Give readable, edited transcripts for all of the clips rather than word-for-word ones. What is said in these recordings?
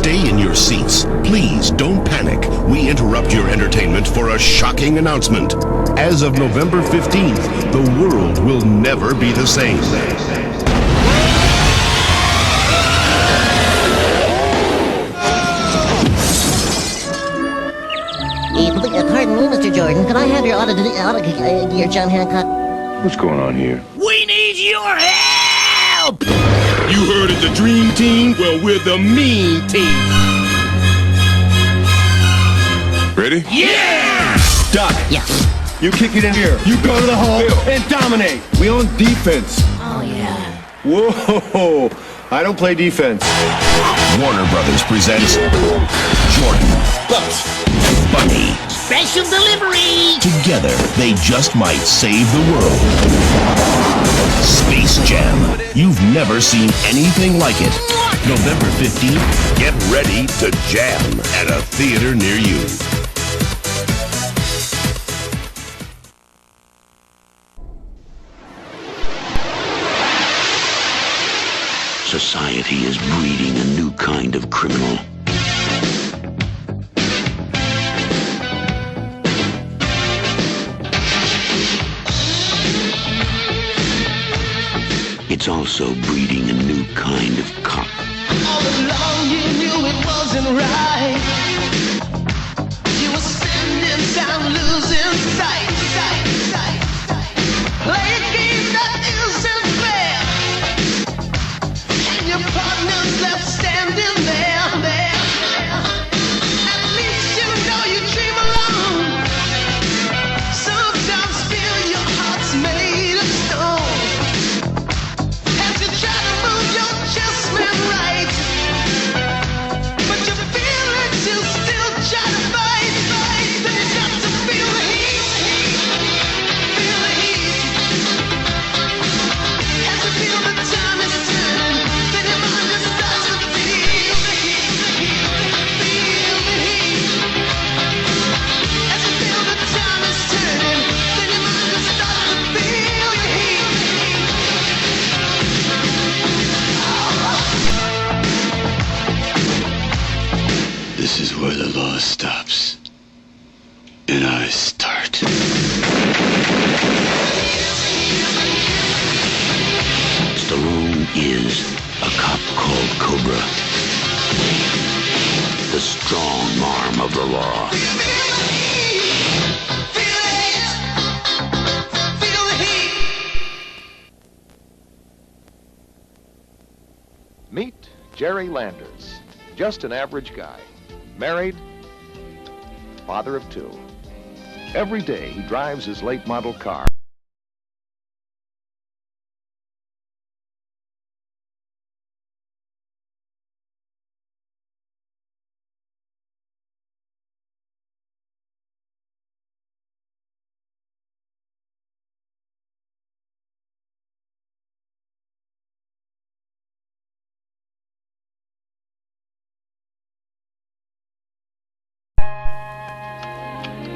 Stay in your seats. Please don't panic. We interrupt your entertainment for a shocking announcement. As of November 15th, the world will never be the same. Pardon me, Mr. Jordan. Could I have your your John Hancock? What's going on here? We need your help! You heard of the Dream Team? Well, we're the Mean Team. Ready? Yeah! Doc. Yes. You kick it in here. You go to the hole and dominate. We own defense. Oh, yeah. Whoa. I don't play defense. Warner Brothers presents Jordan, Bunny. Special delivery! Together, they just might save the world. Space Jam. You've never seen anything like it. November 15th, get ready to jam at a theater near you. Society is breeding a new kind of criminal. It's also breeding a new kind of cop. All along you knew it wasn't right. You were spending time losing sight. Play a game that isn't fair. And your partner's left standing there. At least you know you dream alone. Sometimes feel your heart's made of stone. Try to move your chessmen right, but your feelings you still try to fight. Then you got to feel the heat, feel the heat. As you feel the time is turning, then your mind just starts to feel the heat, feel the heat. As you feel the time is turning, then your mind just starts to feel the heat. This is where the law stops, and I start. Stallone is a cop called Cobra, the strong arm of the law. Meet Jerry Landers, just an average guy. Married, father of two. Every day he drives his late model car.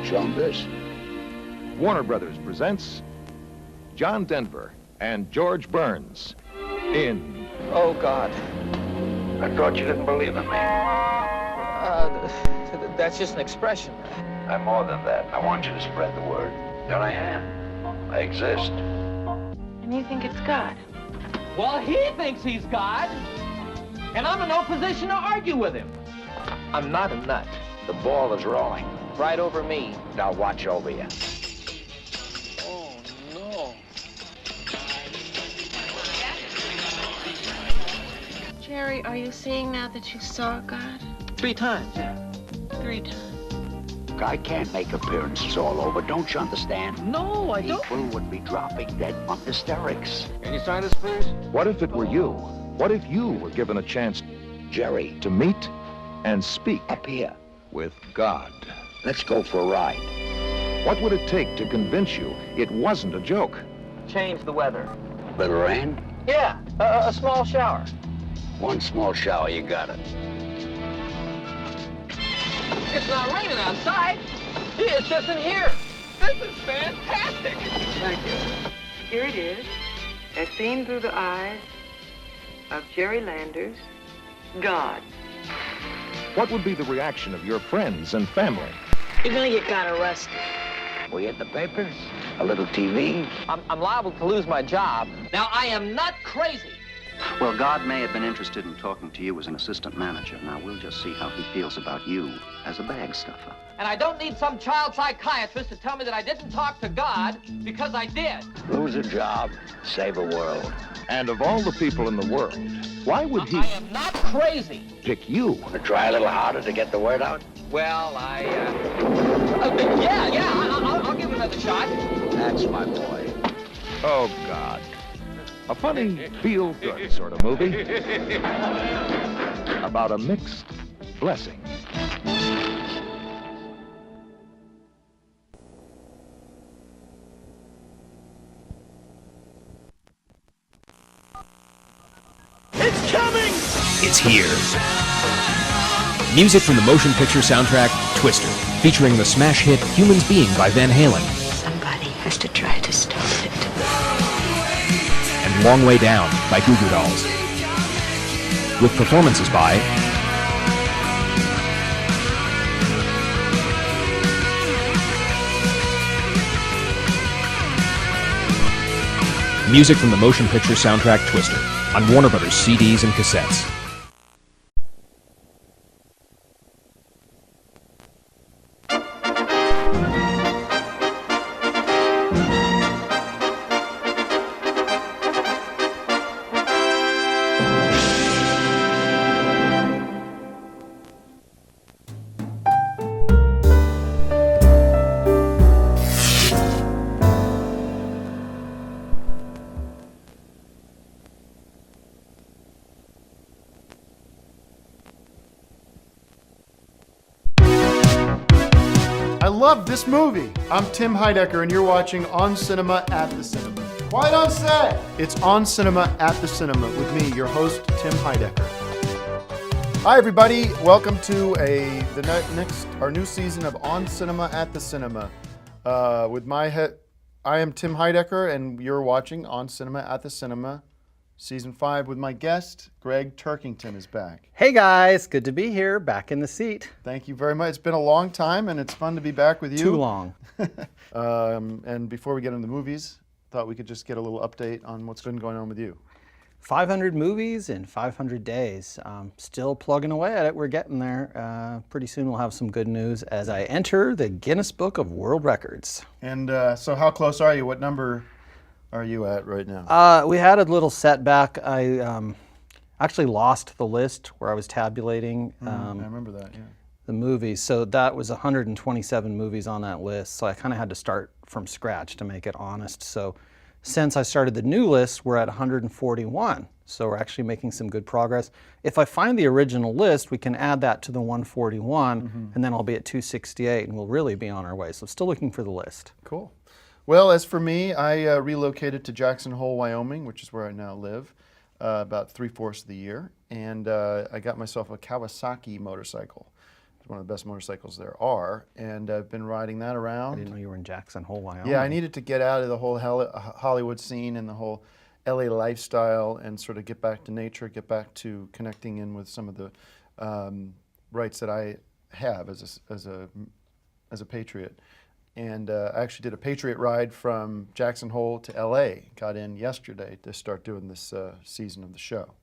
Show 'em this. Warner Brothers presents John Denver and George Burns in Oh, God. I thought you didn't believe in me. That's just an expression. I'm more than that. I want you to spread the word that I am. I exist. And you think it's God? Well, he thinks he's God, and I'm in no position to argue with him. I'm not a nut. The ball is rolling. Right over me. Now watch over you. Oh, no. Jerry, are you saying now that you saw God? 3 times. 3 times. I can't make appearances all over. Don't you understand? No, I don't. People would be dropping dead from hysterics. Can you sign this, please? What if it were you? What if you were given a chance Jerry, to meet and speak up here. with God? Let's go for a ride. What would it take to convince you it wasn't a joke? Change the weather. Little rain? Yeah, a small shower. One small shower, you got it. It's not raining outside. It's just in here. This is fantastic. Thank you. Here it is, as seen through the eyes of Jerry Landers, God. What would be the reaction of your friends and family? You're gonna get got arrested. We hit the papers, a little TV. I'm liable to lose my job. Now, I am not crazy. Well, God may have been interested in talking to you as an assistant manager. Now, we'll just see how he feels about you as a bag stuffer. And I don't need some child psychiatrist to tell me that I didn't talk to God, because I did. Lose a job, save a world. And of all the people in the world, why would he I am not crazy. pick you? Wanna try a little harder to get the word out? Well, yeah, I'll give it another shot. That's my boy. Oh, God. A funny, feel-good sort of movie about a mixed blessing. It's coming! It's here. Music from the motion picture soundtrack Twister, featuring the smash hit Humans Being by Van Halen. Somebody has to try to stop it. And Long Way Down by Goo Goo Dolls. With performances by music from the motion picture soundtrack Twister on Warner Brothers CDs and cassettes. I love this movie. I'm Tim Heidecker, and you're watching On Cinema at the Cinema. Quiet on set! It's On Cinema at the Cinema with me, your host, Tim Heidecker. Hi, everybody. Welcome to our new season of On Cinema at the Cinema. I am Tim Heidecker, and you're watching On Cinema at the Cinema, Season 5, with my guest, Greg Turkington is back. Hey guys, good to be here, back in the seat. Thank you very much. It's been a long time, and it's fun to be back with you. Too long. And before we get into the movies, thought we could just get a little update on what's been going on with you. 500 movies in 500 days. Still plugging away at it. We're getting there. Pretty soon we'll have some good news as I enter the Guinness Book of World Records. And so how close are you? What number are you at right now? We had a little setback. I actually lost the list where I was tabulating I remember that, yeah. the movies. So that was 127 movies on that list. So I kind of had to start from scratch to make it honest. So since I started the new list, we're at 141. So we're actually making some good progress. If I find the original list, we can add that to the 141, and then I'll be at 268, and we'll really be on our way. So still looking for the list. Cool. Well, as for me, I relocated to Jackson Hole, Wyoming, which is where I now live, about 3/4 of the year. And I got myself a Kawasaki motorcycle. It's one of the best motorcycles there are. And I've been riding that around. I didn't know you were in Jackson Hole, Wyoming. Yeah, I needed to get out of the whole Hollywood scene and the whole LA lifestyle and sort of get back to nature, get back to connecting in with some of the rights that I have as a patriot. And I actually did a Patriot ride from Jackson Hole to LA. Got in yesterday to start doing this season of the show.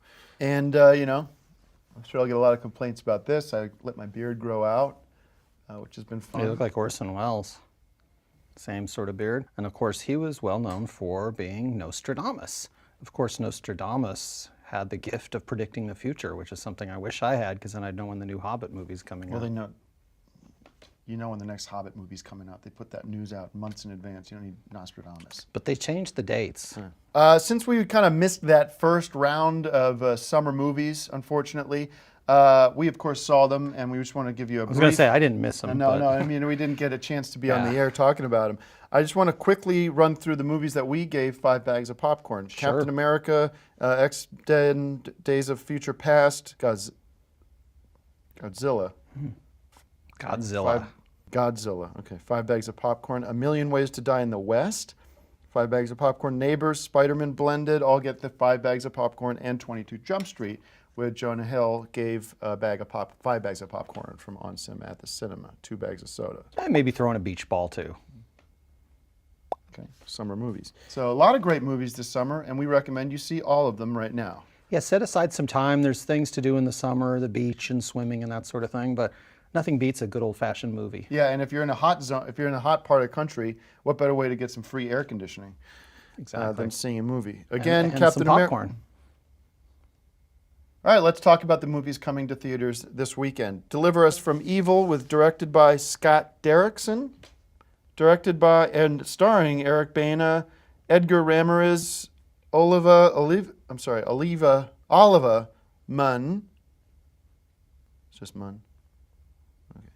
And, I'm sure I'll get a lot of complaints about this. I let my beard grow out, which has been fun. You look like Orson Welles. Same sort of beard. And of course, he was well known for being Nostradamus. Of course, Nostradamus had the gift of predicting the future, which is something I wish I had, because then I'd know when the new Hobbit movie's coming out. Well, they know. You know when the next Hobbit movie's coming out. They put that news out months in advance. You don't need Nostradamus. But they changed the dates. Since we kind of missed that first round of summer movies, unfortunately, we of course saw them, and we just want to give you a brief... I was going to say, I didn't miss them. No, I mean, we didn't get a chance to be on the air talking about them. I just want to quickly run through the movies that we gave 5 bags of popcorn. Sure. Captain America, X-Men, Days of Future Past, Godzilla. Godzilla. Godzilla. Okay, 5 bags of popcorn. A Million Ways to Die in the West, 5 bags of popcorn. Neighbors, Spider-Man blended, all get the 5 bags of popcorn. And 22 Jump Street, where Jonah Hill gave 5 bags of popcorn from On Sim at the cinema, 2 bags of soda. And maybe throw in a beach ball too. Okay, summer movies. So a lot of great movies this summer, and we recommend you see all of them right now. Yeah, set aside some time. There's things to do in the summer, the beach and swimming and that sort of thing, but nothing beats a good old-fashioned movie. Yeah, and if you're in a hot zone, if you're in a hot part of the country, what better way to get some free air conditioning than seeing a movie? Again, and Captain some America. popcorn. All right, let's talk about the movies coming to theaters this weekend. Deliver Us from Evil, directed by Scott Derrickson, directed by and starring Eric Bana, Edgar Ramirez, Oliva Munn. It's just Munn. Okay.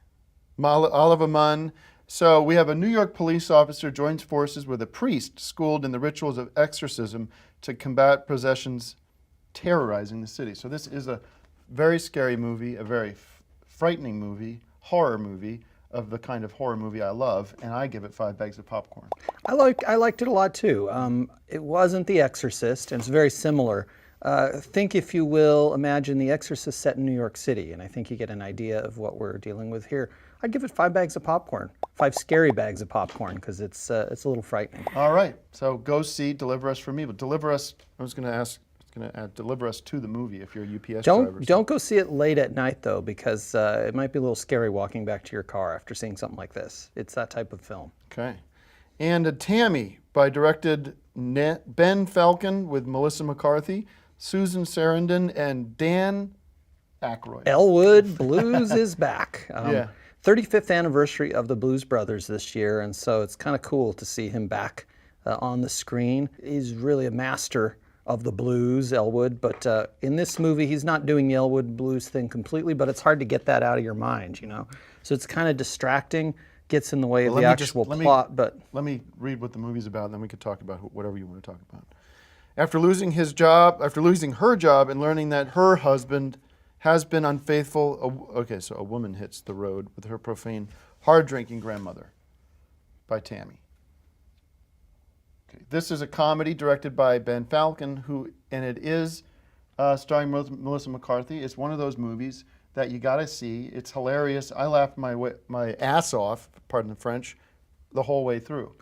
Oliva Munn. So we have a New York police officer joins forces with a priest schooled in the rituals of exorcism to combat possessions terrorizing the city. So this is a very scary movie, a very frightening movie, horror movie of the kind of horror movie I love, and I give it 5 bags of popcorn. I liked it a lot too. It wasn't The Exorcist, and it's very similar. Think, if you will, imagine The Exorcist set in New York City, and I think you get an idea of what we're dealing with here. I'd give it 5 bags of popcorn, 5 scary bags of popcorn, because it's a little frightening. All right, so go see Deliver Us from Evil. Deliver Us, deliver us to the movie if you're a UPS driver. Don't go see it late at night though, because it might be a little scary walking back to your car after seeing something like this. It's that type of film. Okay. And Tammy, directed Ben Falcon with Melissa McCarthy, Susan Sarandon, and Dan Aykroyd. Elwood Blues is back. Yeah. 35th anniversary of the Blues Brothers this year, and so it's kind of cool to see him back on the screen. He's really a master of the blues, Elwood, but in this movie he's not doing the Elwood blues thing completely, but it's hard to get that out of your mind, you know? So it's kind of distracting, gets in the way of the actual plot, but... Let me read what the movie's about, and then we could talk about whatever you want to talk about. After losing her job and learning that her husband has been unfaithful, so a woman hits the road with her profane, hard-drinking grandmother, by Tammy. Okay. This is a comedy directed by Ben Falcon, and it is starring Melissa McCarthy. It's one of those movies that you gotta see. It's hilarious. I laughed my ass off, pardon the French, the whole way through.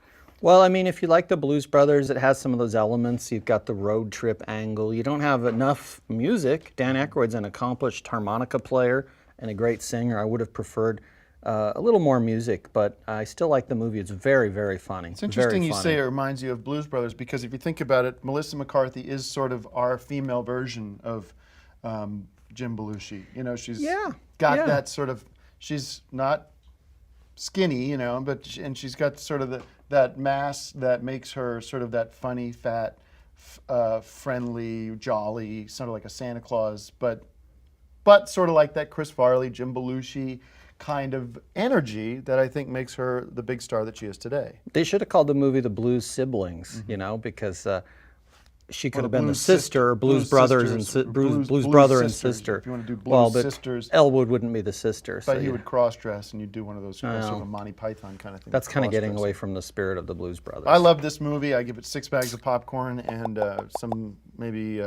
Well, I mean, if you like the Blues Brothers, it has some of those elements. You've got the road trip angle. You don't have enough music. Dan Aykroyd's an accomplished harmonica player and a great singer. I would have preferred a little more music, but I still like the movie. It's very, very funny. It's interesting you say it reminds you of Blues Brothers, because if you think about it, Melissa McCarthy is sort of our female version of Jim Belushi. You know, she's got that sort of, she's not skinny, you know, and she's got sort of that mass that makes her sort of that funny, fat, friendly, jolly, sort of like a Santa Claus, but sort of like that Chris Farley, Jim Belushi kind of energy that I think makes her the big star that she is today. They should have called the movie The Blues Siblings, you know, because she could have been the sister, Blues Brothers, and Blues Brother and sister. If you want to do Blues Sisters. Elwood wouldn't be the sister. But he would cross-dress, and you'd do one of those sort of Monty Python kind of thing. That's kind of getting away from the spirit of the Blues Brothers. I love this movie. I give it 6 bags of popcorn and some maybe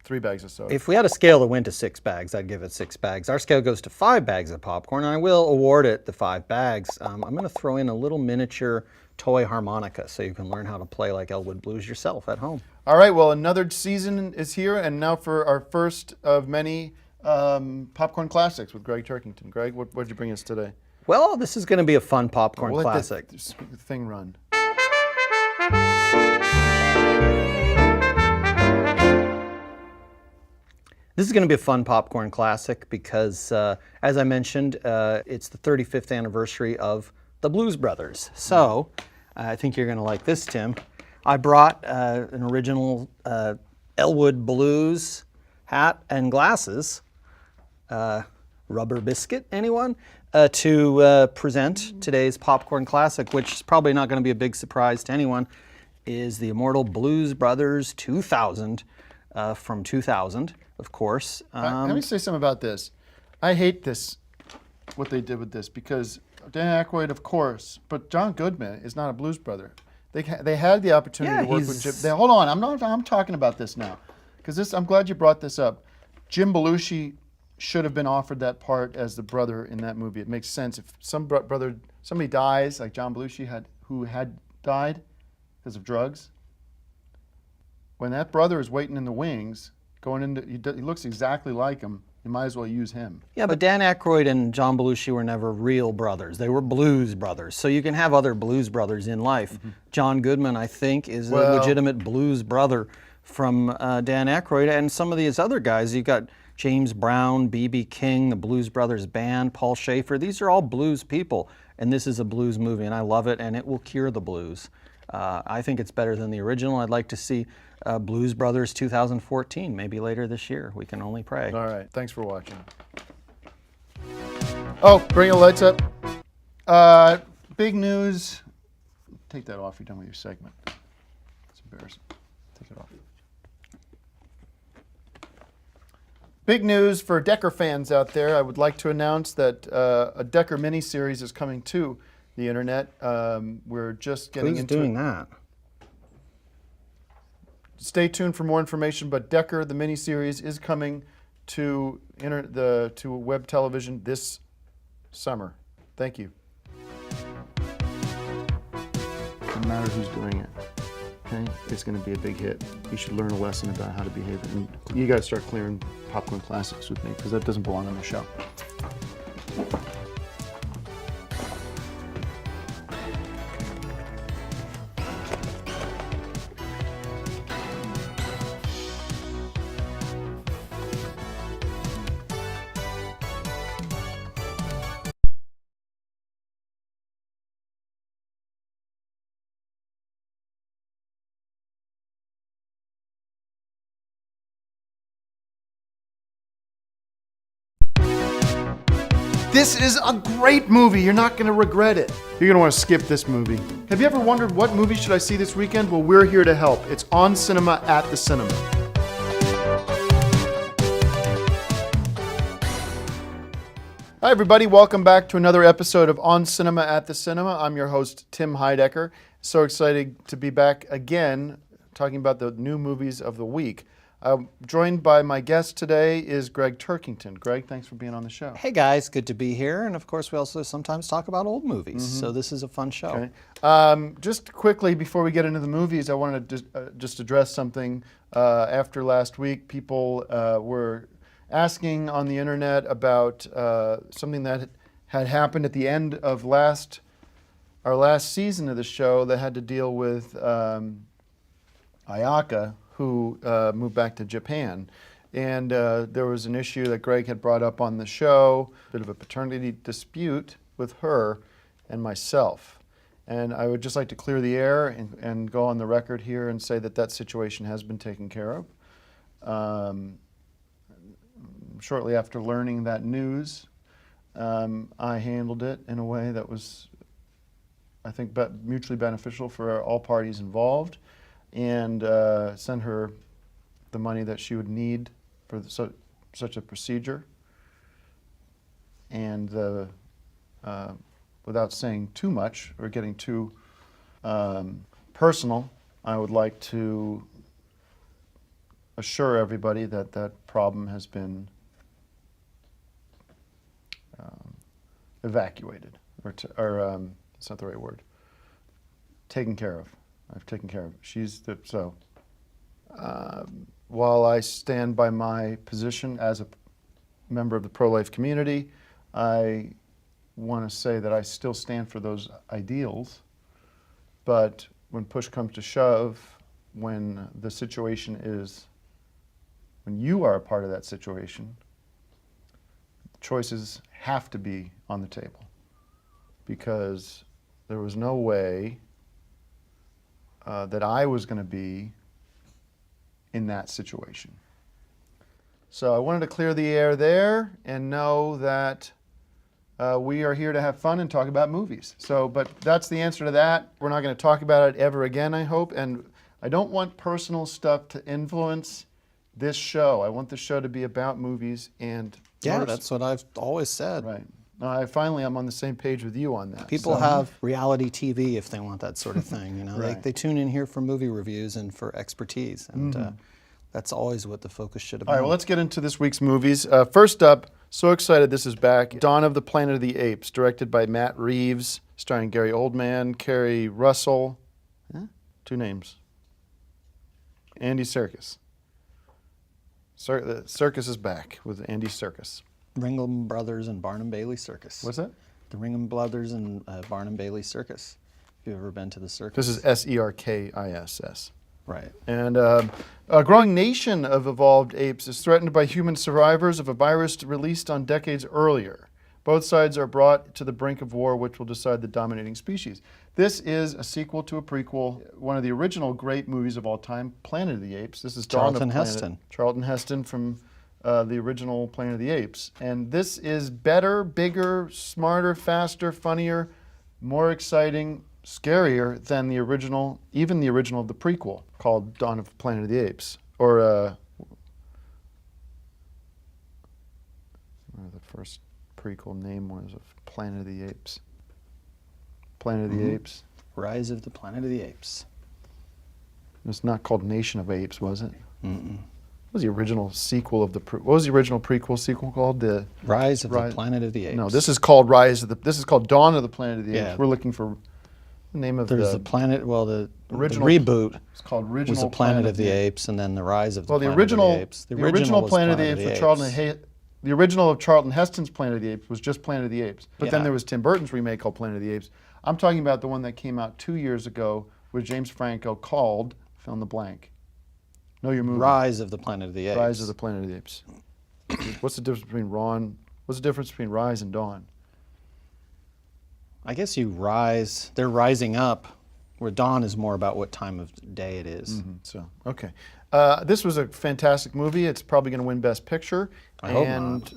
3 bags of soda. If we had a scale that went to 6 bags, I'd give it 6 bags. Our scale goes to 5 bags of popcorn, and I will award it the 5 bags. I'm going to throw in a little miniature toy harmonica so you can learn how to play like Elwood Blues yourself at home. All right, well, another season is here, and now for our first of many popcorn classics with Greg Turkington. Greg, what did you bring us today? Well, this is going to be a fun popcorn classic. Let this thing run. This is going to be a fun popcorn classic because, as I mentioned, it's the 35th anniversary of the Blues Brothers. So, I think you're going to like this, Tim. I brought an original Elwood Blues hat and glasses. Rubber biscuit, anyone? To present today's popcorn classic, which is probably not going to be a big surprise to anyone, is the immortal Blues Brothers 2000 from 2000. Of course. Let me say something about this. I hate this, what they did with this, because Dan Aykroyd, of course, but John Goodman is not a Blues Brother. They had the opportunity to work with Jim. Hold on, I'm talking about this now, because I'm glad you brought this up. Jim Belushi should have been offered that part as the brother in that movie. It makes sense if somebody dies like John Belushi who had died because of drugs. When that brother is waiting in the wings, he looks exactly like him. You might as well use him. Yeah, but Dan Aykroyd and John Belushi were never real brothers. They were blues brothers. So you can have other blues brothers in life. John Goodman, I think, is a legitimate blues brother from Dan Aykroyd. And some of these other guys, you've got James Brown, B.B. King, the Blues Brothers Band, Paul Schaefer. These are all blues people. And this is a blues movie, and I love it, and it will cure the blues. I think it's better than the original. I'd like to see Blues Brothers 2014, maybe later this year. We can only pray. All right. Thanks for watching. Oh, bring the lights up. Big news. Take that off. You're done with your segment. It's embarrassing. Take it off. Big news for Decker fans out there. I would like to announce that a Decker miniseries is coming to the internet. We're just getting into doing that? Stay tuned for more information, but Decker, the miniseries, is coming to web television this summer. Thank you. No matter who's doing it, okay? It's going to be a big hit. You should learn a lesson about how to behave. And you got to start clearing popcorn classics with me, because that doesn't belong on the show. This is a great movie. You're not going to regret it. You're going to want to skip this movie. Have you ever wondered what movie should I see this weekend? Well, we're here to help. It's On Cinema at the Cinema. Hi, everybody. Welcome back to another episode of On Cinema at the Cinema. I'm your host, Tim Heidecker. So excited to be back again talking about the new movies of the week. Joined by my guest today is Greg Turkington. Greg, thanks for being on the show. Hey guys, good to be here. And of course, we also sometimes talk about old movies. So this is a fun show. Okay. Just quickly, before we get into the movies, I wanted to just address something. After last week, people were asking on the internet about something that had happened at the end of our last season of the show that had to deal with Ayaka, who moved back to Japan. And there was an issue that Greg had brought up on the show, a bit of a paternity dispute with her and myself. And I would just like to clear the air and go on the record here and say that that situation has been taken care of. Shortly after learning that news, I handled it in a way that was, I think, mutually beneficial for all parties involved, and send her the money that she would need for such a procedure. And without saying too much or getting too personal, I would like to assure everybody that that problem has been evacuated, or it's not the right word, taken care of. I've taken care of it. While I stand by my position as a member of the pro-life community, I want to say that I still stand for those ideals. But when push comes to shove, when you are a part of that situation, choices have to be on the table, because there was no way that I was going to be in that situation. So I wanted to clear the air there and know that we are here to have fun and talk about movies. But that's the answer to that. We're not going to talk about it ever again, I hope. And I don't want personal stuff to influence this show. I want the show to be about movies and yeah, that's what I've always said. Right. I'm on the same page with you on that. People have reality TV if they want that sort of thing. You know, Right. they tune in here for movie reviews and for expertise, and that's always what the focus should have been. All right, well, let's get into this week's movies. First up, so excited this is back. Dawn of the Planet of the Apes, directed by Matt Reeves, starring Gary Oldman, Kerry Russell. Two names. Andy Serkis. The circus is back with Andy Serkis. Ringling Brothers and Barnum Bailey Circus. What's that? The Ringling Brothers and Barnum Bailey Circus. If you've ever been to the circus. This is Serkiss. Right. And a growing nation of evolved apes is threatened by human survivors of a virus released on decades earlier. Both sides are brought to the brink of war, which will decide the dominating species. This is a sequel to a prequel, one of the original great movies of all time, Planet of the Apes. This is Dawn of Charlton Planet. Heston. Charlton Heston from the original Planet of the Apes. And this is better, bigger, smarter, faster, funnier, more exciting, scarier than the original, even the original of the prequel, called Dawn of Planet of the Apes. Or the first prequel name was of Planet of the Apes. Planet of the Apes. Rise of the Planet of the Apes. It's not called Nation of Apes, was it? What was the original sequel of the? What was the original prequel sequel called? The Rise of the Planet of the Apes. No, this is called Rise of the. This is called Dawn of the Planet of the Apes. Yeah. We're looking for the name of There's the Planet. Well, the original reboot. It's called Original was the Planet of the Apes, and then the Rise of the Planet original, of the Apes. The original was Planet of the Apes with Charlton. The original of Charlton Heston's Planet of the Apes was just Planet of the Apes. But then there was Tim Burton's remake called Planet of the Apes. I'm talking about the one that came out 2 years ago with James Franco called, fill in the blank. Know your movie. Rise of the Planet of the Apes. Rise of the Planet of the Apes. What's the difference between What's the difference between Rise and Dawn? I guess you rise. They're rising up, where Dawn is more about what time of day it is. So, okay. This was a fantastic movie. It's probably going to win Best Picture. I hope not.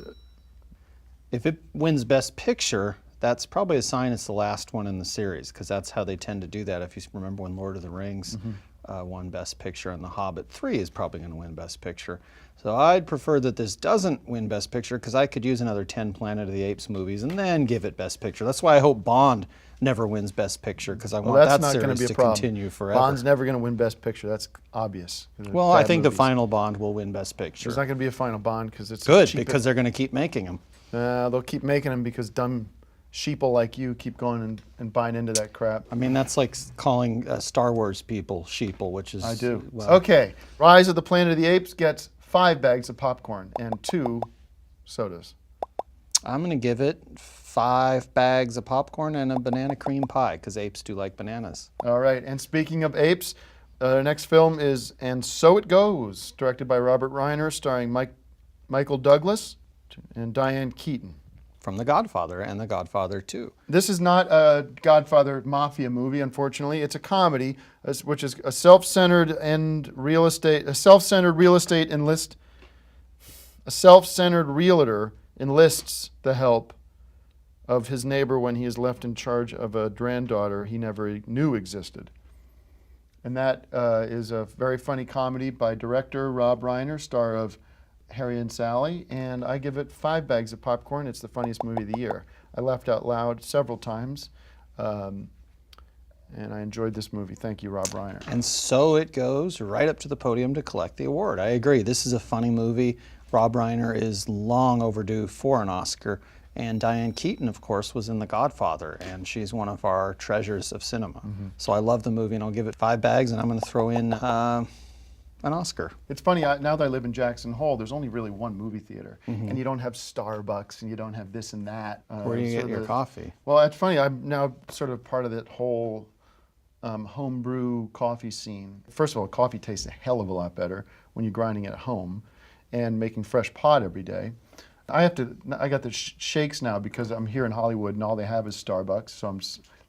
If it wins Best Picture, that's probably a sign it's the last one in the series, because that's how they tend to do that. If you remember when Lord of the Rings won Best Picture, and The Hobbit 3 is probably going to win Best Picture. So I'd prefer that this doesn't win Best Picture, because I could use another 10 Planet of the Apes movies and then give it Best Picture. That's why I hope Bond never wins Best Picture, because I want that series to continue forever. Bond's never going to win Best Picture. That's obvious. Well, I think the final Bond will win Best Picture. There's not going to be a final Bond because it's good, because they're going to keep making them. They'll keep making them because dumb sheeple like you keep going and buying into that crap. I mean, that's like calling Star Wars people sheeple, which is... I do. Well, okay. Rise of the Planet of the Apes gets 5 bags of popcorn and 2 sodas. I'm going to give it 5 bags of popcorn and a banana cream pie, because apes do like bananas. All right. And speaking of apes, the next film is And So It Goes, directed by Robert Reiner, starring Michael Douglas and Diane Keaton. From The Godfather and The Godfather 2. This is not a Godfather mafia movie, unfortunately. It's a comedy, which is a self-centered real estate realtor enlists the help of his neighbor when he is left in charge of a granddaughter he never knew existed. And that is a very funny comedy by director Rob Reiner, star of Harry and Sally, and I give it 5 bags of popcorn. It's the funniest movie of the year. I laughed out loud several times, and I enjoyed this movie. Thank you, Rob Reiner. And so it goes right up to the podium to collect the award. I agree. This is a funny movie. Rob Reiner is long overdue for an Oscar, and Diane Keaton, of course, was in The Godfather, and she's one of our treasures of cinema. So I love the movie, and I'll give it 5 bags, and I'm going to throw in an Oscar. It's funny, now that I live in Jackson Hole, there's only really one movie theater, and you don't have Starbucks, and you don't have this and that. Where do you get your coffee? Well, it's funny, I'm now sort of part of that whole homebrew coffee scene. First of all, coffee tastes a hell of a lot better when you're grinding it at home and making fresh pod every day. I got the shakes now because I'm here in Hollywood and all they have is Starbucks, so I'm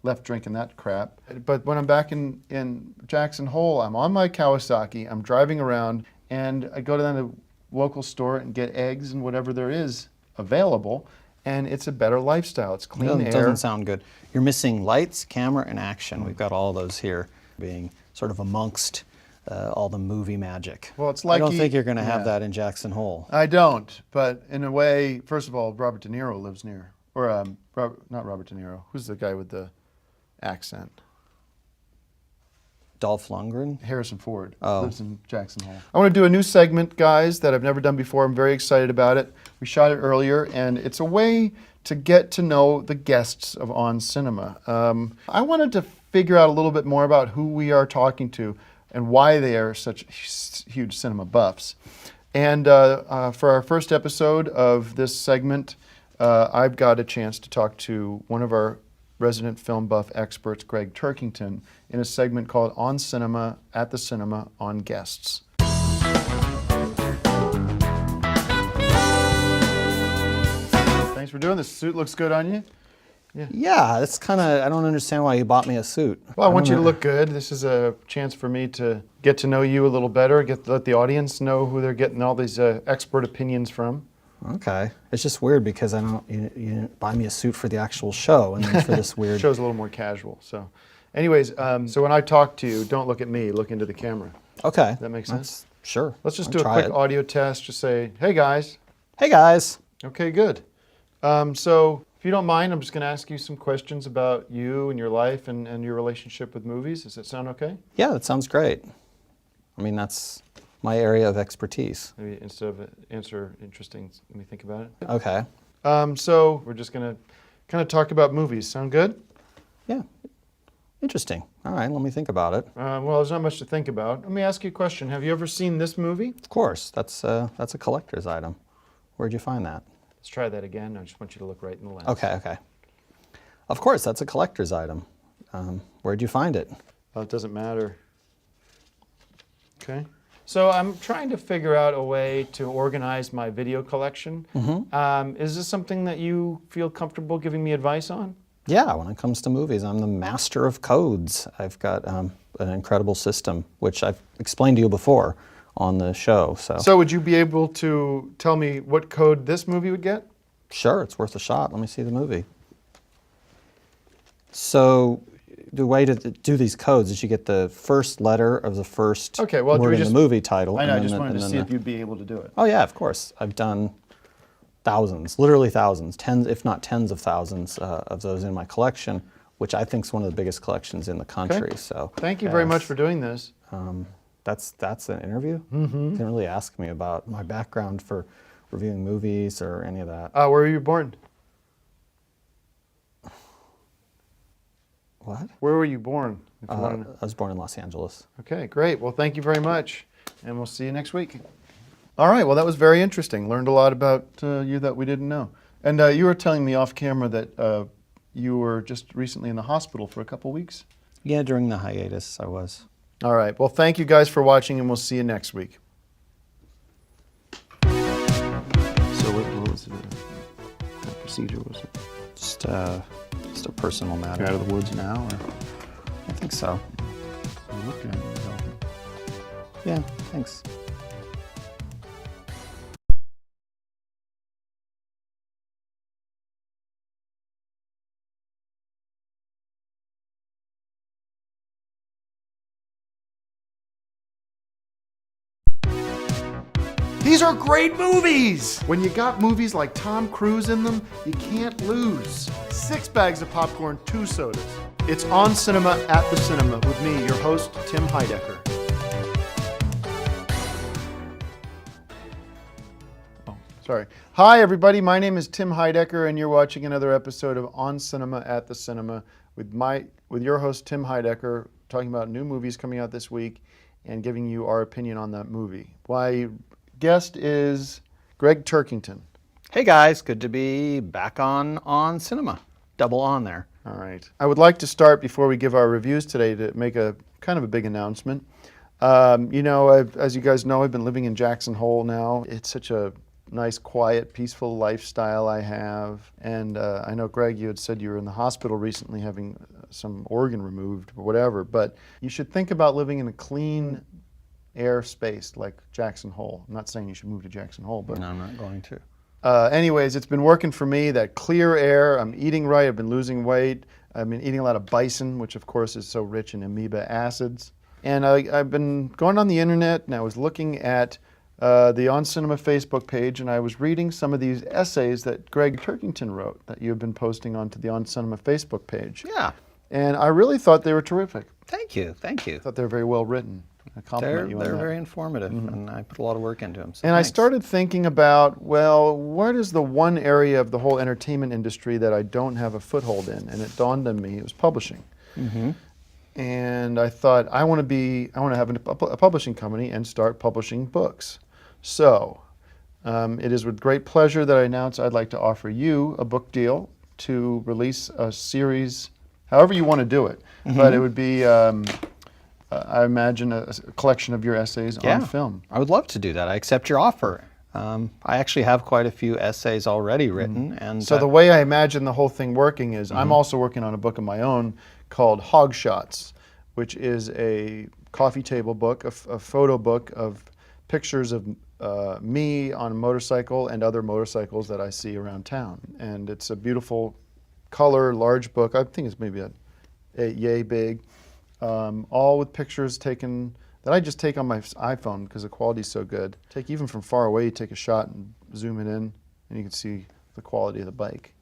left drinking that crap. But when I'm back in Jackson Hole, I'm on my Kawasaki, I'm driving around, and I go to the local store and get eggs and whatever there is available, and it's a better lifestyle. It's clean air. It doesn't sound good. You're missing lights, camera, and action. We've got all those here being sort of amongst all the movie magic. Well, it's like I don't think you're going to have that in Jackson Hole. I don't, but in a way, first of all, Robert De Niro lives near Or not Robert De Niro. Who's the guy with the accent? Dolph Lundgren? Harrison Ford. Oh. Lives in Jackson Hole. I want to do a new segment, guys, that I've never done before. I'm very excited about it. We shot it earlier, and it's a way to get to know the guests of On Cinema. I wanted to figure out a little bit more about who we are talking to and why they are such huge cinema buffs. And for our first episode of this segment, I've got a chance to talk to one of our resident film buff experts, Greg Turkington, in a segment called On Cinema, at the Cinema, on Guests. Thanks for doing this. Suit looks good on you. Yeah, it's kind of, I don't understand why you bought me a suit. Well, I want you to look good. This is a chance for me to get to know you a little better, let the audience know who they're getting all these expert opinions from. Okay. It's just weird because you didn't buy me a suit for the actual show and then for this weird... Show's a little more casual. So anyways, so when I talk to you, don't look at me, look into the camera. Okay. Does that make sense? Sure. Let's just do a quick audio test. Just say, hey guys. Hey guys. Okay, good. So if you don't mind, I'm just going to ask you some questions about you and your life and your relationship with movies. Does that sound okay? Yeah, that sounds great. I mean, that's my area of expertise. Maybe instead of answer interesting, let me think about it. Okay. So we're just going to kind of talk about movies. Sound good? Yeah. Interesting. All right, let me think about it. Well, there's not much to think about. Let me ask you a question. Have you ever seen this movie? Of course. That's a collector's item. Where'd you find that? Let's try that again. I just want you to look right in the lens. Okay, okay. Of course, that's a collector's item. Where'd you find it? Well, it doesn't matter. Okay. So I'm trying to figure out a way to organize my video collection. Mm-hmm. Is this something that you feel comfortable giving me advice on? Yeah, when it comes to movies, I'm the master of codes. I've got an incredible system, which I've explained to you before on the show. So would you be able to tell me what code this movie would get? Sure, it's worth a shot. Let me see the movie. So the way to do these codes is you get the first letter of the first word in the movie title. I know, I just wanted to see if you'd be able to do it. Oh yeah, of course. I've done thousands, literally thousands, tens, if not tens of thousands of those in my collection, which I think is one of the biggest collections in the country. Okay. So thank you very much for doing this. That's an interview? Mm-hmm. You didn't really ask me about my background for reviewing movies or any of that. Where were you born? What? Where were you born? I was born in Los Angeles. Okay, great. Well, thank you very much, and we'll see you next week. All right, well, that was very interesting. Learned a lot about you that we didn't know. And you were telling me off camera that you were just recently in the hospital for a couple weeks? Yeah, during the hiatus I was. All right, well, thank you guys for watching, and we'll see you next week. So what was the procedure was it? Just a personal matter. You're out of the woods now? Or? I think so. You look good. Yeah, thanks. These are great movies! When you got movies like Tom Cruise in them, you can't lose. 6 bags of popcorn, 2 sodas. It's On Cinema, at the Cinema, with me, your host, Tim Heidecker. Oh, sorry. Hi, everybody. My name is Tim Heidecker, and you're watching another episode of On Cinema, at the Cinema, with your host, Tim Heidecker, talking about new movies coming out this week and giving you our opinion on that movie. My guest is Greg Turkington. Hey guys, good to be back on Cinema. Double on there. All right. I would like to start before we give our reviews today to make a kind of a big announcement. You know, as you guys know, I've been living in Jackson Hole now. It's such a nice, quiet, peaceful lifestyle I have. And I know, Greg, you had said you were in the hospital recently having some organ removed or whatever, but you should think about living in a clean air space like Jackson Hole. I'm not saying you should move to Jackson Hole, but... No, I'm not going to. Anyways, it's been working for me, that clear air. I'm eating right. I've been losing weight. I've been eating a lot of bison, which of course is so rich in amoeba acids. And I've been going on the internet, and I was looking at the On Cinema Facebook page, and I was reading some of these essays that Greg Turkington wrote that you've been posting onto the On Cinema Facebook page. Yeah. And I really thought they were terrific. Thank you. Thank you. I thought they were very well written. I compliment you on that. They're very informative, and I put a lot of work into them. So And thanks. I started thinking about, well, what is the one area of the whole entertainment industry that I don't have a foothold in? And it dawned on me, it was publishing. Mm-hmm. And I thought, I want to have a publishing company and start publishing books. So it is with great pleasure that I announce I'd like to offer you a book deal to release a series, however you want to do it. Mm-hmm. But it would be, I imagine, a collection of your essays on film. I would love to do that. I accept your offer. I actually have quite a few essays already written. And so the way I imagine the whole thing working is, I'm also working on a book of my own called Hog Shots, which is a coffee table book, a photo book of pictures of me on a motorcycle and other motorcycles that I see around town. And it's a beautiful color, large book. I think it's maybe a yay big, all with pictures taken that I just take on my iPhone because the quality's so good. Take even from far away, you take a shot and zoom it in, and you can see the quality of the bike.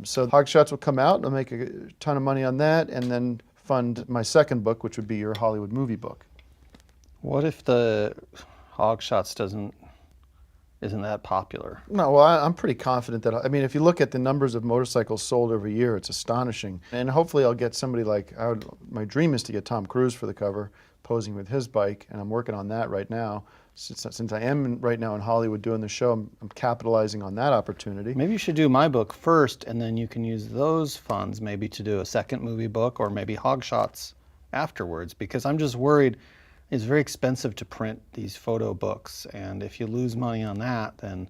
So Hog Shots will come out. I'll make a ton of money on that, and then fund my second book, which would be your Hollywood movie book. What if the Hog Shots isn't that popular? No, well, I'm pretty confident that, I mean, if you look at the numbers of motorcycles sold every year, it's astonishing. And hopefully I'll get somebody like, my dream is to get Tom Cruise for the cover, posing with his bike, and I'm working on that right now. Since I am right now in Hollywood doing the show, I'm capitalizing on that opportunity. Maybe you should do my book first, and then you can use those funds maybe to do a second movie book, or maybe Hog Shots afterwards, because I'm just worried it's very expensive to print these photo books, and if you lose money on that, then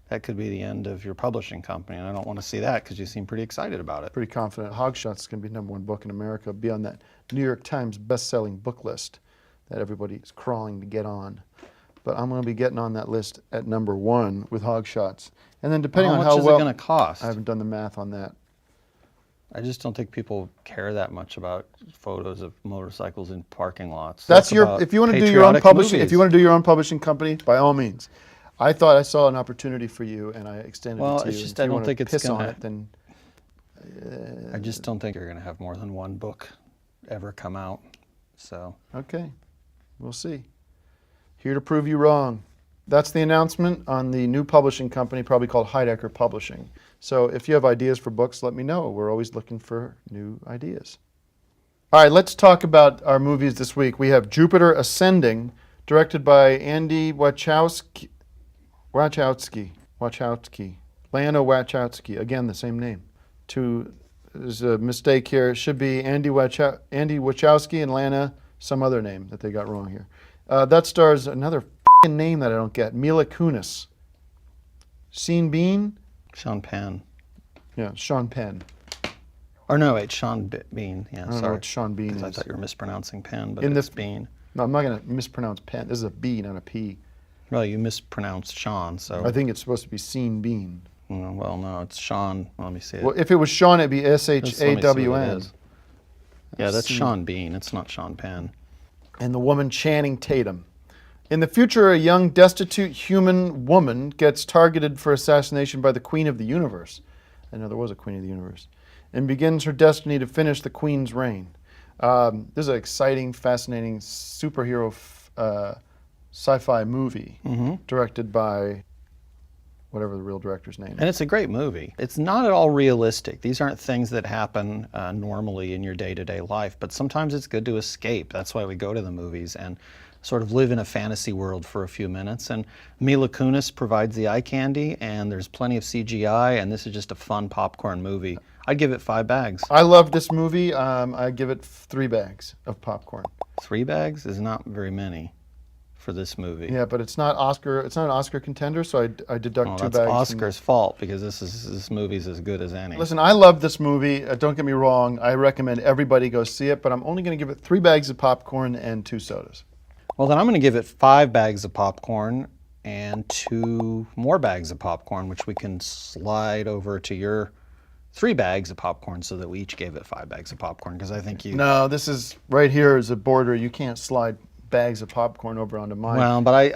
that could be the end of your publishing company, and I don't want to see that because you seem pretty excited about it. Pretty confident Hog Shots is going to be #1 book in America, be on that New York Times best-selling book list that everybody's crawling to get on. But I'm going to be getting on that list at #1 with Hog Shots. And then depending on how well... How much is it going to cost? I haven't done the math on that. I just don't think people care that much about photos of motorcycles in parking lots. That's your, if you want to do your own publishing, if you want to do your own publishing company, by all means. I thought I saw an opportunity for you, and I extended it to you. Well, it's just if I you don't want think to it's piss gonna. on it, then I just don't think you're going to have more than one book ever come out. So okay, we'll see. Here to prove you wrong. That's the announcement on the new publishing company, probably called Heidecker Publishing. So if you have ideas for books, let me know. We're always looking for new ideas. All right, let's talk about our movies this week. We have Jupiter Ascending, directed by Andy Wachowski. Lana Wachowski. Again, the same name. There's a mistake here. It should be Andy Wachowski and Lana, some other name that they got wrong here. That stars another name that I don't get, Mila Kunis. Sean Bean? Sean Penn. Yeah, Sean Penn. Or no, wait, Sean Bean. Yeah, I don't know sorry. what Sean Bean is. I thought you were mispronouncing Penn, but In it's the- Bean. No, I'm not going to mispronounce Penn. This is a B, not a P. Well, you mispronounced Sean, so. I think it's supposed to be Sean Bean. Well, no, it's Sean. Let me see it. Well, if it was Sean, it'd be Just let me see what it S-H-A-W-N. is. Yeah, that's Sean. Sean Bean. It's not Sean Penn. And the woman Channing Tatum. In the future, a young, destitute human woman gets targeted for assassination by the Queen of the Universe. I know there was a Queen of the Universe. And begins her destiny to finish the Queen's reign. This is an exciting, fascinating superhero sci-fi movie directed by whatever the real director's name is. And it's a great movie. It's not at all realistic. These aren't things that happen normally in your day-to-day life, but sometimes it's good to escape. That's why we go to the movies and sort of live in a fantasy world for a few minutes. And Mila Kunis provides the eye candy, and there's plenty of CGI, and this is just a fun popcorn movie. I'd give it 5 bags. I love this movie. I give it 3 bags of popcorn. 3 bags is not very many for this movie. Yeah, but it's not Oscar. It's not an Oscar contender, so I deduct Oh, 2 that's bags. Oscar's fault because this movie's as good as any. Listen, I love this movie. Don't get me wrong. I recommend everybody go see it, but I'm only going to give it 3 bags of popcorn and 2 sodas. Well, then I'm going to give it 5 bags of popcorn and 2 more bags of popcorn, which we can slide over to your 3 bags of popcorn so that we each gave it 5 bags of popcorn, because I think you... No, this is right here is a border. You can't slide bags of popcorn over onto mine. Well, but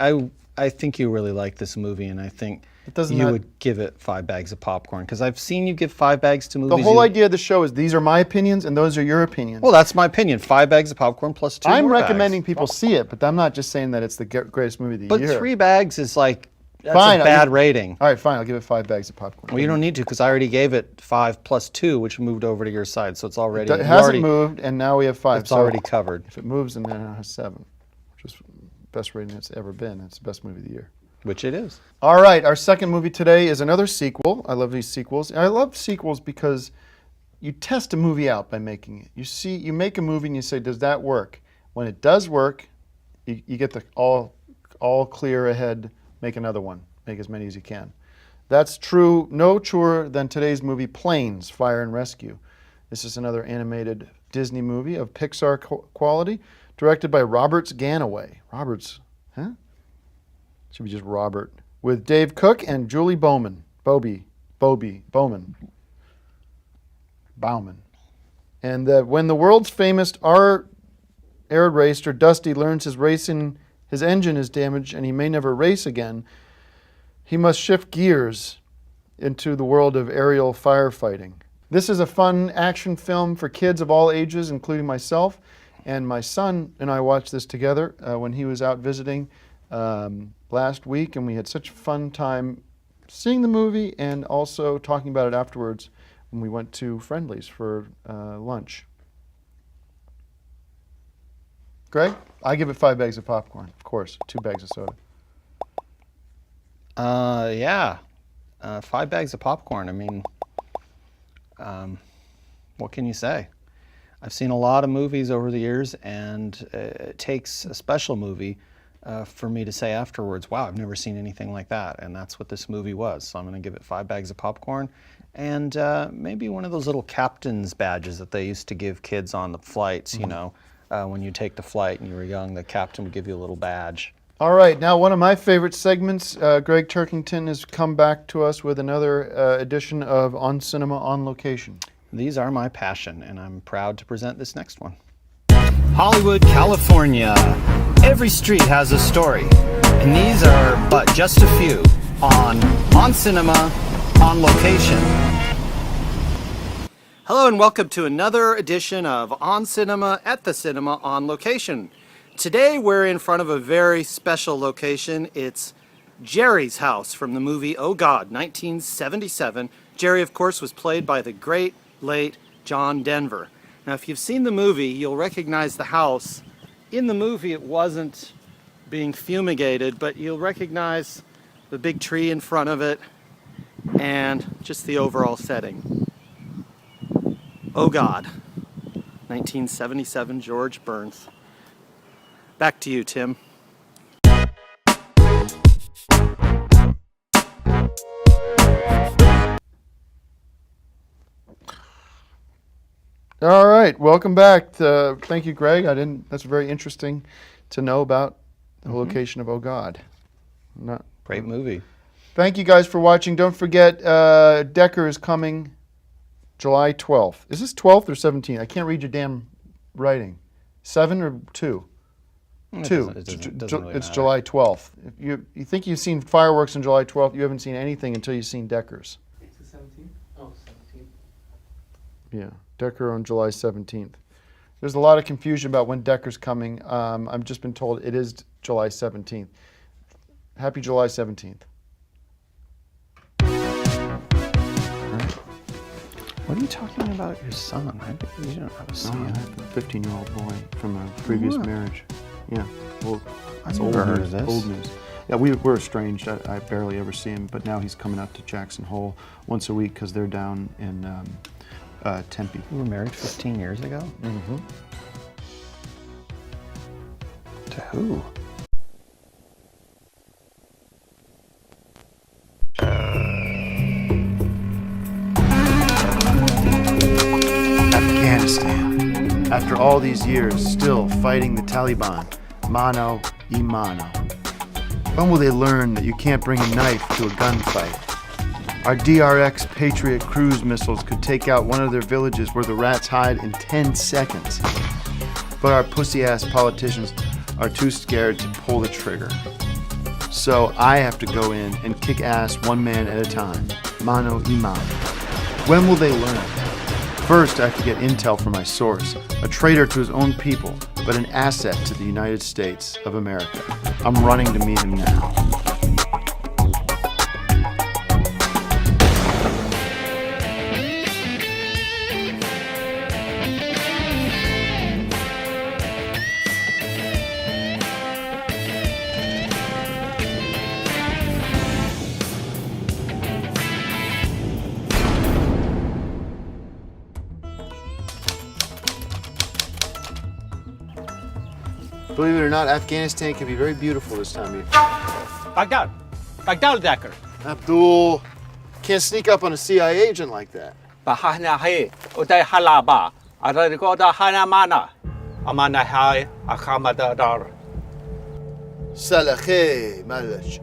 I think you really like this movie, and I think you would give it 5 bags of popcorn, because I've seen you give 5 bags to movies. The whole idea of the show is these are my opinions and those are your opinions. Well, that's my opinion. 5 bags of popcorn plus 2 I'm more recommending bags. people see it, but I'm not just saying that it's the greatest movie of the But year. 3 bags is like, that's Fine, a bad rating. All right, fine. I'll give it 5 bags of popcorn. Well, you don't need to, because I already gave it 5 plus 2, which moved over to your side, so it's already... It hasn't moved, and now we have 5. It's already covered. If it moves, then it has 7, which is the best rating it's ever been. It's the best movie of the year. Which it is. All right, our second movie today is another sequel. I love these sequels. I love sequels because you test a movie out by making it. You make a movie and you say, does that work? When it does work, you get the all clear ahead, make another one. Make as many as you can. That's true, no truer than today's movie Planes, Fire and Rescue. This is another animated Disney movie of Pixar quality, directed by Roberts Ganaway. Roberts, huh? Should be just Robert. With Dave Cook and Julie Bowman. Bowman. And when the world's famous air racer Dusty learns his engine is damaged and he may never race again, he must shift gears into the world of aerial firefighting. This is a fun action film for kids of all ages, including myself. And my son and I watched this together when he was out visiting last week, and we had such a fun time seeing the movie and also talking about it afterwards when we went to Friendly's for lunch. Greg? I give it 5 bags of popcorn, of course, 2 bags of soda. Yeah. 5 bags of popcorn. I mean, what can you say? I've seen a lot of movies over the years, and it takes a special movie for me to say afterwards, wow, I've never seen anything like that. And that's what this movie was. So I'm going to give it 5 bags of popcorn and maybe one of those little captain's badges that they used to give kids on the flights, you know. When you take the flight and you were young, the captain would give you a little badge. All right, now one of my favorite segments, Greg Turkington has come back to us with another edition of On Cinema On Location. These are my passion, and I'm proud to present this next one. Hollywood, California. Every street has a story, and these are but just a few on Cinema On Location. Hello and welcome to another edition of On Cinema at the Cinema On Location. Today we're in front of a very special location. It's Jerry's house from the movie Oh God, 1977. Jerry, of course, was played by the great, late John Denver. Now, if you've seen the movie, you'll recognize the house. In the movie, it wasn't being fumigated, but you'll recognize the big tree in front of it and just the overall setting. Oh God, 1977, George Burns. Back to you, Tim. All right, welcome back. Thank you, Greg. That's very interesting to know about the location of Oh God. Great movie. Thank you guys for watching. Don't forget, Decker is coming July 12th. Is this 12th or 17th? I can't read your damn writing. 7 or 2? 2. It doesn't really It's matter. July 12th. If you think you've seen fireworks on July 12th, you haven't seen anything until you've seen Decker's. It's the 17th? Oh, 17th. Yeah, Decker on July 17th. There's a lot of confusion about when Decker's coming. I've just been told it is July 17th. Happy July 17th. What are you talking about your son? You don't have a son. I have a 15-year-old boy from a previous marriage. Yeah, well, I've old never heard news, of this. Old news. Yeah, we're estranged. I barely ever see him, but now he's coming out to Jackson Hole once a week because they're down in Tempe. You were married 15 years ago? Mm-hmm. To who? Afghanistan. After all these years, still fighting the Taliban, mano a mano. When will they learn that you can't bring a knife to a gunfight? Our DRX Patriot cruise missiles could take out one of their villages where the rats hide in 10 seconds. But our pussy-ass politicians are too scared to pull the trigger. So I have to go in and kick ass one man at a time, mano y mano. When will they learn? First, I have to get intel from my source, a traitor to his own people, but an asset to the United States of America. I'm running to meet him now. Believe it or not, Afghanistan can be very beautiful this time of year. Baghdad. Baghdad, Decker. Abdul, can't sneak up on a CIA agent like that. Bahana hai, uday halaba. Ararigoda hanamana. Amana hai, akamadadar. Salahe, malash.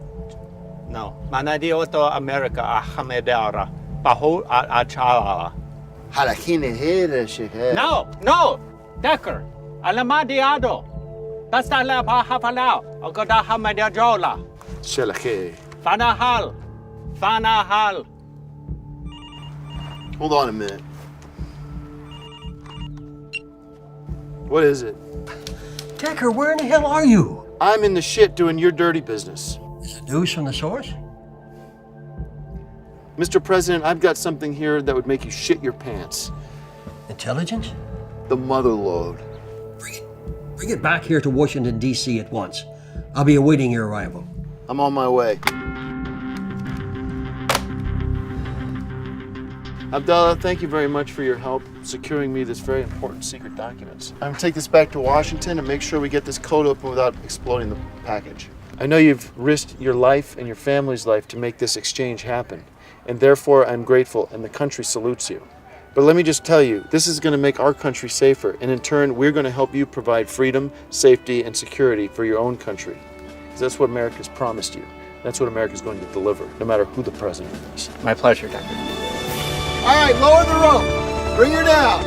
No. Manadioto America ahamedara. Bahu achala. Halakine here, shekhe. No. Decker. Alamadiado. Basta la bahafalao. Ogoda hamadola. Salahe. Fanahal. Hold on a minute. What is it? Decker, where in the hell are you? I'm in the shit doing your dirty business. Is it news from the source? Mr. President, I've got something here that would make you shit your pants. Intelligence? The mother lode. Bring it back here to Washington, D.C. at once. I'll be awaiting your arrival. I'm on my way. Abdallah, thank you very much for your help securing me this very important secret documents. I'm going to take this back to Washington and make sure we get this code open without exploding the package. I know you've risked your life and your family's life to make this exchange happen, and therefore I'm grateful and the country salutes you. But let me just tell you, this is going to make our country safer, and in turn, we're going to help you provide freedom, safety, and security for your own country. Because that's what America's promised you. That's what America's going to deliver, no matter who the president is. My pleasure, Decker. All right, lower the rope. Bring her down.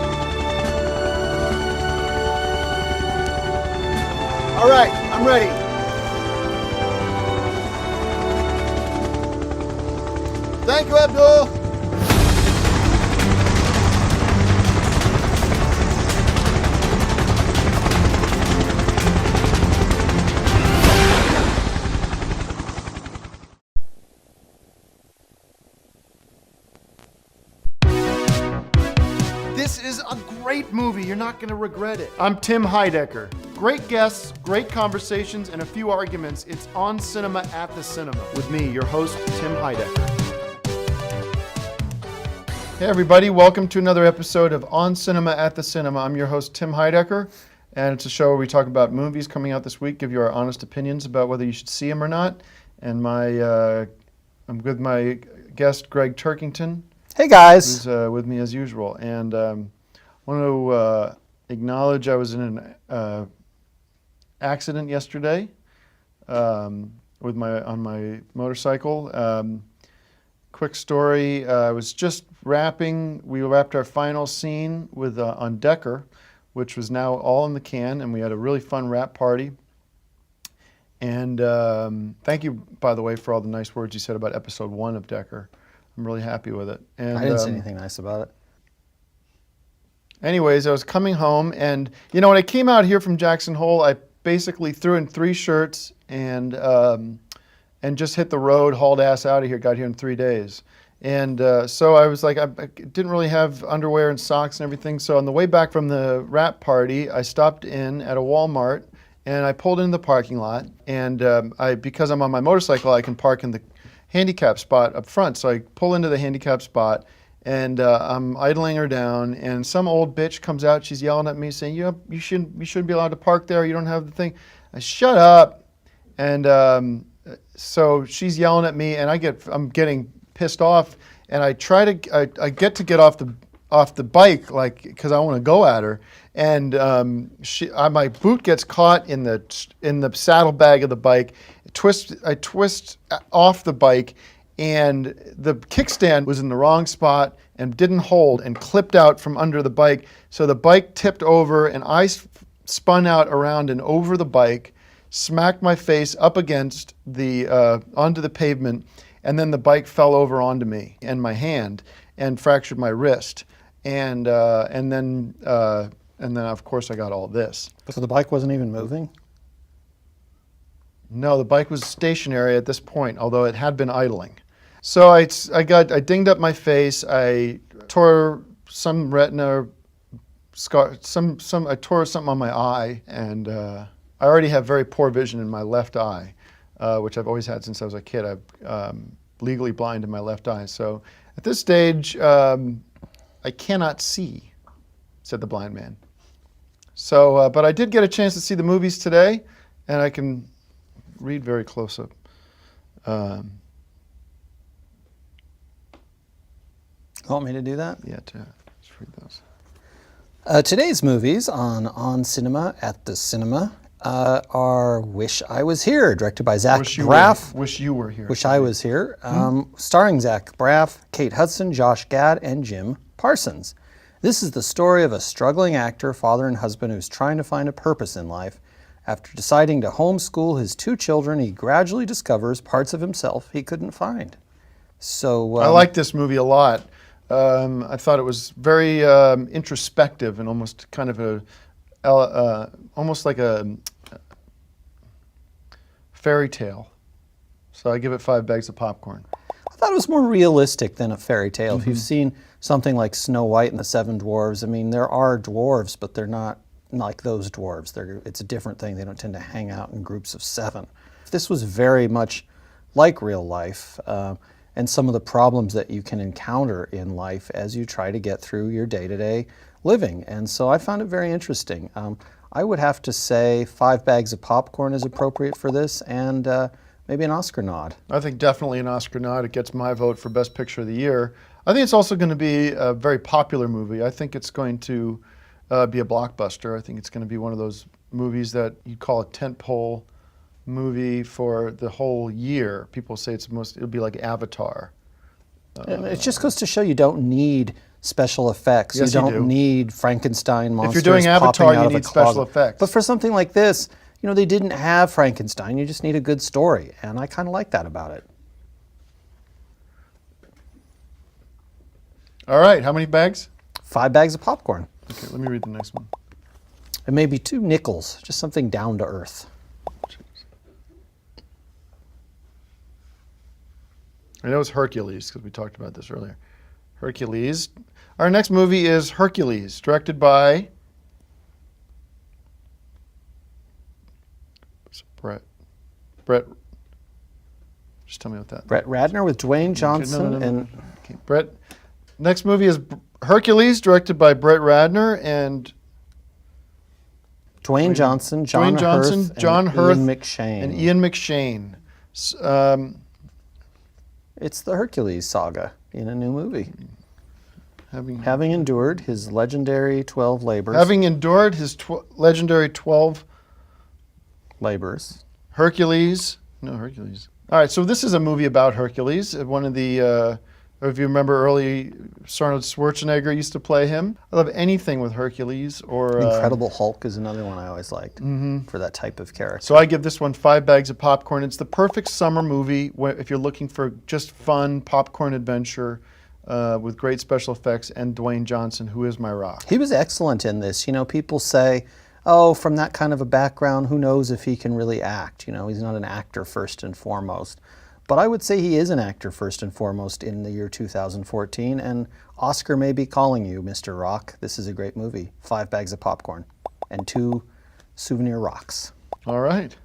All right, I'm ready. Thank you, Abdul. This is a great movie. You're not going to regret it. I'm Tim Heidecker. Great guests, great conversations, and a few arguments. It's On Cinema at the Cinema with me, your host, Tim Heidecker. Hey everybody, welcome to another episode of On Cinema at the Cinema. I'm your host, Tim Heidecker, and it's a show where we talk about movies coming out this week, give you our honest opinions about whether you should see them or not. And I'm with my guest, Greg Turkington. Hey guys. Who's with me as usual. And I want to acknowledge I was in an accident yesterday on my motorcycle. Quick story, I was just we wrapped our final scene with on Decker, which was now all in the can, and we had a really fun wrap party. And thank you, by the way, for all the nice words you said about episode 1 of Decker. I'm really happy with it. And I didn't say anything nice about it. Anyways, I was coming home, and when I came out here from Jackson Hole, I basically threw in 3 shirts and just hit the road, hauled ass out of here, got here in 3 days. And so I was like, I didn't really have underwear and socks and everything. So on the way back from the wrap party, I stopped in at a Walmart, and I pulled into the parking lot. And because I'm on my motorcycle, I can park in the handicap spot up front. So I pull into the handicap spot, and I'm idling her down, and some old bitch comes out. She's yelling at me, saying, "You shouldn't be allowed to park there. You don't have the thing." I shut up, and so she's yelling at me, and I'm getting pissed off, and I get to get off the bike, like, because I want to go at her, and my boot gets caught in the saddlebag of the bike. I twist off the bike, and the kickstand was in the wrong spot and didn't hold and clipped out from under the bike. So the bike tipped over, and I spun out around and over the bike, smacked my face up against the onto the pavement, and then the bike fell over onto me and my hand and fractured my wrist, and then of course I got all this. So the bike wasn't even moving? No, the bike was stationary at this point, although it had been idling. So I dinged up my face. I tore some retina scar. I tore something on my eye, and I already have very poor vision in my left eye, which I've always had since I was a kid. I'm legally blind in my left eye. So at this stage, I cannot see, said the blind man. So, but I did get a chance to see the movies today, and I can read very close up. Want me to do that? Yeah, let's read those. Today's movies on Cinema at the Cinema are Wish I Was Here, directed by Zach Braff. Wish You Were Here. Wish I Was Here, starring Zach Braff, Kate Hudson, Josh Gad, and Jim Parsons. This is the story of a struggling actor, father, and husband who's trying to find a purpose in life. After deciding to homeschool his 2 children, he gradually discovers parts of himself he couldn't find. So I like this movie a lot. I thought it was very introspective and almost kind of almost like a fairy tale. So I give it 5 bags of popcorn. I thought it was more realistic than a fairy tale. If you've seen something like Snow White and the 7 Dwarves, I mean, there are dwarves, but they're not like those dwarves. It's a different thing. They don't tend to hang out in groups of 7. This was very much like real life. And some of the problems that you can encounter in life as you try to get through your day-to-day living. And so I found it very interesting. I would have to say 5 bags of popcorn is appropriate for this, and maybe an Oscar nod. I think definitely an Oscar nod. It gets my vote for Best Picture of the Year. I think it's also going to be a very popular movie. I think it's going to be a blockbuster. I think it's going to be one of those movies that you'd call a tentpole movie for the whole year. People say it'll be like Avatar. It just goes to show you don't need special effects. Yes, you don't need Frankenstein monsters. If you're doing Avatar, popping out you of a need special closet. effects. But for something like this, you know, they didn't have Frankenstein. You just need a good story, and I kind of like that about it. All right, how many bags? 5 bags of popcorn. Okay, let me read the next one. And maybe 2 nickels, just something down to earth. I know it's Hercules because we talked about this earlier. Hercules. Our next movie is Hercules, directed by Brett. Just tell me what that. Brett Ratner with Dwayne Johnson and Brett. Next movie is Hercules, directed by Brett Ratner and Dwayne Johnson, John Hurth, Ian McShane. And Ian McShane. It's the Hercules saga in a new movie. Having endured his legendary 12 labors. Having endured his legendary 12 labors. Hercules. All right, so this is a movie about Hercules. One of the, if you remember early, Arnold Schwarzenegger used to play him. I love anything with Hercules or... Incredible Hulk is another one I always liked for that type of character. So I give this one 5 bags of popcorn. It's the perfect summer movie if you're looking for just fun popcorn adventure with great special effects and Dwayne Johnson, who is my rock. He was excellent in this. You know, people say, oh, from that kind of a background, who knows if he can really act? You know, he's not an actor first and foremost. But I would say he is an actor first and foremost in the year 2014, and Oscar may be calling you, Mr. Rock. This is a great movie. 5 bags of popcorn and 2 souvenir rocks. All right.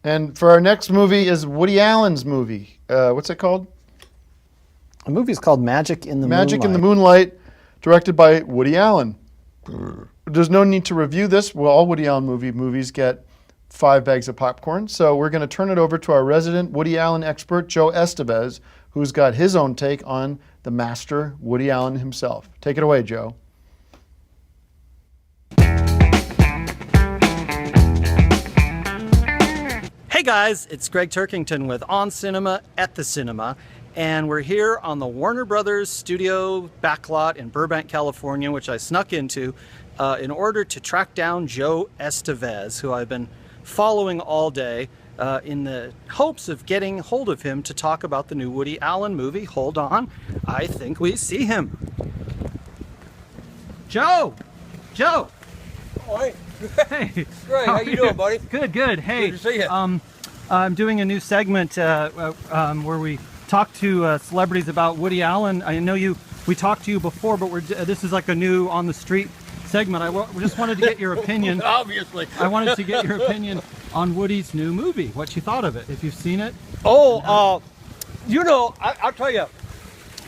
And for our next movie is Woody Allen's movie. What's it called? The movie is called Magic in the Moonlight. Magic in the Moonlight, directed by Woody Allen. There's no need to review this. Well, all Woody Allen movies get 5 bags of popcorn. So we're going to turn it over to our resident Woody Allen expert, Joe Estevez, who's got his own take on the master Woody Allen himself. Take it away, Joe. Hey guys, it's Greg Turkington with On Cinema at the Cinema, and we're here on the Warner Brothers studio backlot in Burbank, California, which I snuck into in order to track down Joe Estevez, who I've been following all day, in the hopes of getting hold of him to talk about the new Woody Allen movie. Hold on, I think we see him. Joe! Joe! Hey. Hey. Great, how you doing, buddy? Good, good. Hey, Good to see you. I'm doing a new segment where we talk to celebrities about Woody Allen. I know we talked to you before, but this is like a new on the street segment. We just wanted to get your opinion. Obviously. I wanted to get your opinion on Woody's new movie. What you thought of it, if you've seen it. Oh, you know, I'll tell you,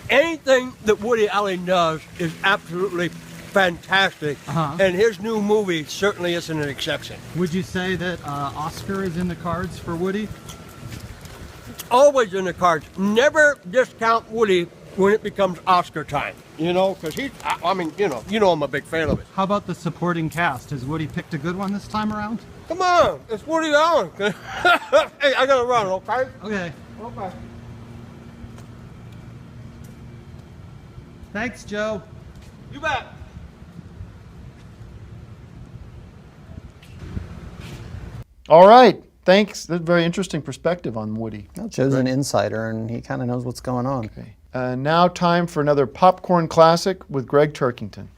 anything that Woody Allen does is absolutely fantastic, and his new movie certainly isn't an exception. Would you say that Oscar is in the cards for Woody? Always in the cards. Never discount Woody when it becomes Oscar time. You know, because I mean, you know I'm a big fan of it. How about the supporting cast? Has Woody picked a good one this time around? Come on, it's Woody Allen. Hey, I gotta run, okay? Okay. Okay. Thanks, Joe. You bet. All right. Thanks. That's a very interesting perspective on Woody. Well, Joe's an insider, and he kind of knows what's going on. Okay. Now time for another popcorn classic with Greg Turkington.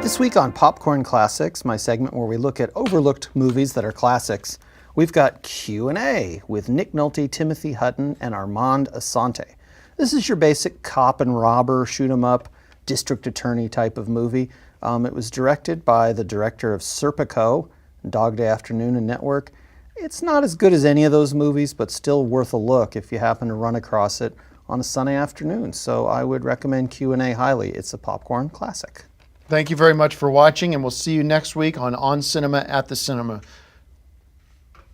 This week on Popcorn Classics, my segment where we look at overlooked movies that are classics, we've got Q&A with Nick Nolte, Timothy Hutton, and Armand Assante. This is your basic cop and robber, shoot 'em up, district attorney type of movie. It was directed by the director of Serpico, Dog Day Afternoon and Network. It's not as good as any of those movies, but still worth a look if you happen to run across it on a Sunday afternoon. So I would recommend Q&A highly. It's a popcorn classic. Thank you very much for watching, and we'll see you next week on Cinema at the Cinema.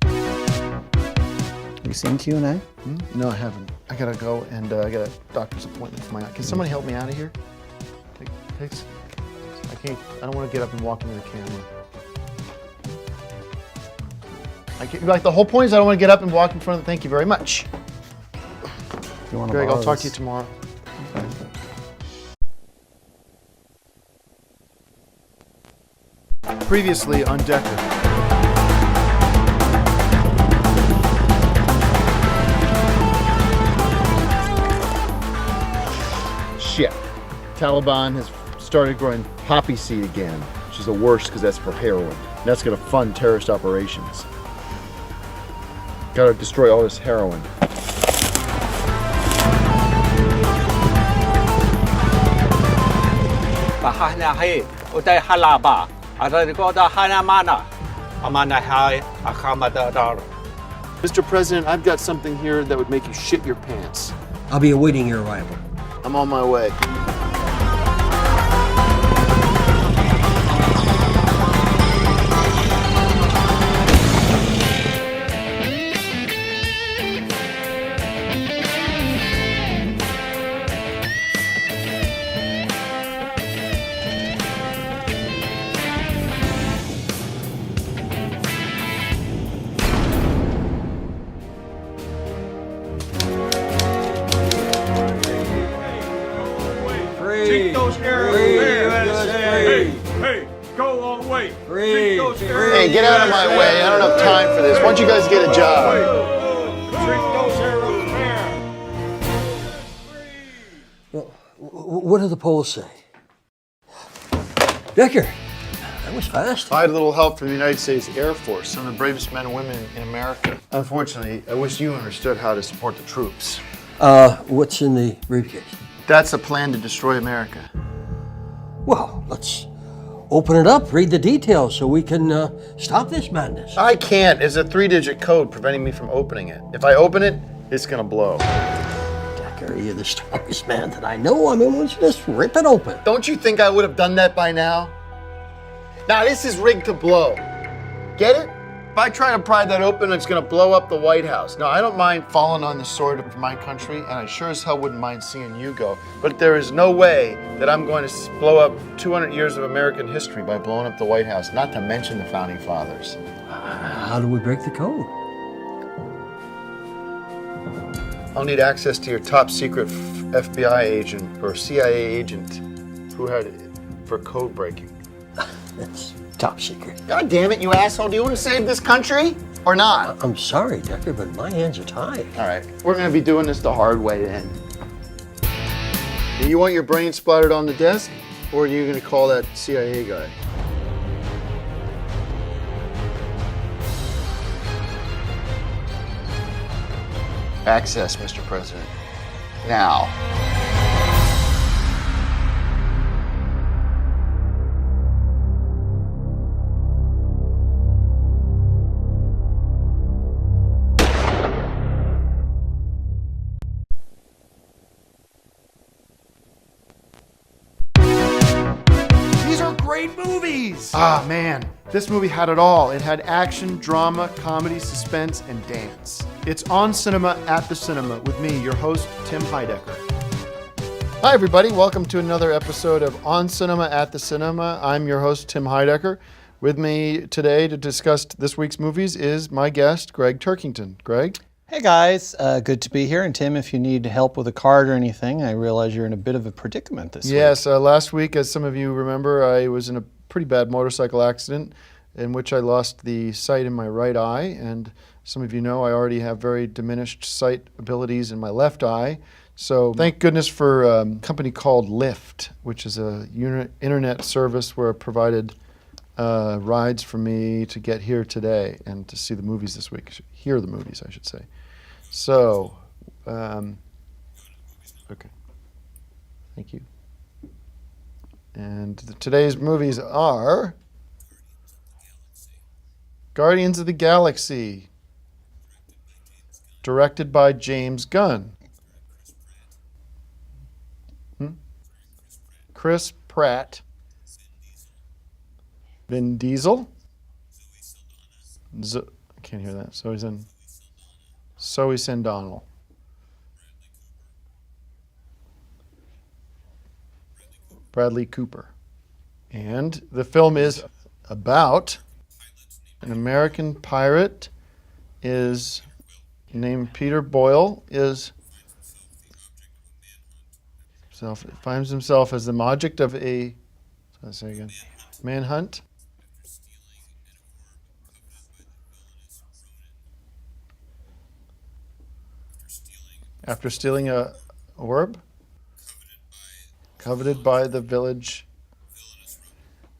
Have you seen Q&A? No, I haven't. I gotta go, and I got a doctor's appointment for my eye. Can somebody help me out of here? I don't want to get up and walk into the camera. Like the whole point is I don't want to get up and walk in front of. Thank you very much. You want to Greg, I'll talk to you tomorrow. Okay. Previously on Decker. Shit. Taliban has started growing poppy seed again, which is the worst because that's for heroin. And that's going to fund terrorist operations. Got to destroy all this heroin. Mr. President, I've got something here that would make you shit your pants. I'll be awaiting your arrival. I'm on my way. Hey, get out of my way. I don't have time for this. Why don't you guys get a job? What do the polls say? Decker, that was fast. I had a little help from the United States Air Force, some of the bravest men and women in America. Unfortunately, I wish you understood how to support the troops. What's in the briefcase? That's a plan to destroy America. Well, let's open it up, read the details so we can stop this madness. I can't. There's a 3-digit code preventing me from opening it. If I open it, it's gonna blow. Decker, you're the strongest man that I know. I mean, let's just rip it open. Don't you think I would have done that by now? Now, this is rigged to blow. Get it? If I try to pry that open, it's gonna blow up the White House. Now, I don't mind falling on the sword of my country, and I sure as hell wouldn't mind seeing you go. But there is no way that I'm going to blow up 200 years of American history by blowing up the White House, not to mention the Founding Fathers. How do we break the code? I'll need access to your top secret FBI agent or CIA agent who had for code breaking. That's top secret. God damn it, you asshole. Do you want to save this country or not? I'm sorry, Decker, but my hands are tied. All right, we're going to be doing this the hard way then. Do you want your brain splattered on the desk, or are you going to call that CIA guy? Access, Mr. President. Now. These are great movies! Ah, man. This movie had it all. It had action, drama, comedy, suspense, and dance. It's On Cinema at the Cinema with me, your host, Tim Heidecker. Hi, everybody. Welcome to another episode of On Cinema at the Cinema. I'm your host, Tim Heidecker. With me today to discuss this week's movies is my guest, Greg Turkington. Greg? Hey guys, good to be here. And Tim, if you need help with a card or anything, I realize you're in a bit of a predicament this week. Yes, last week, as some of you remember, I was in a pretty bad motorcycle accident in which I lost the sight in my right eye. And some of you know I already have very diminished sight abilities in my left eye. So thank goodness for a company called Lyft, which is a internet service where it provided rides for me to get here today and to see the movies this week. Hear the movies, I should say. So, okay. Thank you. And today's movies are Guardians of the Galaxy, directed by James Gunn. Chris Pratt. Vin Diesel. I can't hear that. Zoe Saldana. Bradley Cooper. And the film is about an American pirate is named Peter Boyle finds himself as the object of a manhunt. After stealing a orb coveted by the village.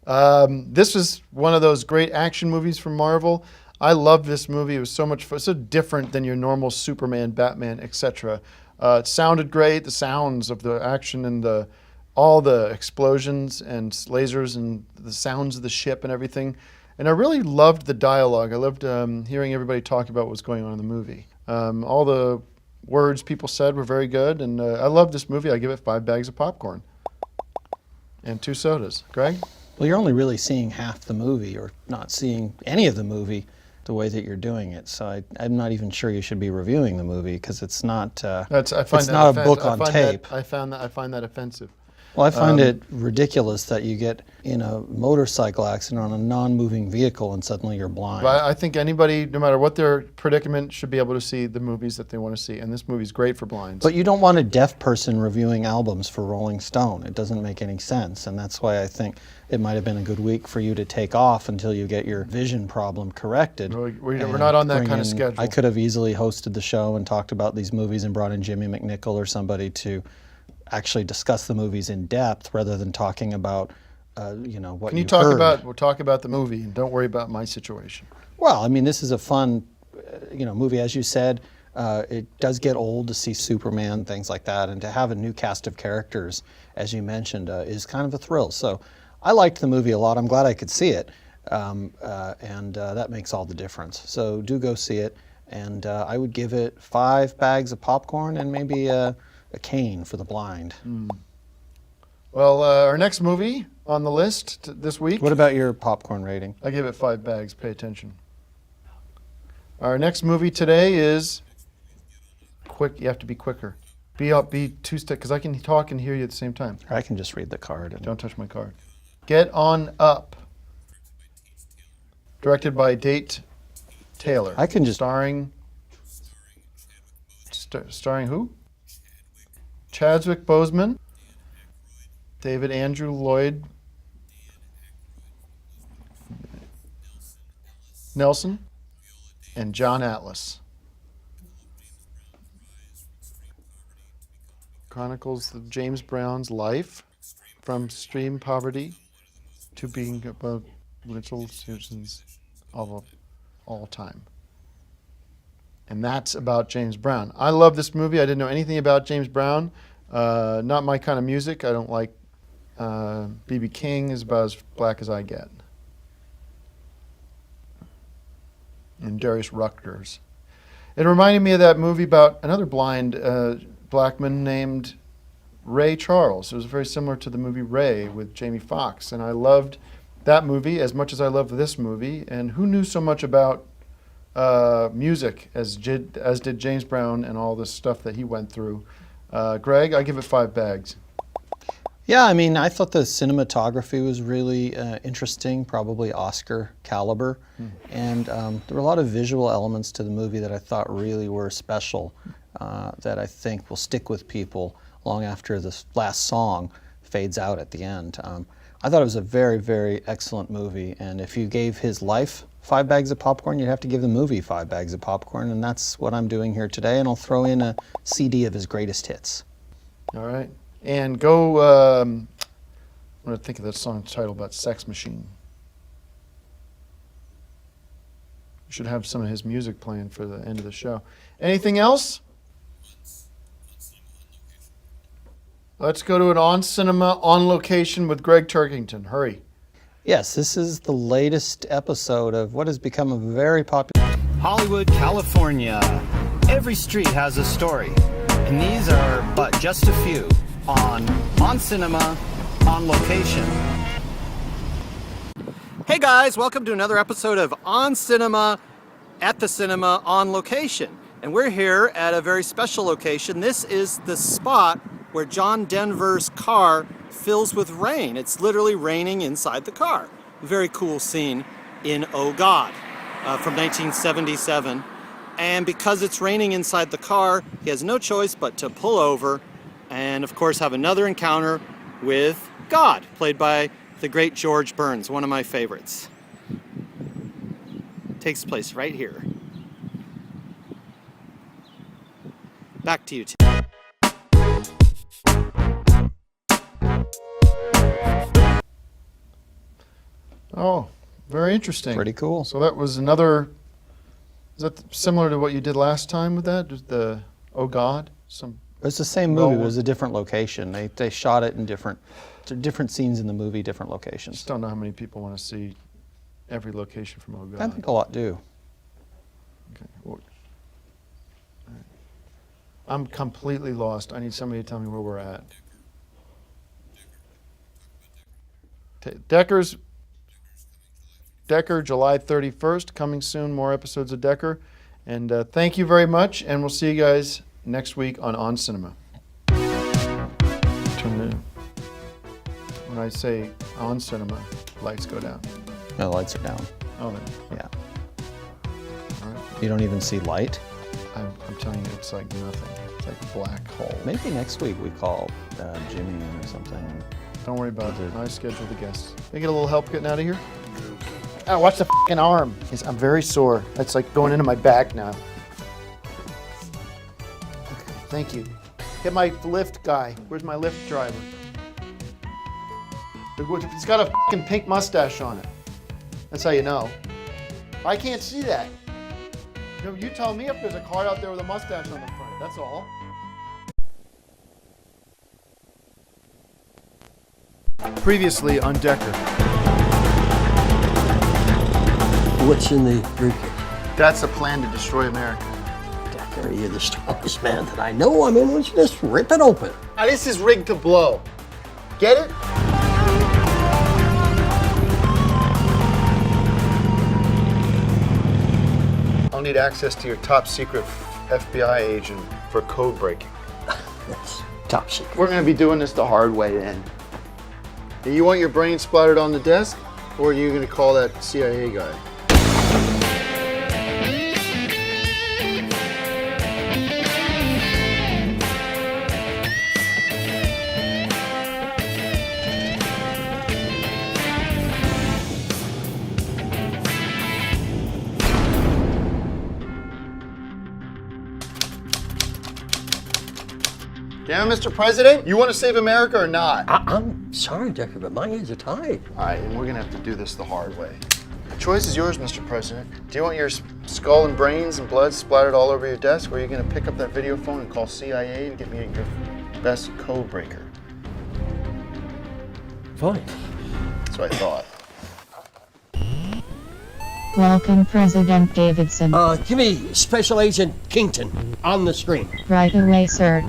This was one of those great action movies from Marvel. I loved this movie. It was so much fun, so different than your normal Superman, Batman, etc. It sounded great. The sounds of the action and all the explosions and lasers and the sounds of the ship and everything. And I really loved the dialogue. I loved hearing everybody talk about what was going on in the movie. All the words people said were very good, and I love this movie. I give it 5 bags of popcorn and 2 sodas. Greg? Well, you're only really seeing half the movie, or not seeing any of the movie the way that you're doing it. So I'm not even sure you should be reviewing the movie because it's not. It's not a book on tape. I find that offensive. Well, I find it ridiculous that you get in a motorcycle accident on a non-moving vehicle and suddenly you're blind. But I think anybody, no matter what their predicament, should be able to see the movies that they want to see. And this movie's great for blinds. But you don't want a deaf person reviewing albums for Rolling Stone. It doesn't make any sense. And that's why I think it might have been a good week for you to take off until you get your vision problem corrected. We're not on that kind of schedule. I could have easily hosted the show and talked about these movies and brought in Jimmy McNichol or somebody to actually discuss the movies in depth rather than talking about, what you heard. Can you talk about? We'll talk about the movie and don't worry about my situation. Well, I mean, this is a fun, movie. As you said, it does get old to see Superman, things like that, and to have a new cast of characters, as you mentioned, is kind of a thrill. So, I liked the movie a lot. I'm glad I could see it, and that makes all the difference. So do go see it, and I would give it 5 bags of popcorn and maybe a cane for the blind. Well, our next movie on the list this week. What about your popcorn rating? I give it 5 bags. Pay attention. Our next movie today is quick. You have to be quicker. Be 2 step, because I can talk and hear you at the same time. I can just read the card. Don't touch my card. Get On Up. Directed by Date Taylor. I can just starring who? Chadwick Boseman, David Andrew Lloyd Nelson, and John Atlas. Chronicles of James Brown's life from extreme poverty to being above little citizens of all time. And that's about James Brown. I love this movie. I didn't know anything about James Brown. Not my kind of music. I don't like B.B. King is about as black as I get. And Darius Ruckers. It reminded me of that movie about another blind black man named Ray Charles. It was very similar to the movie Ray with Jamie Foxx. And I loved that movie as much as I loved this movie. And who knew so much about music as did James Brown and all this stuff that he went through. Greg, I give it 5 bags. Yeah, I mean, I thought the cinematography was really interesting, probably Oscar caliber. And there were a lot of visual elements to the movie that I thought really were special, that I think will stick with people long after this last song fades out at the end. I thought it was a very, very excellent movie. And if you gave his life 5 bags of popcorn, you'd have to give the movie 5 bags of popcorn. And that's what I'm doing here today. And I'll throw in a CD of his greatest hits. All right. And go, I'm going to think of that song title about Sex Machine. You should have some of his music playing for the end of the show. Anything else? Let's go to an On Cinema, On Location with Greg Turkington. Hurry. Yes, this is the latest episode of what has become a very popular... Hollywood, California. Every street has a story, and these are but just a few on Cinema, On Location. Hey guys, welcome to another episode of On Cinema, at the cinema, On Location. And we're here at a very special location. This is the spot where John Denver's car fills with rain. It's literally raining inside the car. A very cool scene in Oh God from 1977. And because it's raining inside the car, he has no choice but to pull over and, of course, have another encounter with God, played by the great George Burns, one of my favorites. Takes place right here. Back to you, Tim. Oh, very interesting. Pretty cool. So that was another, is that similar to what you did last time with that? Just the Oh God? It's the same movie, but it was a different location. They shot it in different scenes in the movie, different locations. Just don't know how many people want to see every location from Oh God. I think a lot do. Okay. Well, all right. I'm completely lost. I need somebody to tell me where we're at. Decker, July 31st, coming soon, more episodes of Decker. And thank you very much, and we'll see you guys next week on Cinema. When I say On Cinema, lights go down. No, the lights are down. Oh, then. Yeah. All right. You don't even see light? I'm telling you, it's like nothing. It's like a black hole. Maybe next week we call Jimmy in or something. Don't worry about it. I schedule the guests. Can I get a little help getting out of here? Oh, watch the f***ing arm. I'm very sore. It's like going into my back now. Okay, thank you. Get my lift guy. Where's my lift driver? It's got a f***ing pink mustache on it. That's how you know. I can't see that. You tell me if there's a car out there with a mustache on the front. That's all. Previously on Decker. What's in the briefcase? That's a plan to destroy America. Decker, you're the strongest man that I know. I mean, let's just rip it open. Now, this is rigged to blow. Get it? I'll need access to your top secret FBI agent for code breaking. That's top secret. We're going to be doing this the hard way then. You want your brain splattered on the desk, or are you going to call that CIA guy? Damn it, Mr. President, you want to save America or not? I'm sorry, Decker, but my hands are tied. All right, and we're gonna have to do this the hard way. The choice is yours, Mr. President. Do you want your skull and brains and blood splattered all over your desk, or are you gonna pick up that video phone and call CIA and get me your best code breaker? Fine. That's what I thought. Welcome, President Davidson. Give me Special Agent Kington on the screen. Right away, sir.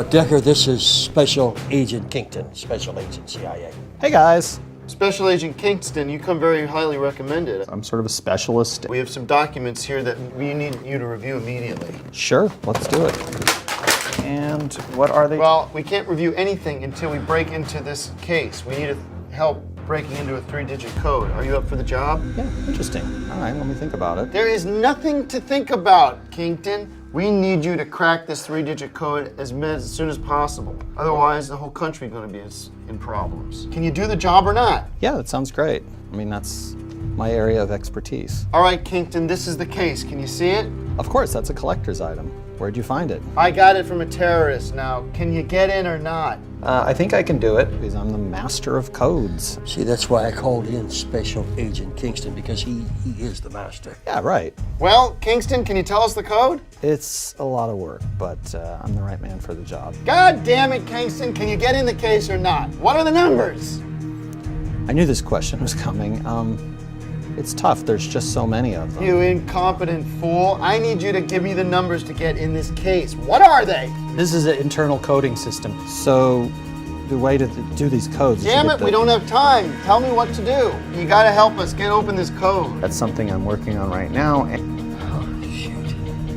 Decker, this is Special Agent Kington, Special Agent CIA. Hey guys. Special Agent Kingston, you come very highly recommended. I'm sort of a specialist. We have some documents here that we need you to review immediately. Sure, let's do it. And what are they? Well, we can't review anything until we break into this case. We need help breaking into a 3-digit code. Are you up for the job? Yeah, interesting. All right, let me think about it. There is nothing to think about, Kington. We need you to crack this 3-digit code as soon as possible. Otherwise, the whole country is going to be in problems. Can you do the job or not? Yeah, that sounds great. I mean, that's my area of expertise. All right, Kington, this is the case. Can you see it? Of course, that's a collector's item. Where'd you find it? I got it from a terrorist. Now, can you get in or not? I think I can do it because I'm the master of codes. See, that's why I called in Special Agent Kingston, because he is the master. Yeah, right. Well, Kingston, can you tell us the code? It's a lot of work, but I'm the right man for the job. God damn it, Kingston, can you get in the case or not? What are the numbers? I knew this question was coming. It's tough, there's just so many of them. You incompetent fool. I need you to give me the numbers to get in this case. What are they? This is an internal coding system. So the way to do these codes Damn it, we don't have time. Tell me what to do. You gotta help us get open this code. That's something I'm working on right now.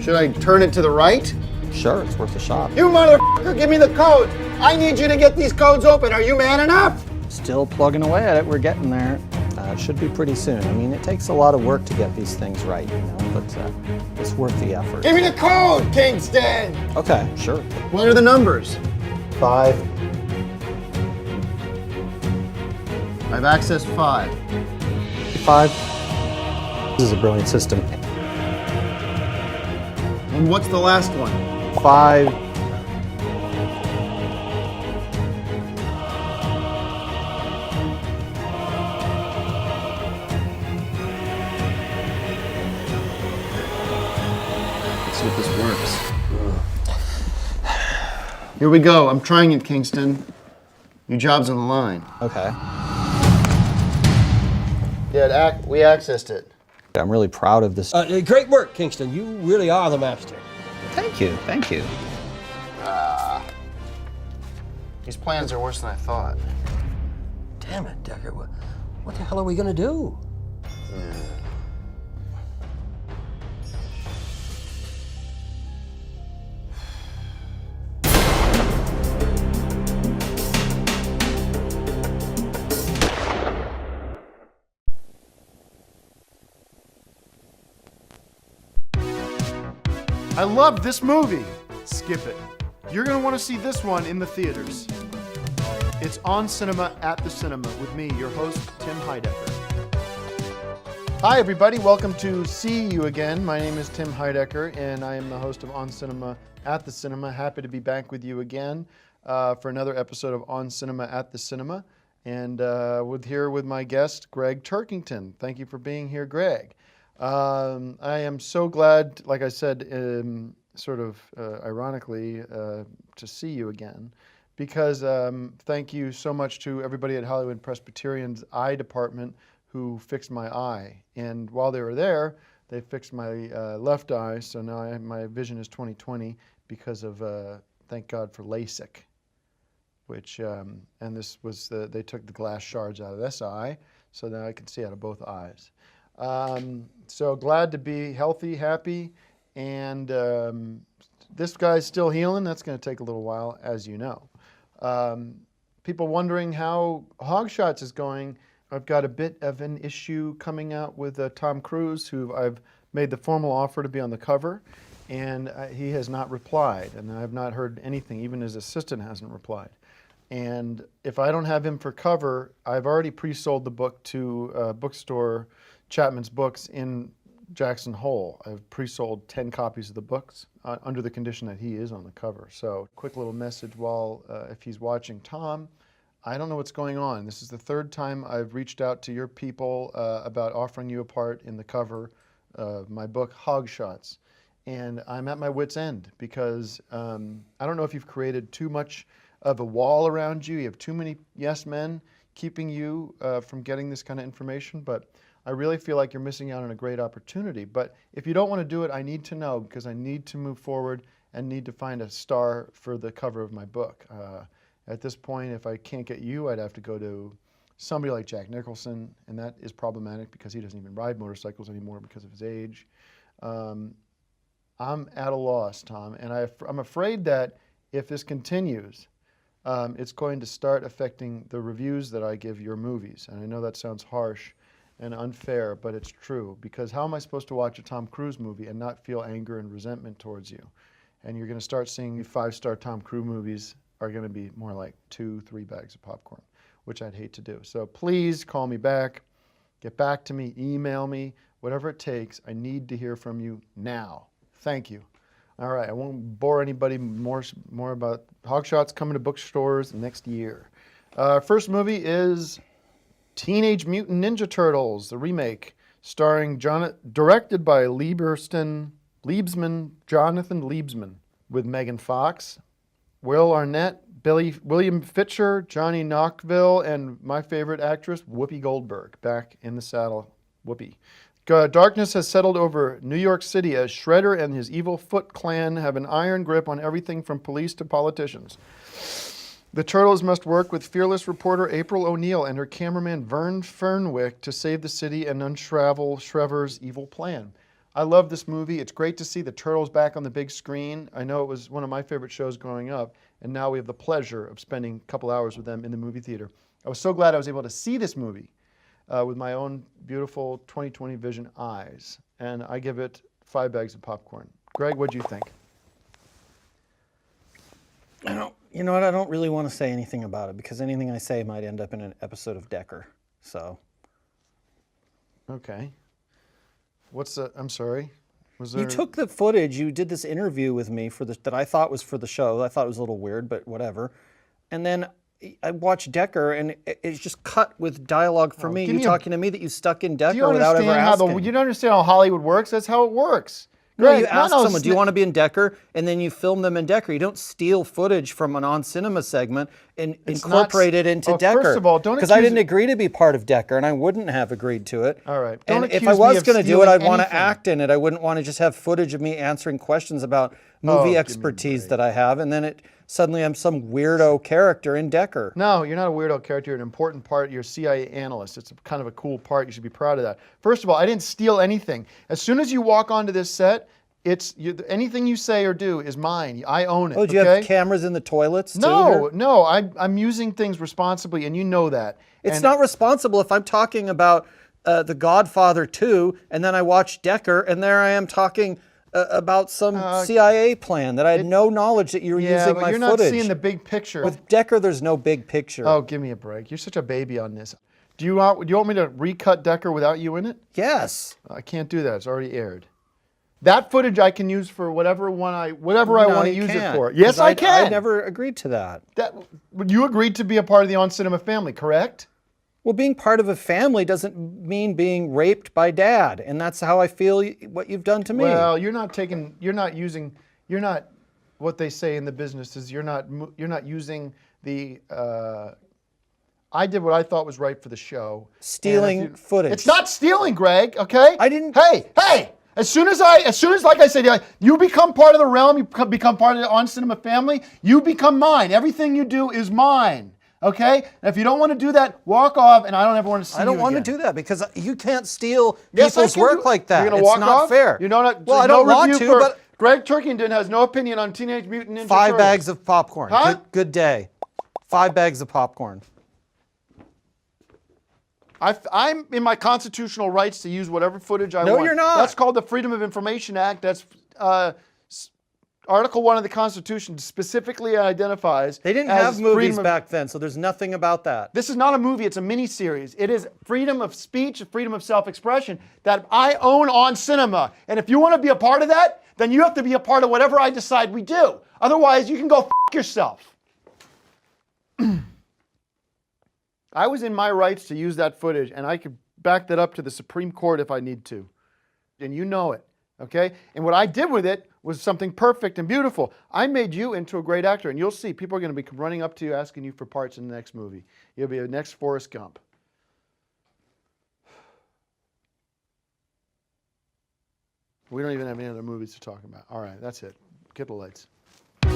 Should I turn it to the right? Sure, it's worth a shot. You motherfucker, give me the code. I need you to get these codes open. Are you man enough? Still plugging away at it, we're getting there. It should be pretty soon. I mean, it takes a lot of work to get these things right, you know, but it's worth the effort. Give me the code, Kingston! Okay, sure. What are the numbers? 5. I've accessed 5. 5. This is a brilliant system. And what's the last one? 5. See if this works. Here we go. I'm trying it, Kingston. Your job's on the line. Okay. Yeah, we accessed it. I'm really proud of this. Great work, Kingston. You really are the master. Thank you, thank you. These plans are worse than I thought. Damn it, Decker. What the hell are we gonna do? I love this movie. Skip it. You're going to want to see this one in the theaters. It's On Cinema at the Cinema with me, your host, Tim Heidecker. Hi, everybody. Welcome to See You Again. My name is Tim Heidecker, and I am the host of On Cinema at the Cinema. Happy to be back with you again for another episode of On Cinema at the Cinema. And here with my guest, Greg Turkington. Thank you for being here, Greg. I am so glad, like I said, ironically, to see you again, because thank you so much to everybody at Hollywood Presbyterian's eye department who fixed my eye. And while they were there, they fixed my left eye, so now my vision is 20/20 because of, thank God for LASIK, which, and this was, they took the glass shards out of this eye, so now I can see out of both eyes. So glad to be healthy, happy, and this guy's still healing. That's going to take a little while, as you know. People wondering how Hogshots is going. I've got a bit of an issue coming out with Tom Cruise, who I've made the formal offer to be on the cover, and he has not replied, and I have not heard anything. Even his assistant hasn't replied. And if I don't have him for cover, I've already pre-sold the book to a bookstore, Chapman's Books in Jackson Hole. I've pre-sold 10 copies of the books, under the condition that he is on the cover. So quick little message while, if he's watching, Tom, I don't know what's going on. This is the third time I've reached out to your people about offering you a part in the cover of my book, Hog Shots. And I'm at my wit's end because I don't know if you've created too much of a wall around you. You have too many yes men keeping you from getting this kind of information, but I really feel like you're missing out on a great opportunity. But if you don't want to do it, I need to know because I need to move forward and need to find a star for the cover of my book. At this point, if I can't get you, I'd have to go to somebody like Jack Nicholson, and that is problematic because he doesn't even ride motorcycles anymore because of his age. I'm at a loss, Tom, and I'm afraid that if this continues, it's going to start affecting the reviews that I give your movies. And I know that sounds harsh and unfair, but it's true. Because how am I supposed to watch a Tom Cruise movie and not feel anger and resentment towards you? And you're going to start seeing 5-star Tom Cruise movies are going to be more like 2-3 bags of popcorn, which I'd hate to do. So please call me back, get back to me, email me, whatever it takes. I need to hear from you now. Thank you. All right, I won't bore anybody more about Hog Shots coming to bookstores next year. First movie is Teenage Mutant Ninja Turtles, the remake, starring directed by Jonathan Liebsman, with Megan Fox, Will Arnett, William Fitcher, Johnny Knoxville, and my favorite actress, Whoopi Goldberg, back in the saddle. Whoopi. Darkness has settled over New York City as Shredder and his evil Foot Clan have an iron grip on everything from police to politicians. The Turtles must work with fearless reporter April O'Neil and her cameraman Vern Fernwick to save the city and unravel Shredder's evil plan. I love this movie. It's great to see the Turtles back on the big screen. I know it was one of my favorite shows growing up, and now we have the pleasure of spending a couple hours with them in the movie theater. I was so glad I was able to see this movie with my own beautiful 20/20 vision eyes, and I give it 5 bags of popcorn. Greg, what do you think? You know what? I don't really want to say anything about it because anything I say might end up in an episode of Decker. So. Okay. I'm sorry. Was there... You took the footage. You did this interview with me that I thought was for the show. I thought it was a little weird, but whatever. And then I watched Decker, and it's just cut with dialogue for me. You talking to me that you stuck in Decker without ever asking. You don't understand how Hollywood works? That's how it works. No, you ask someone, do you want to be in Decker? And then you film them in Decker. You don't steal footage from an On Cinema segment and incorporate it into Decker. First of all, don't because I didn't agree to be part of Decker, and I wouldn't have agreed to it. All right. And if I was going to do it, I'd want to act in it. I wouldn't want to just have footage of me answering questions about movie expertise that I have, and then suddenly I'm some weirdo character in Decker. No, you're not a weirdo character. You're an important part. You're a CIA analyst. It's kind of a cool part. You should be proud of that. First of all, I didn't steal anything. As soon as you walk onto this set, anything you say or do is mine. I own it. Oh, do you have cameras in the toilets too? No. I'm using things responsibly, and you know that. It's not responsible if I'm talking about The Godfather 2, and then I watch Decker, and there I am talking about some CIA plan that I had no knowledge that you were using my footage. Yeah, but you're not seeing the big picture. With Decker, there's no big picture. Oh, give me a break. You're such a baby on this. Do you want me to recut Decker without you in it? Yes. I can't do that. It's already aired. That footage I can use for whatever I want to use it for. Yes, I can. I never agreed to that. You agreed to be a part of the On Cinema family, correct? Well, being part of a family doesn't mean being raped by Dad, and that's how I feel what you've done to me. Well, what they say in the business is you're not using the. I did what I thought was right for the show. Stealing footage. It's not stealing, Greg. Okay. I didn't. Hey. As soon as, like I said, you become part of the realm, you become part of the On Cinema family, you become mine. Everything you do is mine. Okay? And if you don't want to do that, walk off, and I don't ever want to see you again. I don't want to do that because you can't steal people's work like that. You're going to walk off? It's not fair. You know what? Well, I don't want to, but Greg Turkington has no opinion on Teenage Mutant Ninja Turtles. 5 bags of popcorn. Huh? Good day. 5 bags of popcorn. I'm in my constitutional rights to use whatever footage I want. No, you're not. That's called the Freedom of Information Act. That's Article 1 of the Constitution specifically identifies. They didn't as have movies freedom of- back then, so there's nothing about that. This is not a movie, it's a mini-series. It is freedom of speech, freedom of self-expression that I own on cinema. And if you want to be a part of that, then you have to be a part of whatever I decide we do. Otherwise, you can go f*** yourself. I was in my rights to use that footage, and I could back that up to the Supreme Court if I need to. And you know it, okay? And what I did with it was something perfect and beautiful. I made you into a great actor, and you'll see people are going to be running up to you asking you for parts in the next movie. You'll be a next Forrest Gump. We don't even have any other movies to talk about. All right, that's it. Get the lights. I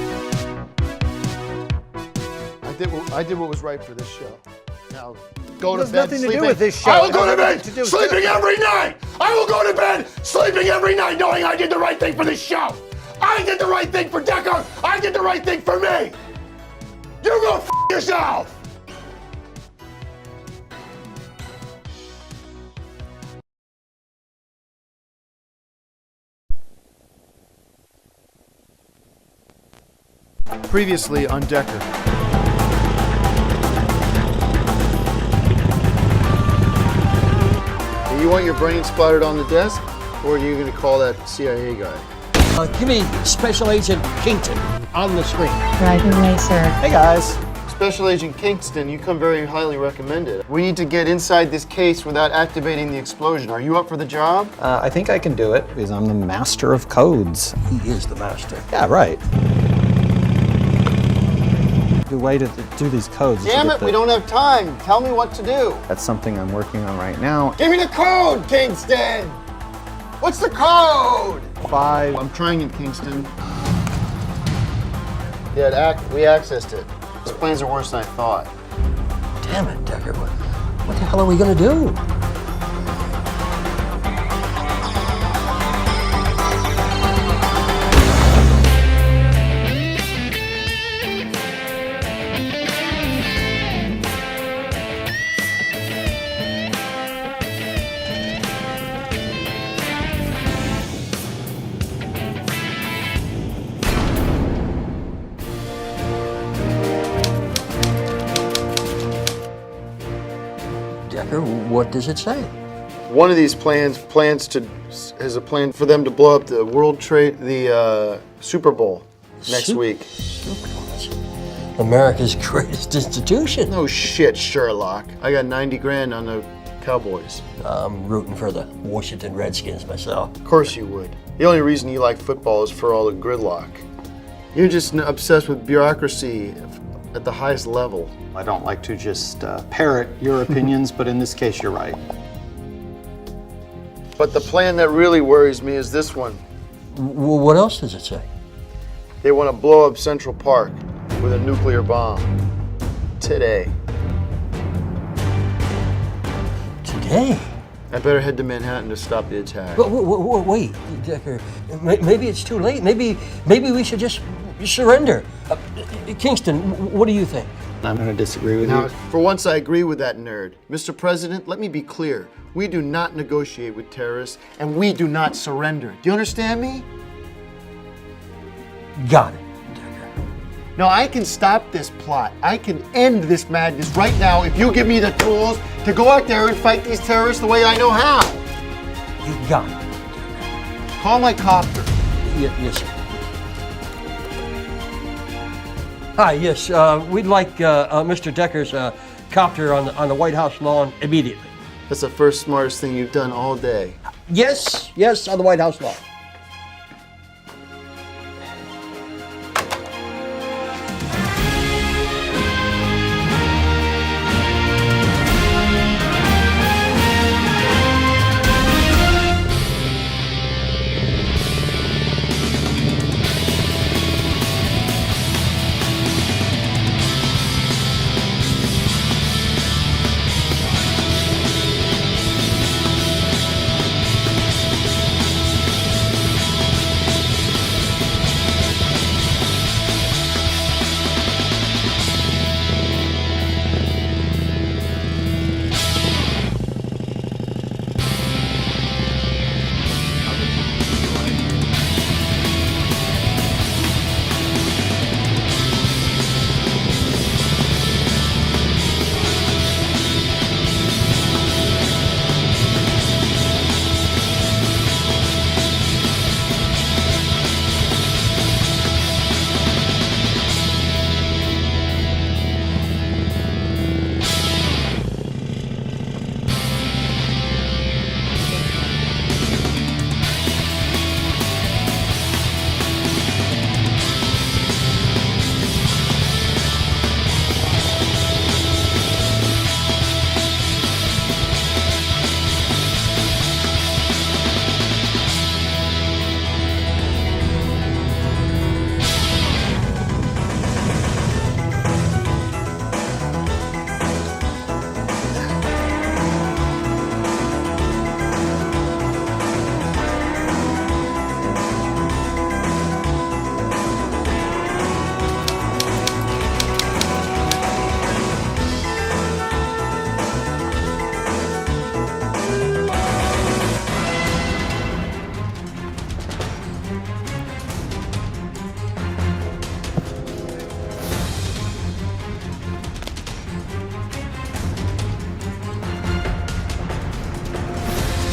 did what was right for this show. Now, go to bed nothing to sleeping. do with this show. I will go to It has bed nothing to do with sleeping this. every night. I will go to bed sleeping every night knowing I did the right thing for this show. I did the right thing for Decker. I did the right thing for me. You go f*** yourself. Previously on Decker. You want your brain splattered on the desk, or are you going to call that CIA guy? Give me Special Agent Kingston on the screen. Right away, sir. Hey guys. Special Agent Kingston, you come very highly recommended. We need to get inside this case without activating the explosion. Are you up for the job? I think I can do it because I'm the master of codes. He is the master. Yeah, right. The way to do these codes is to Damn get it, the- we don't have time. Tell me what to do. That's something I'm working on right now. Give me the code, Kingston! What's the code? 5. I'm trying it, Kingston. Yeah, we accessed it. These planes are worse than I thought. Damn it, Decker. What the hell are we gonna do? Decker, what does it say? One of these has a plan for them to blow up the Super Bowl next week. America's greatest institution. No shit, Sherlock. I got 90 grand on the Cowboys. I'm rooting for the Washington Redskins myself. Of course you would. The only reason you like football is for all the gridlock. You're just obsessed with bureaucracy at the highest level. I don't like to just parrot your opinions, but in this case, you're right. But the plan that really worries me is this one. Well, what else does it say? They want to blow up Central Park with a nuclear bomb. Today. Today? I better head to Manhattan to stop the attack. Wait, Decker. Maybe it's too late. Maybe we should just surrender. Kingston, what do you think? I'm going to disagree with Now, you. for once, I agree with that nerd. Mr. President, let me be clear. We do not negotiate with terrorists, and we do not surrender. Do you understand me? Got it. No, I can stop this plot. I can end this madness right now if you give me the tools to go out there and fight these terrorists the way I know how. You got it. Call my copter. Yes, sir. Hi, yes, we'd like Mr. Decker's copter on the White House lawn immediately. That's the first smartest thing you've done all day. Yes, on the White House lawn.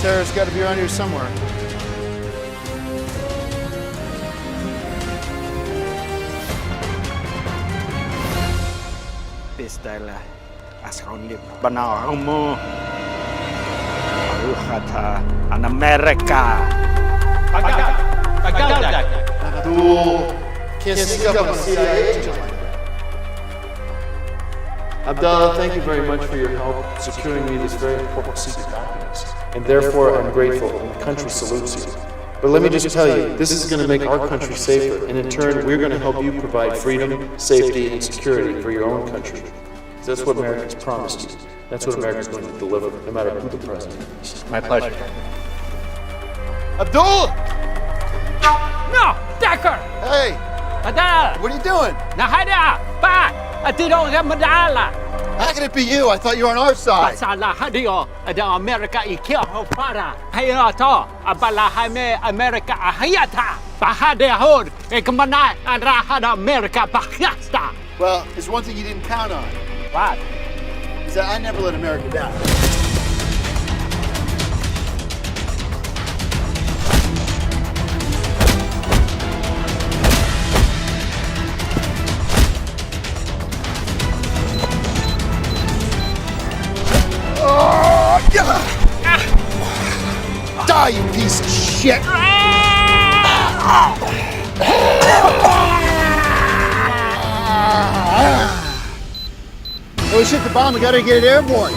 Tara's got to be around here somewhere. Pistela ashaunip banaumo Aruhata an America. Abdul, can't sneak up on a CIA agent like that. Abdallah, thank you very much for your help securing me this very important secret documents. And therefore, I'm grateful and the country salutes you. But let me just tell you, this is going to make our country safer, and in turn, we're going to help you provide freedom, safety, and security for your own country. That's what America's promised you. That's what America's going to deliver, no matter who the president is. My pleasure. Abdul! No, Decker! Hey! Adala! What are you doing? Nahada! Ba! Atidong Ramadala! How can it be you? I thought you were on our side. Pasala Hadio, Ada America Ikea Hopara, Hayato, Abala Hame America Ahayata, Bahade Hod, Ekamana, and Rahada America Bahasta. Well, there's one thing you didn't count on. What? Is that I never let America down. Die, you piece of shit! Oh shit, the bomb, we gotta get it airborne.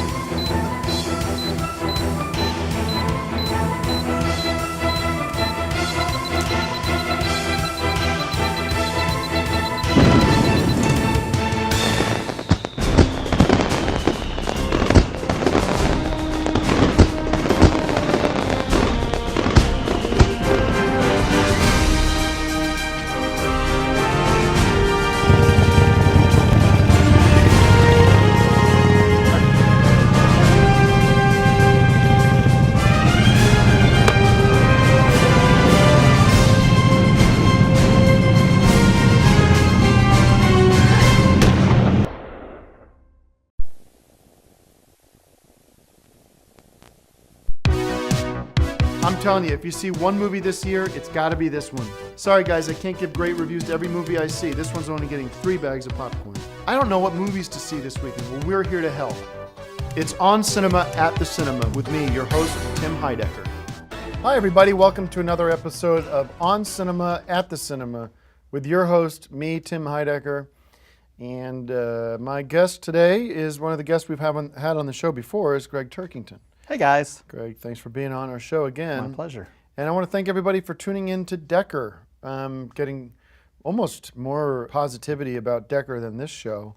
I'm telling you, if you see one movie this year, it's got to be this one. Sorry guys, I can't give great reviews to every movie I see. This one's only getting 3 bags of popcorn. I don't know what movies to see this weekend. Well, we're here to help. It's On Cinema at the Cinema with me, your host, Tim Heidecker. Hi everybody, welcome to another episode of On Cinema at the Cinema with your host, me, Tim Heidecker. And my guest today is one of the guests we've had on the show before, is Greg Turkington. Hey guys. Greg, thanks for being on our show again. My pleasure. And I want to thank everybody for tuning in to Decker. Getting almost more positivity about Decker than this show,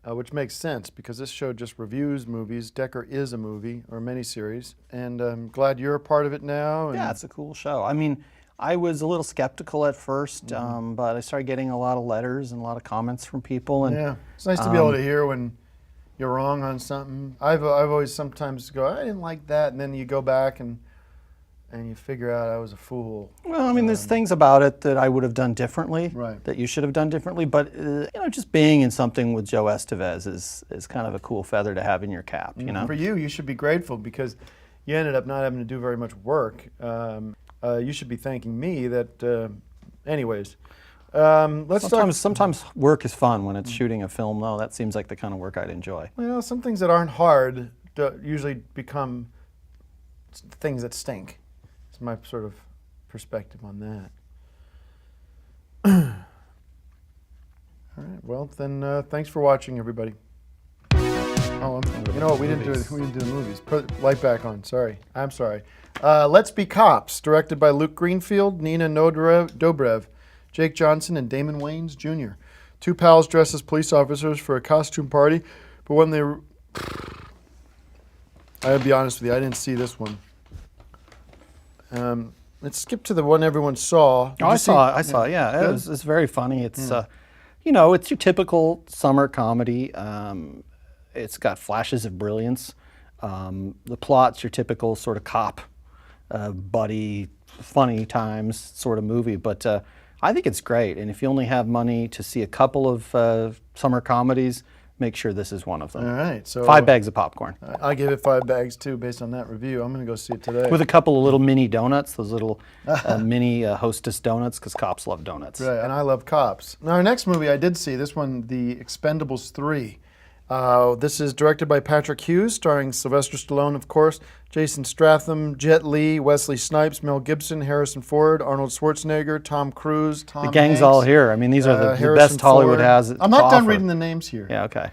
which makes sense because this show just reviews movies. Decker is a movie or a miniseries, and I'm glad you're a part of it now. And yeah, it's a cool show. I mean, I was a little skeptical at first, but I started getting a lot of letters and a lot of comments from people. And yeah, it's nice to be able to hear when you're wrong on something. I've always sometimes go, I didn't like that, and then you go back and you figure out I was a fool. Well, I mean, there's things about it that I would have done differently, right, that you should have done differently, but you know, just being in something with Joe Estevez is kind of a cool feather to have in your cap, you know? For you should be grateful because you ended up not having to do very much work. You should be thanking me that, anyways. Sometimes work is fun when it's shooting a film, though. That seems like the kind of work I'd enjoy. Well, you know, some things that aren't hard usually become things that stink. It's my sort of perspective on that. All right. Well, then, thanks for watching, everybody. Oh, you know what? We didn't do the movies. Put light back on. Sorry. I'm sorry. Let's Be Cops, directed by Luke Greenfield, Nina Dobrev, Jake Johnson, and Damon Wayans Jr. Two pals dress as police officers for a costume party, but when they... I'll be honest with you, I didn't see this one. Let's skip to the one everyone saw. I saw it, yeah. It's very funny. It's, you know, it's your typical summer comedy. It's got flashes of brilliance. The plot's your typical sort of cop, buddy, funny times sort of movie, but I think it's great. And if you only have money to see a couple of summer comedies, make sure this is one of them. All right, so 5 bags of popcorn. I give it 5 bags too, based on that review. I'm going to go see it today. With a couple of little mini donuts, those little mini Hostess donuts, because cops love donuts. Right, and I love cops. Now, our next movie I did see, this one, The Expendables 3. This is directed by Patrick Hughes, starring Sylvester Stallone, of course, Jason Statham, Jet Li, Wesley Snipes, Mel Gibson, Harrison Ford, Arnold Schwarzenegger, Tom Cruise, Tom The gang's Hanks, all here. I mean, these are the Harrison best Hollywood Ford. has. I'm not done reading the names here. Yeah, okay.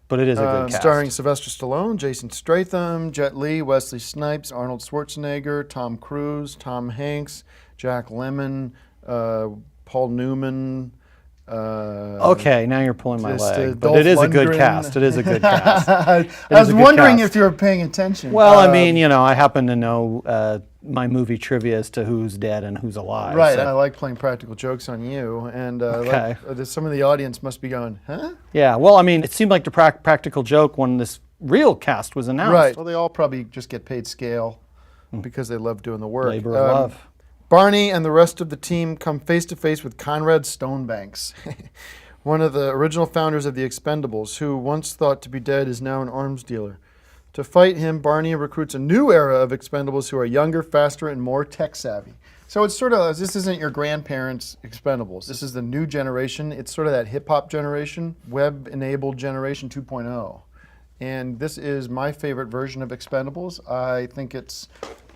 But it is a good cast. Starring Sylvester Stallone, Jason Statham, Jet Li, Wesley Snipes, Arnold Schwarzenegger, Tom Cruise, Tom Hanks, Jack Lemmon, Paul Newman. Okay, now you're pulling my leg. But Dolph it is a good Lundgren. cast. It is a good cast. I was wondering if you were paying attention. Well, I mean, you know, I happen to know my movie trivia as to who's dead and who's alive. Right, so. I like playing practical jokes on you, and Okay. some of the audience must be going, huh? Yeah, well, I mean, it seemed like the practical joke when this real cast was announced. Right. Well, they all probably just get paid scale because they love doing the work. Labor of love. Barney and the rest of the team come face to face with Conrad Stonebanks, one of the original founders of the Expendables, who once thought to be dead is now an arms dealer. To fight him, Barney recruits a new era of Expendables who are younger, faster, and more tech savvy. So it's sort of, this isn't your grandparents' Expendables. This is the new generation. It's sort of that hip-hop generation, web-enabled generation 2.0. And this is my favorite version of Expendables. I think it's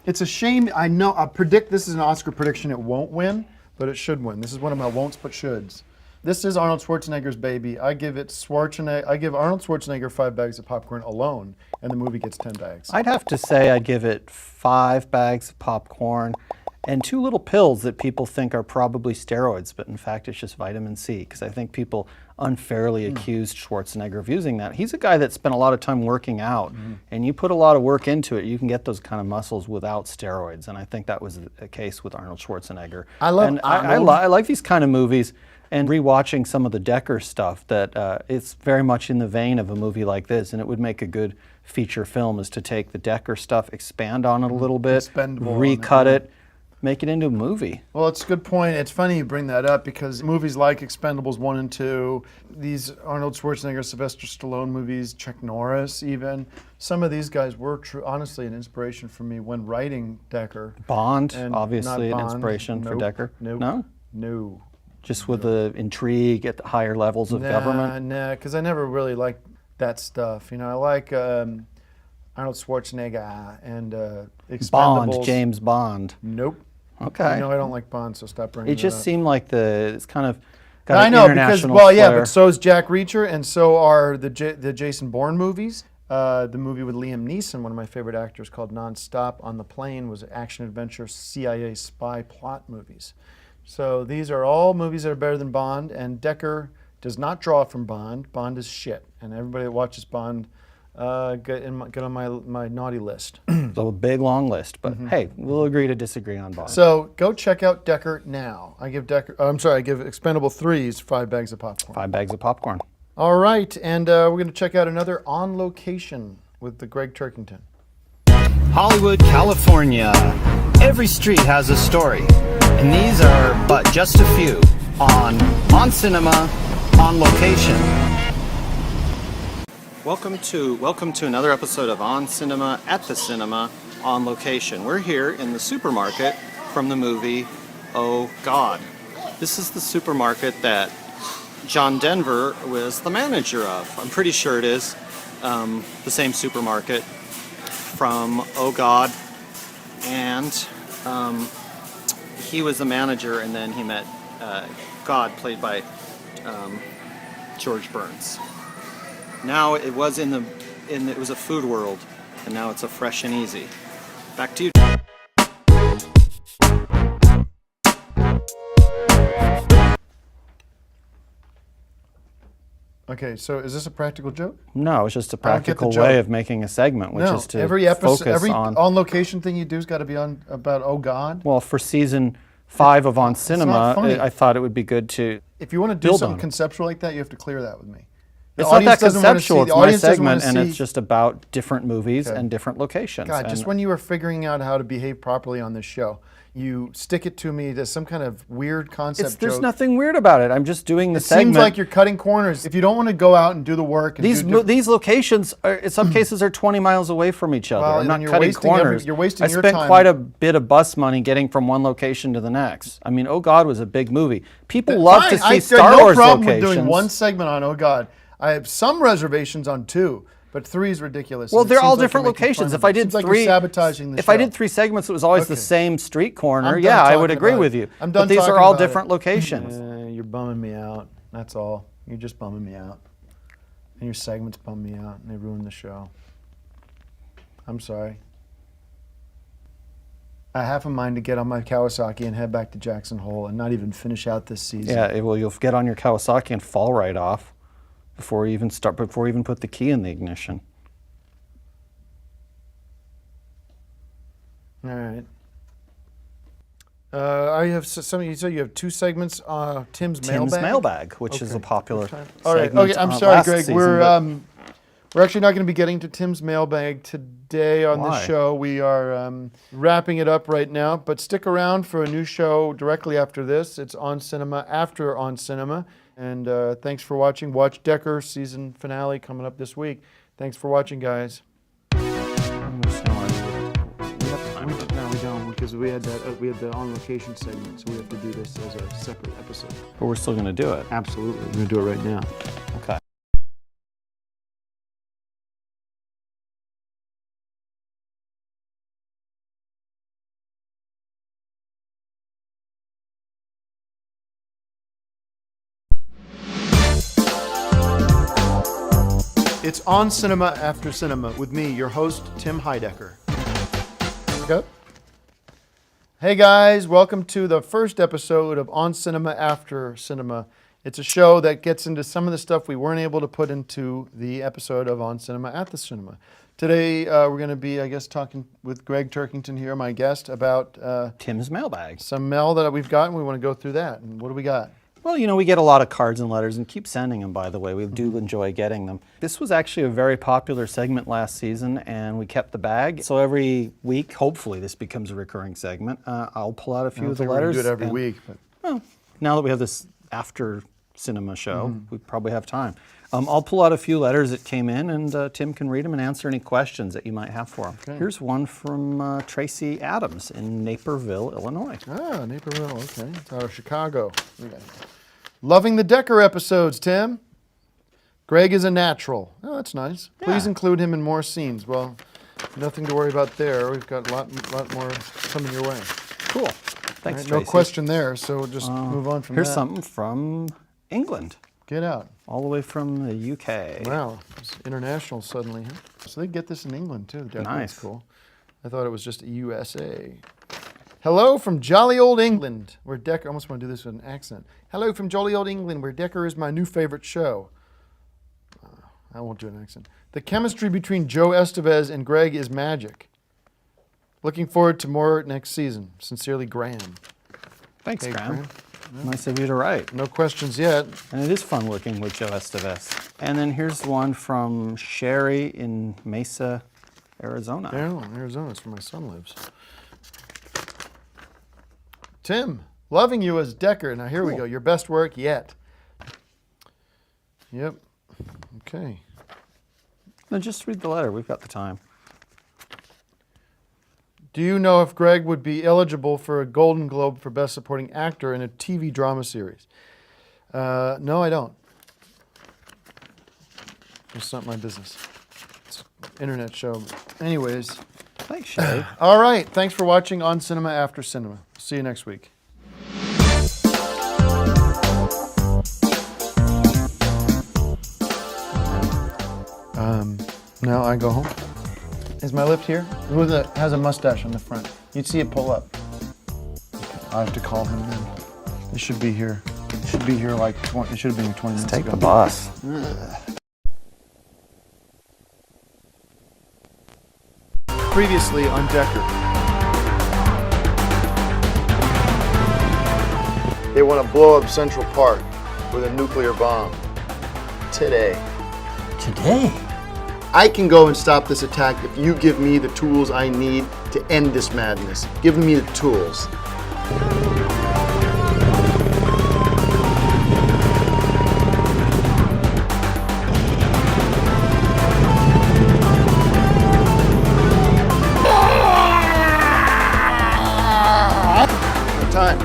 a shame. I predict this is an Oscar prediction. It won't win, but it should win. This is one of my won'ts but shoulds. This is Arnold Schwarzenegger's baby. I give Arnold Schwarzenegger 5 bags of popcorn alone, and the movie gets 10 bags. I'd have to say I'd give it 5 bags of popcorn and 2 little pills that people think are probably steroids, but in fact it's just vitamin C, because I think people unfairly accused Schwarzenegger of using that. He's a guy that spent a lot of time working out, and you put a lot of work into it, you can get those kind of muscles without steroids, and I think that was the case with Arnold Schwarzenegger. I like these kind of movies, and rewatching some of the Decker stuff, that it's very much in the vein of a movie like this, and it would make a good feature film is to take the Decker stuff, expand on it a little bit, recut it, make it into a movie. Well, it's a good point. It's funny you bring that up because movies like Expendables 1 and 2, these Arnold Schwarzenegger, Sylvester Stallone movies, Chuck Norris even, some of these guys were honestly an inspiration for me when writing Decker. Bond, And obviously not an Bond. inspiration for Nope. Decker. Nope. No? No. Just with the intrigue at the higher levels of government? Nah, because I never really liked that stuff. You know, I like Arnold Schwarzenegger and Expendables. Bond, James Bond. Nope. Okay. You know I don't like Bond, so stop bringing It just up. seemed like it's kind of got I an know, international because, flair. but so is Jack Reacher, and so are the Jason Bourne movies. The movie with Liam Neeson, one of my favorite actors, called Non-Stop on the Plane, was action-adventure CIA spy plot movies. So these are all movies that are better than Bond, and Decker does not draw from Bond. Bond is shit, and everybody that watches Bond, get on my naughty list. So a big long list, but hey, we'll agree to disagree on Bond. So go check out Decker now. I give Expendable 3's 5 bags of popcorn. 5 bags of popcorn. All right, and we're going to check out another On Location with the Greg Turkington. Hollywood, California. Every street has a story, and these are but just a few on Cinema, On Location. Welcome to another episode of On Cinema, at the Cinema, On Location. We're here in the supermarket from the movie Oh God. This is the supermarket that John Denver was the manager of. I'm pretty sure it is the same supermarket from Oh God, and he was the manager, and then he met God, played by George Burns. Now it was it was a food world, and now it's a Fresh and Easy. Back to you. Okay, so is this a practical joke? No, it's just a I don't get the practical joke. way of making a segment, which is to every episode, focus every on. location thing you do has got to be on about Oh God. Well, for season 5 of On Cinema, not funny. I thought it would be good to If you want to do build something on it. conceptual like that, you have to clear that with me. It's not that conceptual. It's my audience doesn't wanna segment, and see- it's just about different movies Okay. and different locations. God, just And when you were figuring out how to behave properly on this show, you stick it to me as some kind of weird concept there's joke. nothing weird about it. I'm just doing the It segment. seems like you're cutting corners. If you don't want to go out and do the work, and These locations, in some cases, are 20 miles away from each other. Well, I'm and not you're cutting wasting every- corners. you're wasting I your spent time. quite a bit of bus money getting from one location to the next. I mean, Oh God was a big movie. People love to see Star no Wars problem locations. with doing one segment on Oh God. I have some reservations on 2, but 3 is ridiculous. Well, and it they're seems all like you're different making fun locations. of If I it. did Seems like three, you're sabotaging the if show. I did 3 segments, it was always the Okay. same street corner. I'm done Yeah, I would talking agree about with it. you. I'm done But these are talking all about it. different locations. You're bumming me out. That's all. You're just bumming me out. And your segments bum me out, and they ruin the show. I'm sorry. I have a mind to get on my Kawasaki and head back to Jackson Hole and not even finish out this season. Yeah, well, you'll get on your Kawasaki and fall right off before you even start. Before you even put the key in the ignition. All right. I have some. You said you have 2 segments. Tim's mailbag, which is a popular. All right. segment, Okay. I'm sorry, last Greg. season, We're actually not going to be getting to Tim's mailbag today on the Why? show. We are wrapping it up right now, but stick around for a new show directly after this. It's On Cinema after On Cinema. And thanks for watching. Watch Decker season finale coming up this week. Thanks for watching, guys. No, we don't, because we had the on location segment, so we have to do this as a separate episode. But we're still going to do it. Absolutely, we're going to do it right now. Okay. It's On Cinema After Cinema with me, your host, Tim Heidecker. Go. Hey guys, welcome to the first episode of On Cinema After Cinema. It's a show that gets into some of the stuff we weren't able to put into the episode of On Cinema at the Cinema. Today we're going to be, I guess, talking with Greg Turkington here, my guest, about Tim's mailbag. Some mail that we've gotten. We want to go through that. And what do we got? Well, you know, we get a lot of cards and letters, and keep sending them, by the way. We do enjoy getting them. This was actually a very popular segment last season, and we kept the bag. So every week, hopefully this becomes a recurring segment. I'll pull out a few of the letters. We do it every week. But. Well, now that we have this after cinema show, we probably have time. I'll pull out a few letters that came in, and Tim can read them and answer any questions that you might have for him. Okay. Here's one from Tracy Adams in Naperville, Illinois. Ah, Naperville, okay. It's out of Chicago. Loving the Decker episodes, Tim. Greg is a natural. Oh, that's nice. Yeah. Please include him in more scenes. Well, nothing to worry about there. We've got a lot more coming your way. Cool. Thanks, Right, Tracy. no question there, so we'll just move on from Here's that. something from England. Get out. All the way from the UK. Wow, it's international suddenly, huh? So they get this in England too. Decker. Nice. That's cool. I thought it was just USA. Hello from jolly old England, where Decker, I almost want to do this with an accent. Hello from jolly old England, where Decker is my new favorite show. I won't do an accent. The chemistry between Joe Estevez and Greg is magic. Looking forward to more next season. Sincerely, Graham. Thanks, Hey, Graham. Nice of you to write. No questions yet. And it is fun working with Joe Estevez. And then here's one from Sherry in Mesa, Arizona. Arizona is where my son lives. Tim, loving you as Decker. Now here we go. Your best work yet. Yep. Okay. Then just read the letter. We've got the time. Do you know if Greg would be eligible for a Golden Globe for Best Supporting Actor in a TV drama series? No, I don't. It's not my business. It's an internet show. Anyways. Thanks, Sherry. All right. Thanks for watching On Cinema After Cinema. See you next week. Now I go home. Is my lift here? Has a mustache on the front. You'd see it pull up. Okay, I have to call him then. It should be here. It should be here like 20. It should have been 20 minutes ago. Take the bus. Previously on Decker. They want to blow up Central Park with a nuclear bomb today. Today? I can go and stop this attack if you give me the tools I need to end this madness. Give me the tools. Time.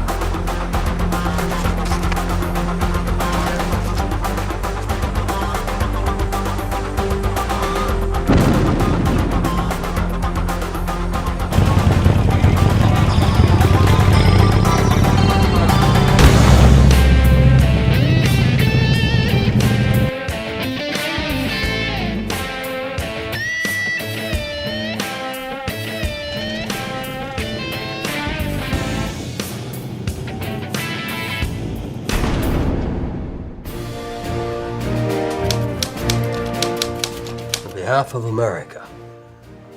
On behalf of America,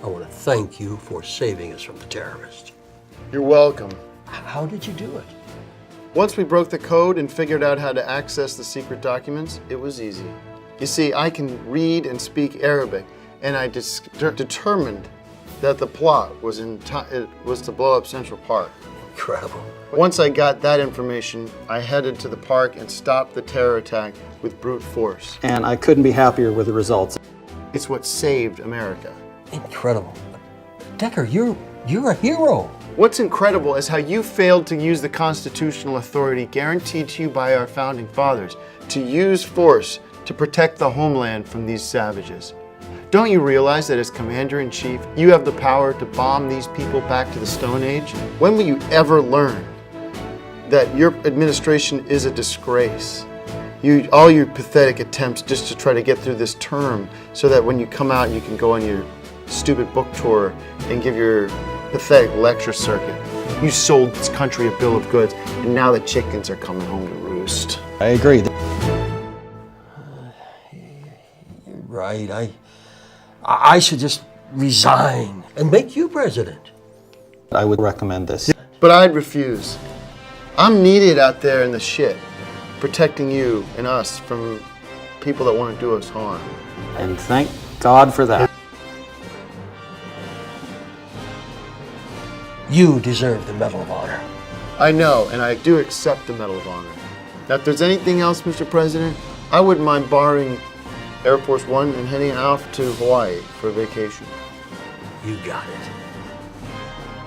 I want to thank you for saving us from the terrorists. You're welcome. How did you do it? Once we broke the code and figured out how to access the secret documents, it was easy. You see, I can read and speak Arabic, and I determined that the plot was to blow up Central Park. Incredible. Once I got that information, I headed to the park and stopped the terror attack with brute force. And I couldn't be happier with the results. It's what saved America. Incredible. Decker, you're a hero. What's incredible is how you failed to use the constitutional authority guaranteed to you by our founding fathers to use force to protect the homeland from these savages. Don't you realize that as Commander-in-Chief, you have the power to bomb these people back to the Stone Age? When will you ever learn that your administration is a disgrace? All your pathetic attempts just to try to get through this term so that when you come out you can go on your stupid book tour and give your pathetic lecture circuit. You sold this country a bill of goods, and now the chickens are coming home to roost. I agree. You're right. I should just resign and make you president. I would recommend this. But I'd refuse. I'm needed out there in the shit, protecting you and us from people that want to do us harm. And thank God for that. You deserve the Medal of Honor. I know, and I do accept the Medal of Honor. Now, if there's anything else, Mr. President, I wouldn't mind borrowing Air Force One and heading off to Hawaii for a vacation. You got it.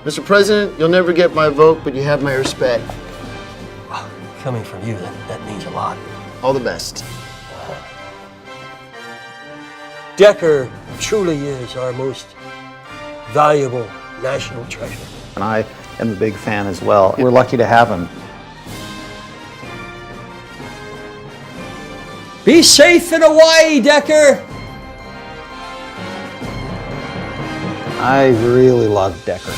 Mr. President, you'll never get my vote, but you have my respect. Coming from you, that means a lot. All the best. Decker truly is our most valuable national treasure. And I am a big fan as well. We're lucky to have him. Be safe in Hawaii, Decker! I really love Decker.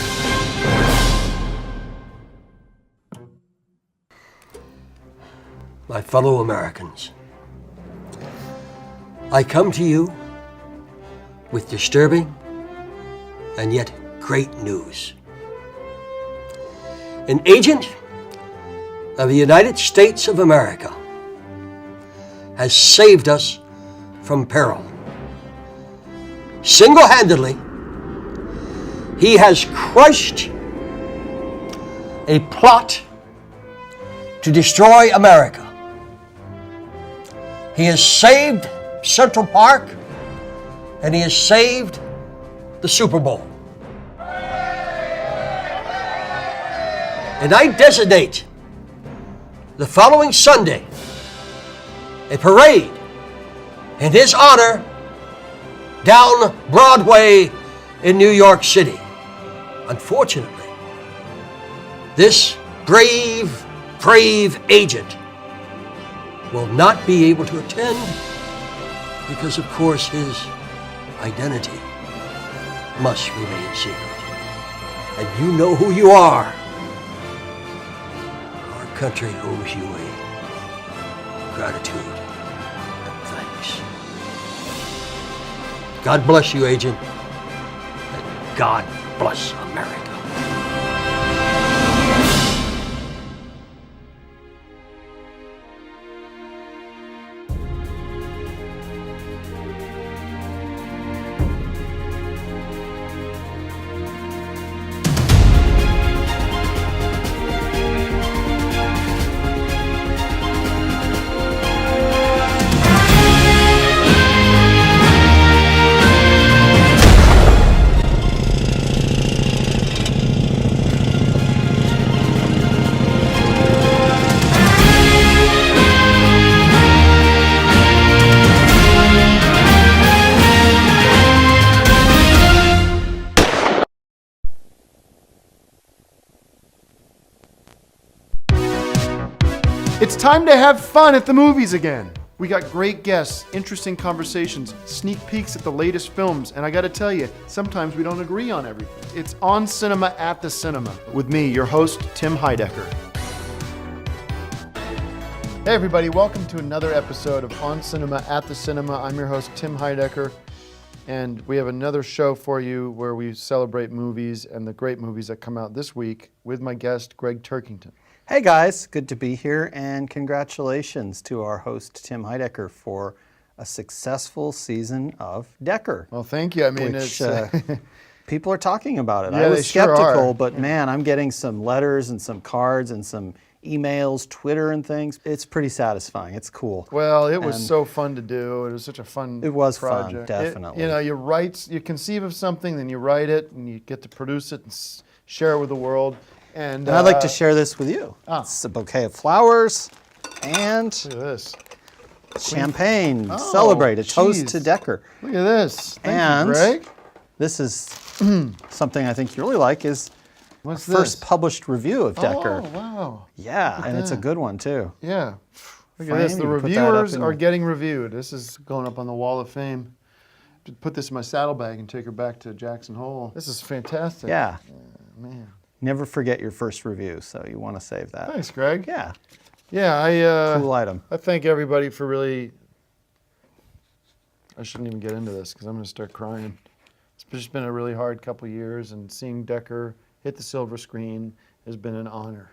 My fellow Americans, I come to you with disturbing and yet great news. An agent of the United States of America has saved us from peril. Single-handedly, he has crushed a plot to destroy America. He has saved Central Park, and he has saved the Super Bowl. And I designate the following Sunday a parade in his honor down Broadway in New York City. Unfortunately, this brave agent will not be able to attend because, of course, his identity must remain secret. And you know who you are. Our country owes you a gratitude and thanks. God bless you, Agent, and God bless America. It's time to have fun at the movies again. We got great guests, interesting conversations, sneak peeks at the latest films, and I gotta tell you, sometimes we don't agree on everything. It's On Cinema at the Cinema with me, your host, Tim Heidecker. Hey everybody, welcome to another episode of On Cinema at the Cinema. I'm your host, Tim Heidecker, and we have another show for you where we celebrate movies and the great movies that come out this week with my guest, Greg Turkington. Hey guys, good to be here, and congratulations to our host Tim Heidecker for a successful season of Decker. Well, thank you. I mean, which, it's people are talking about it. Yeah, I they was sure skeptical, are. but man, I'm getting some letters and some cards and some emails, Twitter and things. It's pretty satisfying. It's cool. Well, it was And so fun to do. It was such a fun It was project. fun, definitely. You conceive of something, then you write it, and you get to produce it and share it with the world. And I'd like to share this with you. It's a bouquet of flowers and look at this. Champagne. Oh, Celebrate. A toast geez. to Decker. Look at this. And Thank you, Greg. this is something I think you really like is What's our first this? published review of Decker. Oh, wow. Yeah, Look at and it's a that. good one too. Yeah. Look at Frame, this. The you can put that up reviewers in are your- getting reviewed. This is going up on the Wall of Fame. To put this in my saddlebag and take her back to Jackson Hole. This is fantastic. Yeah. Man. Never forget your first review, so you want to save that. Thanks, Greg. Yeah. Yeah, Cool item. I thank everybody for really. I shouldn't even get into this because I'm going to start crying. It's just been a really hard couple years, and seeing Decker hit the silver screen has been an honor.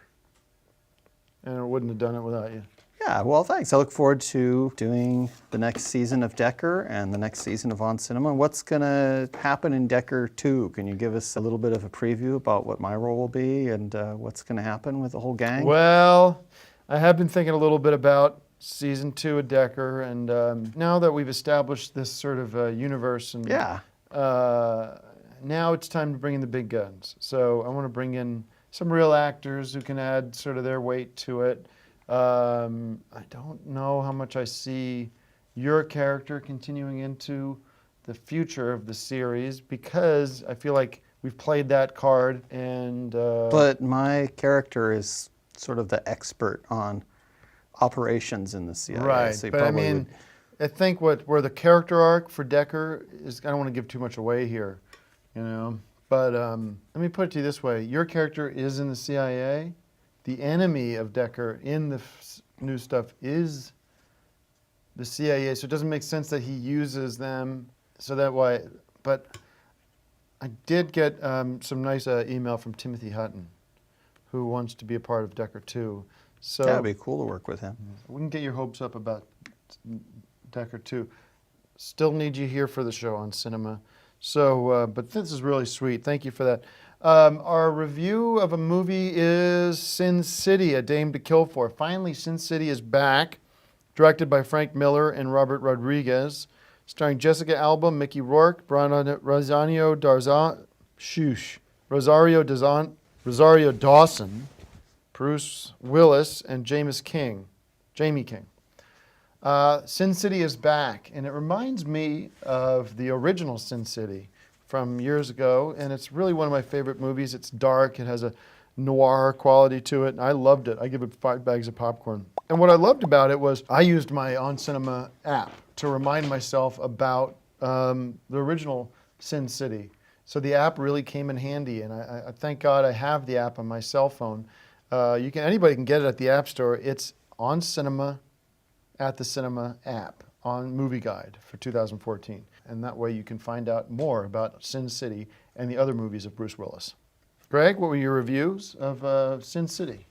And I wouldn't have done it without you. Yeah, well, thanks. I look forward to doing the next season of Decker and the next season of On Cinema. What's going to happen in Decker 2? Can you give us a little bit of a preview about what my role will be and what's going to happen with the whole gang? Well, I have been thinking a little bit about season 2 of Decker, and now that we've established this sort of universe, and Yeah. Now it's time to bring in the big guns. So I want to bring in some real actors who can add sort of their weight to it. I don't know how much I see your character continuing into the future of the series, because I feel like we've played that card, and But my character is sort of the expert on operations in the CIA. right. so you But I probably mean, I think where the character arc for Decker is, I don't want to give too much away here, you know. But let me put it to you this way: your character is in the CIA. The enemy of Decker in the new stuff is the CIA, so it doesn't make sense that he uses them. So that way, but I did get some nice email from Timothy Hutton, who wants to be a part of Decker 2. So That'd be cool to work with him. we can get your hopes up about Decker 2. Still need you here for the show On Cinema. So, but this is really sweet. Thank you for that. Our review of a movie is Sin City, A Dame to Kill For. Finally, Sin City is back, directed by Frank Miller and Robert Rodriguez, starring Jessica Alba, Mickey Rourke, Rosario Dawson, Bruce Willis, and Jamie King. Sin City is back, and it reminds me of the original Sin City from years ago, and it's really one of my favorite movies. It's dark, it has a noir quality to it, and I loved it. I give it 5 bags of popcorn. And what I loved about it was I used my On Cinema app to remind myself about the original Sin City. So the app really came in handy, and I thank God I have the app on my cell phone. Anybody can get it at the App Store. It's On Cinema at the Cinema app on Movie Guide for 2014. And that way you can find out more about Sin City and the other movies of Bruce Willis. Greg, what were your reviews of Sin City?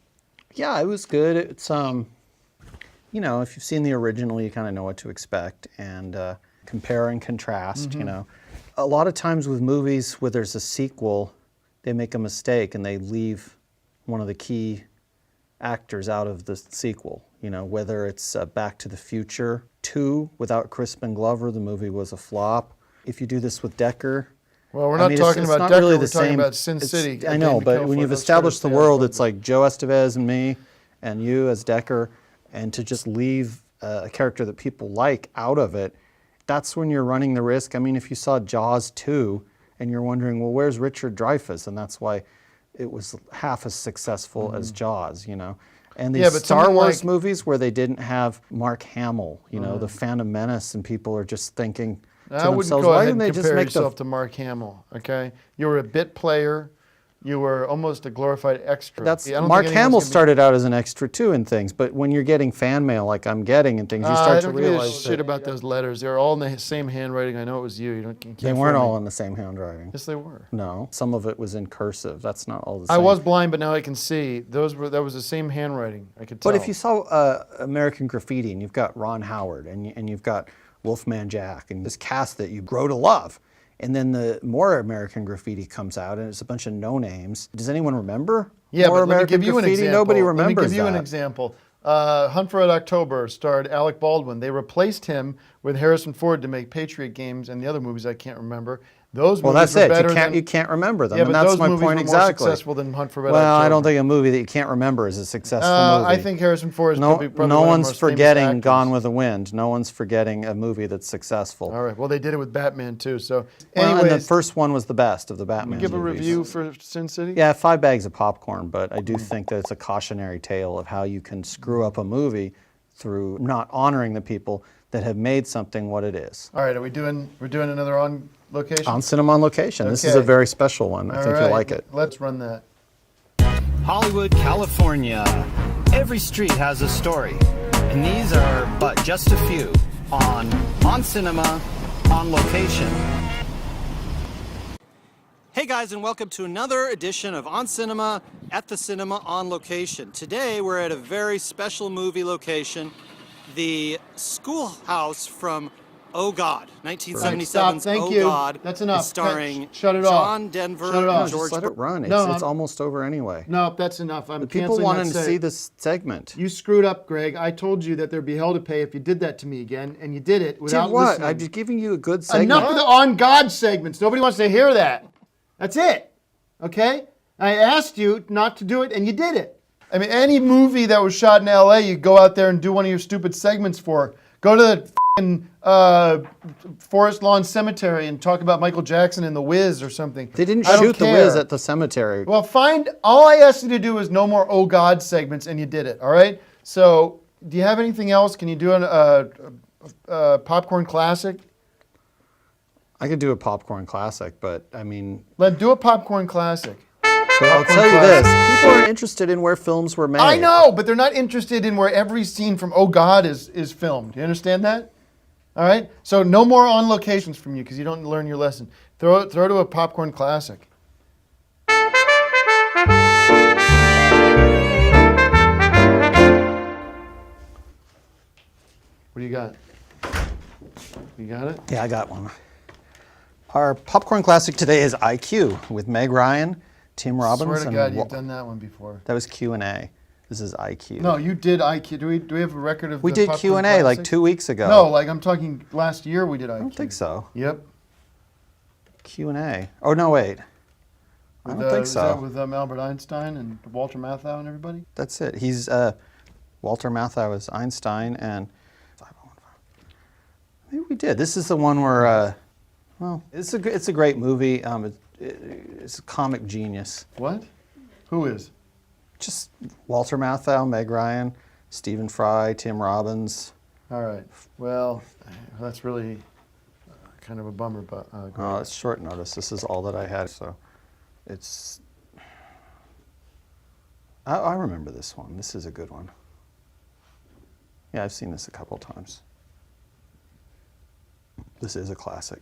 Yeah, it was good. It's you know, if you've seen the original, you kind of know what to expect, and compare and contrast. You know, a lot of times with movies where there's a sequel, they make a mistake and they leave one of the key actors out of the sequel. You know, whether it's Back to the Future 2 without Crispin Glover, the movie was a flop. If you do this with Decker, well, we're not talking about Decker, we're talking about Sin City. I know, but when you've established the world, it's like Joe Estevez and me and you as Decker, and to just leave a character that people like out of it, that's when you're running the risk. I mean, if you saw Jaws 2 and you're wondering, well, where's Richard Dreyfuss? And that's why it was half as successful as Jaws, you know. And these Yeah, but Star something Wars like- movies where they didn't have Mark Hamill, you know, the Phantom Menace, and people are just thinking to I wouldn't themselves, go why ahead didn't and they just compare make the yourself to Mark Hamill, okay? You were a bit player. You were almost a glorified extra. That's I don't Mark think anyone's Hamill gonna be- started out as an extra too in things, but when you're getting fan mail like I'm getting and things, you I start to don't give a realize shit about those letters. They're all in the same handwriting. I know it was you. You can't they weren't fool me. all in the same handwriting. Yes, they were. No, some of it was in cursive. That's not all the same. I was blind, but now I can see. That was the same handwriting. I could tell. But if you saw American Graffiti, and you've got Ron Howard, and you've got Wolfman Jack, and this cast that you grow to love, and then the more American Graffiti comes out, and it's a bunch of no names. Does anyone remember? Yeah, more but let me American give you an Graffiti? example. Nobody remembers Let me give you an that. example. Hunt for Red October starred Alec Baldwin. They replaced him with Harrison Ford to make Patriot Games and the other movies I can't remember. Those Well, movies that's were it. better You can't remember them, Yeah, and but that's those my movies point were more exactly. successful than Hunt for Red Well, October. I don't think a movie that you can't remember is a successful movie. I think Harrison Ford is probably no one of the one's most famous forgetting actors. Gone with the Wind. No one's forgetting a movie that's successful. All right. Well, they did it with Batman too. So, Well, and anyways, the first one was the best of the Batman give a movies. review for Sin City. Yeah, 5 bags of popcorn, but I do think that it's a cautionary tale of how you can screw up a movie through not honoring the people that have made something what it is. All right. We're doing another on location. On Cinema on Location. This is a Okay. very special one. I All think you'll right, like it. Let's run that. Hollywood, California. Every street has a story, and these are but just a few on Cinema, on Location. Hey guys, and welcome to another edition of On Cinema, at the Cinema, on Location. Today we're at a very special movie location, the schoolhouse from Oh God, 1977's Stop, thank Oh you. God. That's enough. is starring Shut it off. John Denver Shut it off. and George. Just let it run. No, It's almost over anyway. No, that's enough. I'm The people canceling wanted that to see this segment. You screwed up, Greg. I told you that there'd be hell to pay if you did that to me again, and you did it without Did what? listening. I'm just giving you a good segment. Enough of the on God segments. Nobody wants to hear that. That's it. Okay? I asked you not to do it, and you did it. I mean, any movie that was shot in LA, you go out there and do one of your stupid segments for. Go to the Forest Lawn Cemetery and talk about Michael Jackson and The Wiz or something. They didn't I don't shoot The care. Wiz at the cemetery. Well, all I asked you to do was no more Oh God segments, and you did it, all right? So, do you have anything else? Can you do a popcorn classic? I could do a popcorn classic, but I mean... Do a popcorn classic. But I'll tell you this, people are interested in where films were made. I know, but they're not interested in where every scene from Oh God is filmed. Do you understand that? All right? So no more on locations from you because you don't learn your lesson. Throw to a popcorn classic. What do you got? You got it? Yeah, I got one. Our popcorn classic today is IQ with Meg Ryan, Tim Robbins, Swear to and God, you've done that one before. That was Q&A. This is IQ. No, you did IQ. Do we have a record of We the did popcorn Q&A like classic? 2 weeks ago. No, like I'm talking last year we did IQ. I don't think so. Yep. Q&A. Oh, no, wait. I don't think Is so. that with Albert Einstein and Walter Matthau and everybody? That's it. He's Walter Matthau is Einstein, and maybe we did. This is the one where, well, it's a great movie. It's a comic genius. What? Who is? Just Walter Matthau, Meg Ryan, Stephen Fry, Tim Robbins. All right. Well, that's really kind of a bummer, but Oh, it's short notice. This is all that I had, so it's. I remember this one. This is a good one. Yeah, I've seen this a couple times. This is a classic.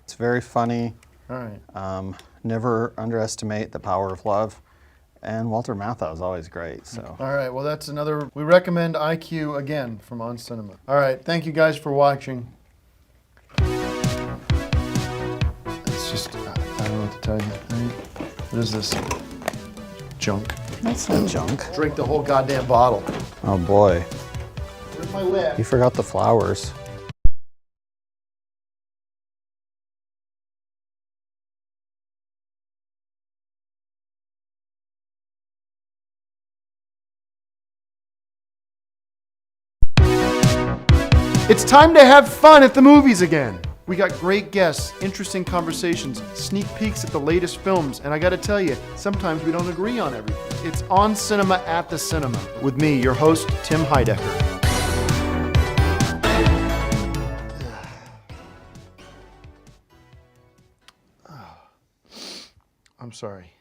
It's very funny. All right. Never underestimate the power of love. And Walter Matthau is always great. So. All right. Well, that's another. We recommend IQ again from On Cinema. All right. Thank you guys for watching. It's just I don't know what to tell you. What is this? Junk. That's not junk. Drink the whole goddamn bottle. Oh boy. Where's my lid? You forgot the flowers. It's time to have fun at the movies again. We got great guests, interesting conversations, sneak peeks at the latest films, and I gotta tell you, sometimes we don't agree on everything. It's On Cinema at the Cinema with me, your host, Tim Heidecker. I'm sorry.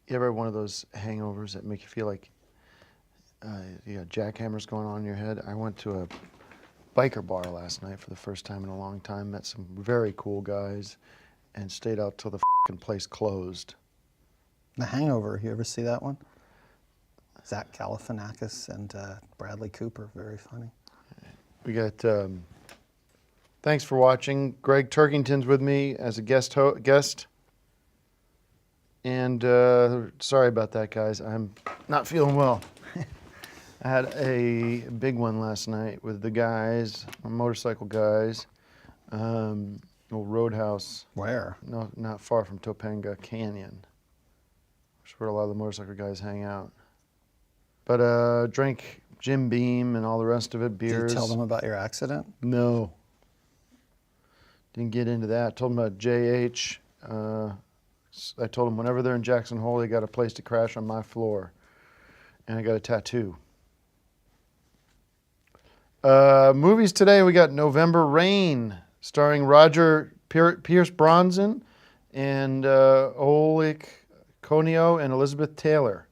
You ever have one of those hangovers that make you feel like you got jackhammers going on in your head? I went to a biker bar last night for the first time in a long time, met some very cool guys, and stayed out till the f***ing place closed. The Hangover, you ever see that one? Zach Galifianakis and Bradley Cooper, very funny. We got, thanks for watching. Greg Turkington's with me as a guest. And sorry about that, guys. I'm not feeling well. I had a big one last night with the guys, motorcycle guys. Old Roadhouse. Where? No, not far from Topanga Canyon. Which is where a lot of the motorcycle guys hang out. But drank Jim Beam and all the rest of it, beers. Did you tell them about your accident? No. Didn't get into that. Told them about JH. I told them whenever they're in Jackson Hole, they got a place to crash on my floor. And I got a tattoo. Movies today, we got November Rain, starring Roger Pierce Bronson and Oleg Konio and Elizabeth Taylor.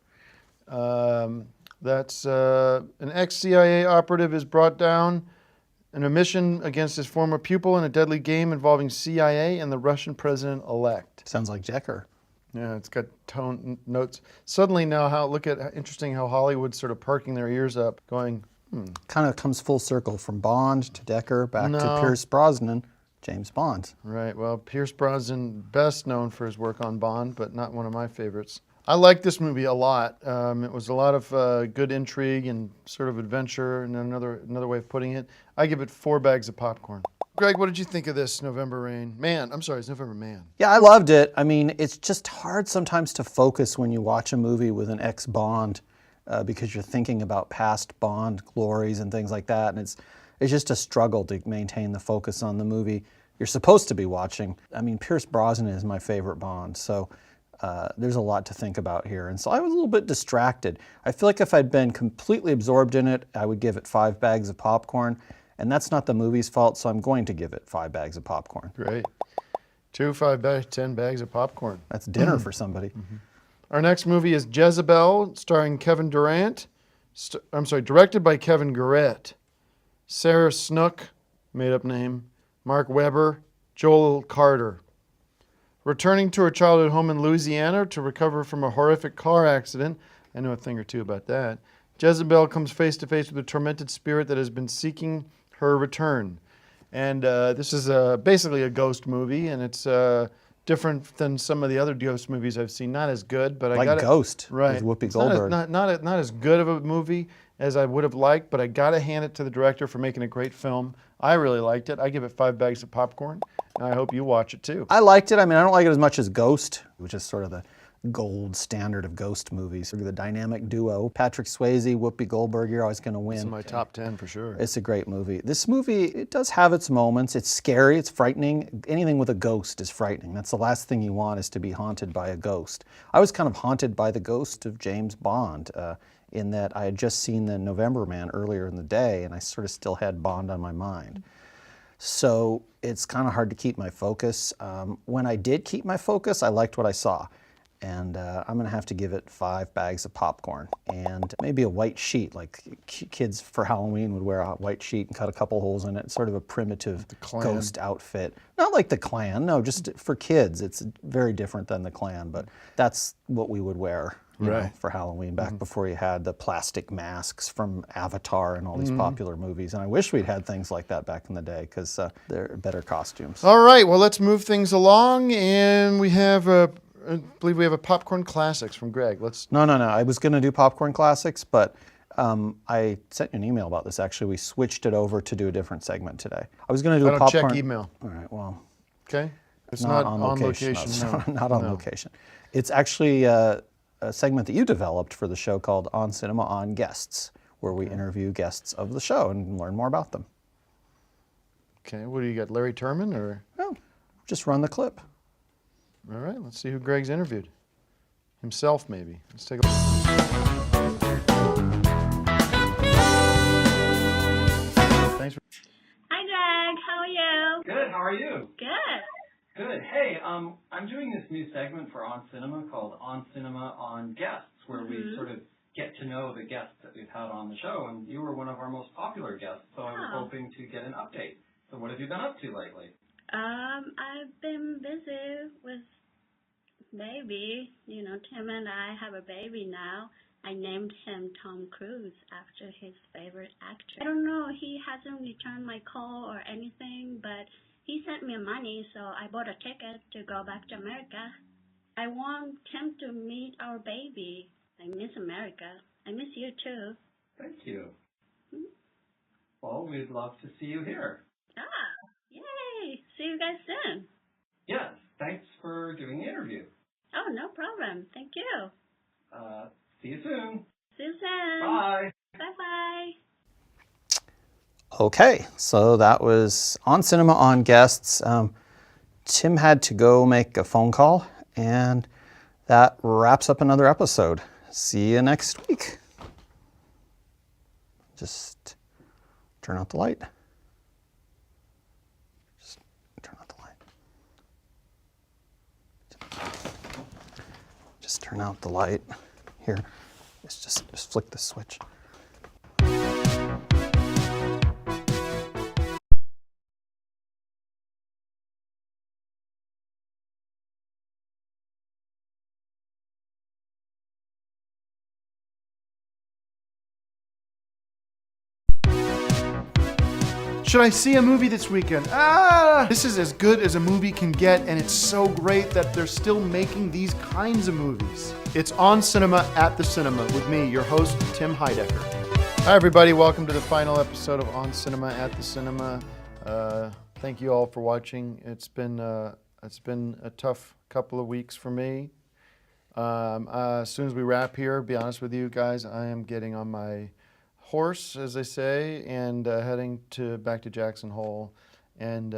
That's an ex-CIA operative is brought down in a mission against his former pupil in a deadly game involving CIA and the Russian president-elect. Sounds like Jecker. Yeah, it's got tone notes. Suddenly now, look at interesting how Hollywood's sort of perking their ears up, going, Kind of comes full circle from Bond to Decker back to Pierce Brosnan, James Bond. Right, well, Pierce Brosnan, best known for his work on Bond, but not one of my favorites. I like this movie a lot. It was a lot of good intrigue and sort of adventure, and another way of putting it. I give it 4 bags of popcorn. Greg, what did you think of this November Rain? It's November Man. Yeah, I loved it. I mean, it's just hard sometimes to focus when you watch a movie with an ex-Bond because you're thinking about past Bond glories and things like that, and it's just a struggle to maintain the focus on the movie you're supposed to be watching. I mean, Pierce Brosnan is my favorite Bond, so there's a lot to think about here. And so I was a little bit distracted. I feel like if I'd been completely absorbed in it, I would give it 5 bags of popcorn. And that's not the movie's fault, so I'm going to give it 5 bags of popcorn. Great. 2 5 bags, 10 bags of popcorn. That's dinner for somebody. Mm-hmm. Our next movie is Jezebel, starring Kevin Durant. Directed by Kevin Garrett. Sarah Snook, made-up name. Mark Webber, Joel Carter. Returning to her childhood home in Louisiana to recover from a horrific car accident, I know a thing or two about that, Jezebel comes face to face with a tormented spirit that has been seeking her return. And this is basically a ghost movie, and it's different than some of the other ghost movies I've seen. Not as good, but I got Ghost right. with Whoopi Goldberg. Not as good of a movie as I would have liked, but I got to hand it to the director for making a great film. I really liked it. I give it 5 bags of popcorn, and I hope you watch it too. I liked it. I mean, I don't like it as much as Ghost, which is sort of the gold standard of ghost movies. The dynamic duo, Patrick Swayze, Whoopi Goldberg, you're always going to win. It's in my top 10 for sure. It's a great movie. This movie, it does have its moments. It's scary, it's frightening. Anything with a ghost is frightening. That's the last thing you want, is to be haunted by a ghost. I was kind of haunted by the ghost of James Bond, in that I had just seen The November Man earlier in the day, and I sort of still had Bond on my mind. So it's kind of hard to keep my focus. When I did keep my focus, I liked what I saw. And I'm going to have to give it 5 bags of popcorn and maybe a white sheet, like kids for Halloween would wear a white sheet and cut a couple holes in it. It's sort of a primitive ghost outfit. Not like the Klan, no, just for kids. It's very different than the Klan, but that's what we would wear for Halloween back before you had the plastic masks from Avatar and all these popular movies. And I wish we'd had things like that back in the day, because they're better costumes. All right, well, let's move things along, and we have I believe we have a Popcorn Classics from Greg. No. I was going to do Popcorn Classics, but I sent you an email about this, actually. We switched it over to do a different segment today. I was going to do a Popcorn... check email. All right, well... Okay. It's not on location. No, not on location. It's actually a segment that you developed for the show called On Cinema On Guests, where we interview guests of the show and learn more about them. Okay, what do you got, Larry Terman or? No, just run the clip. All right, let's see who Greg's interviewed. Himself, maybe. Let's take a look. Thanks for... Hi, Greg. How are you? Good. How are you? Good. Good. Hey, I'm doing this new segment for On Cinema called On Cinema on Guests, where we sort of get to know the guests that we've had on the show, and you were one of our most popular guests, so I was hoping to get an update. So what have you been up to lately? I've been busy with baby. You know, Tim and I have a baby now. I named him Tom Cruise after his favorite actor. I don't know, he hasn't returned my call or anything, but he sent me money, so I bought a ticket to go back to America. I want Tim to meet our baby. I miss America. I miss you too. Thank you. Well, we'd love to see you here. Yay! See you guys soon. Yes. Thanks for doing the interview. Oh, no problem. Thank you. See you soon. See you soon. Bye. Bye-bye. Okay, so that was On Cinema on Guests. Tim had to go make a phone call, and that wraps up another episode. See you next week. Just turn out the light. Just turn out the light. Just turn out the light. Here, just flick the switch. Should I see a movie this weekend? This is as good as a movie can get, and it's so great that they're still making these kinds of movies. It's On Cinema at the Cinema with me, your host, Tim Heidecker. Hi, everybody. Welcome to the final episode of On Cinema at the Cinema. Thank you all for watching. It's been a tough couple of weeks for me. As soon as we wrap here, be honest with you guys, I am getting on my horse, as they say, and heading back to Jackson Hole, and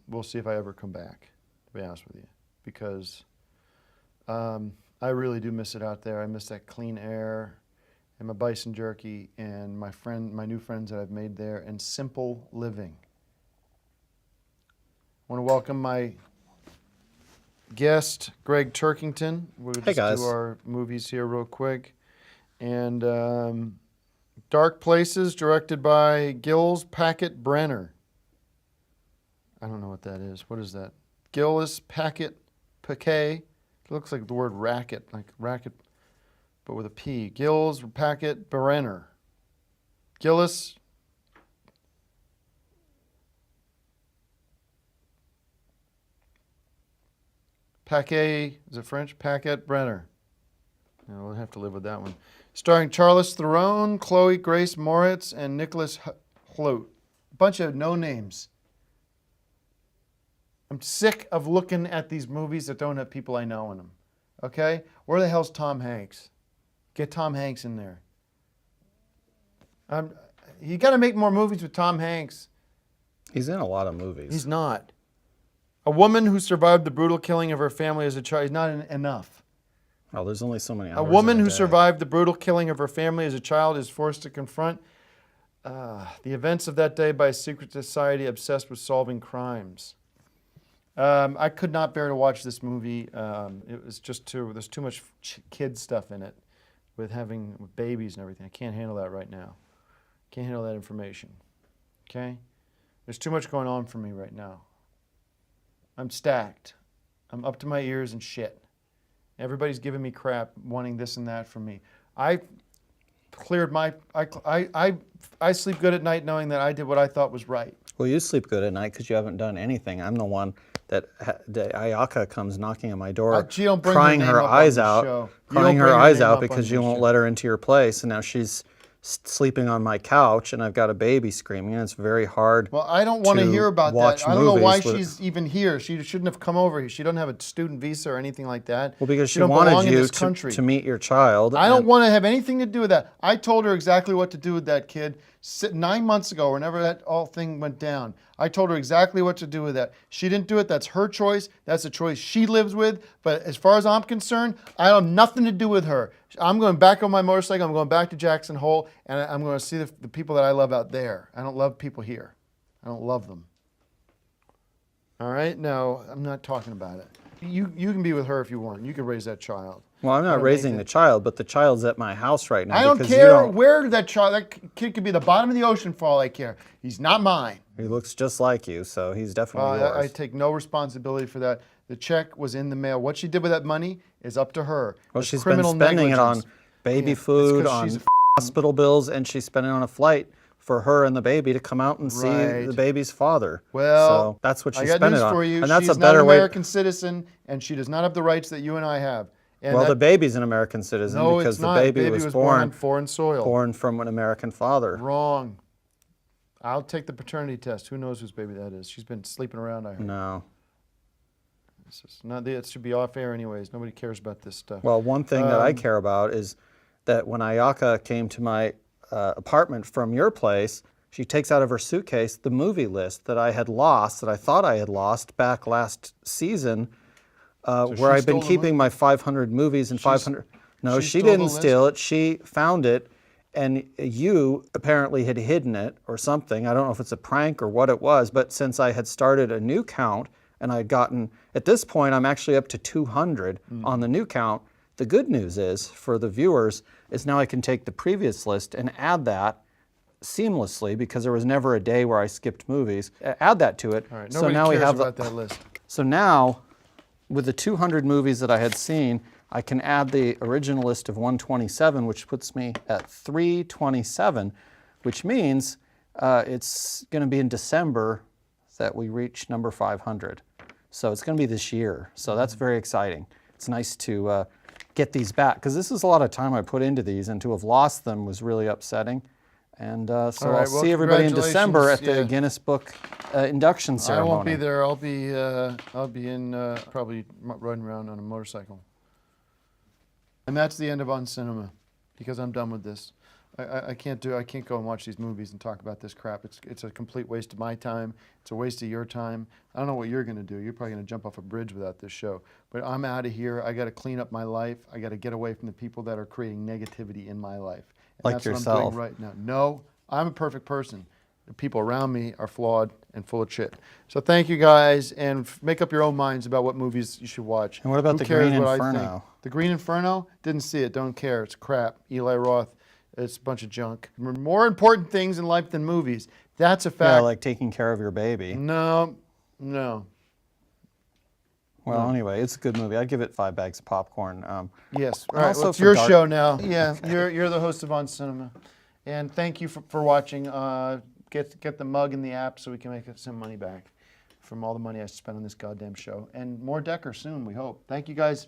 we'll see if I ever come back, to be honest with you, because I really do miss it out there. I miss that clean air and my bison jerky and my new friends that I've made there, and simple living. I want to welcome my guest, Greg Turkington. We'll just do our movies here real quick. And Dark Places, directed by Gilles Packet Brenner. I don't know what that is. What is that? Gilles Packet. It looks like the word racket, like racket, but with a P. Gilles Packet Brenner. Gilles. Paquet, is it French? Packet Brenner. Yeah, we'll have to live with that one. Starring Charlize Theron, Chloe Grace Moritz, and Nicholas Hoult. A bunch of no-names. I'm sick of looking at these movies that don't have people I know in them. Okay? Where the hell's Tom Hanks? Get Tom Hanks in there. You got to make more movies with Tom Hanks. He's in a lot of movies. He's not. A woman who survived the brutal killing of her family as a child is not enough. Oh, there's only so many hours. A woman who survived the brutal killing of her family as a child is forced to confront the events of that day by a secret society obsessed with solving crimes. I could not bear to watch this movie. It was just there's too much kid stuff in it with babies and everything. I can't handle that right now. Can't handle that information. Okay? There's too much going on for me right now. I'm stacked. I'm up to my ears in shit. Everybody's giving me crap, wanting this and that from me. I cleared my... I sleep good at night knowing that I did what I thought was right. Well, you sleep good at night because you haven't done anything. I'm the one that Ayaka comes knocking at my door, crying her eyes out, because you won't let her into your place, and now she's sleeping on my couch, and I've got a baby screaming, and it's very hard. Well, I don't want to hear about that. I don't know why she's even here. She shouldn't have come over here. She doesn't have a student visa or anything like that. Well, because she wanted you to meet your child. I don't want to have anything to do with that. I told her exactly what to do with that kid. 9 months ago, whenever that all thing went down. I told her exactly what to do with that. She didn't do it. That's her choice. That's a choice she lives with. But as far as I'm concerned, I have nothing to do with her. I'm going back on my motorcycle. I'm going back to Jackson Hole, and I'm going to see the people that I love out there. I don't love people here. I don't love them. All right? No, I'm not talking about it. You can be with her if you want. You can raise that child. Well, I'm not raising the child, but the child's at my house right now. I don't care where that child, that kid could be the bottom of the ocean for all I care. He's not mine. He looks just like you, so he's definitely yours. I take no responsibility for that. The check was in the mail. What she did with that money is up to her. Well, It's she's been spending it on baby food, on hospital bills, and she's spending it on a flight for her and the baby to come out and see the baby's father. Well, so that's what she's I got spending news it on. for you. And that's she's a better not an way. American citizen, and she does not have the rights that you and I have. And Well, the baby's an American citizen No, because it's the not. baby was born on foreign soil. born from an American father. Wrong. I'll take the paternity test. Who knows whose baby that is? She's been sleeping around, I heard. No. It's just not, it should be off air anyways. Nobody cares about this stuff. Well, one thing that I care about is that when Ayaka came to my apartment from your place, she takes out of her suitcase the movie list that I had lost, that I thought I had lost back last season, where I've been keeping my 500 movies and 500. No, she didn't steal it. She found it, and you apparently had hidden it or something. I don't know if it's a prank or what it was, but since I had started a new count and I had gotten, at this point, I'm actually up to 200 on the new count. The good news is, for the viewers, is now I can take the previous list and add that seamlessly, because there was never a day where I skipped movies. Add that to it. All right, so nobody now we cares have about that list. So now, with the 200 movies that I had seen, I can add the original list of 127, which puts me at 327, which means it's going to be in December that we reach number 500. So it's going to be this year. So that's very exciting. It's nice to get these back, because this is a lot of time I put into these, and to have lost them was really upsetting. And so right, I'll see everybody in December at the congratulations. Guinness Book induction ceremony. I won't be there. I'll be in probably riding around on a motorcycle. And that's the end of On Cinema, because I'm done with this. I can't go and watch these movies and talk about this crap. It's a complete waste of my time. It's a waste of your time. I don't know what you're going to do. You're probably going to jump off a bridge without this show. But I'm out of here. I got to clean up my life. I got to get away from the people that are creating negativity in my life. And Like that's yourself. what I'm doing right now. No, I'm a perfect person. The people around me are flawed and full of shit. So thank you guys, and make up your own minds about what movies you should watch. And what about Who the cares Green what I Inferno? think? The Green Inferno? Didn't see it. Don't care. It's crap. Eli Roth. It's a bunch of junk. More important things in life than movies. That's a fact. Yeah, like taking care of your baby. No. Well, No. anyway, it's a good movie. I'd give it 5 bags of popcorn. Yes. and All right. also Well, it's for your dark- show now. Yeah. You're the host of On Cinema, and thank you for watching. Get the mug in the app so we can make some money back from all the money I spent on this goddamn show, and more Decker soon. We hope. Thank you guys.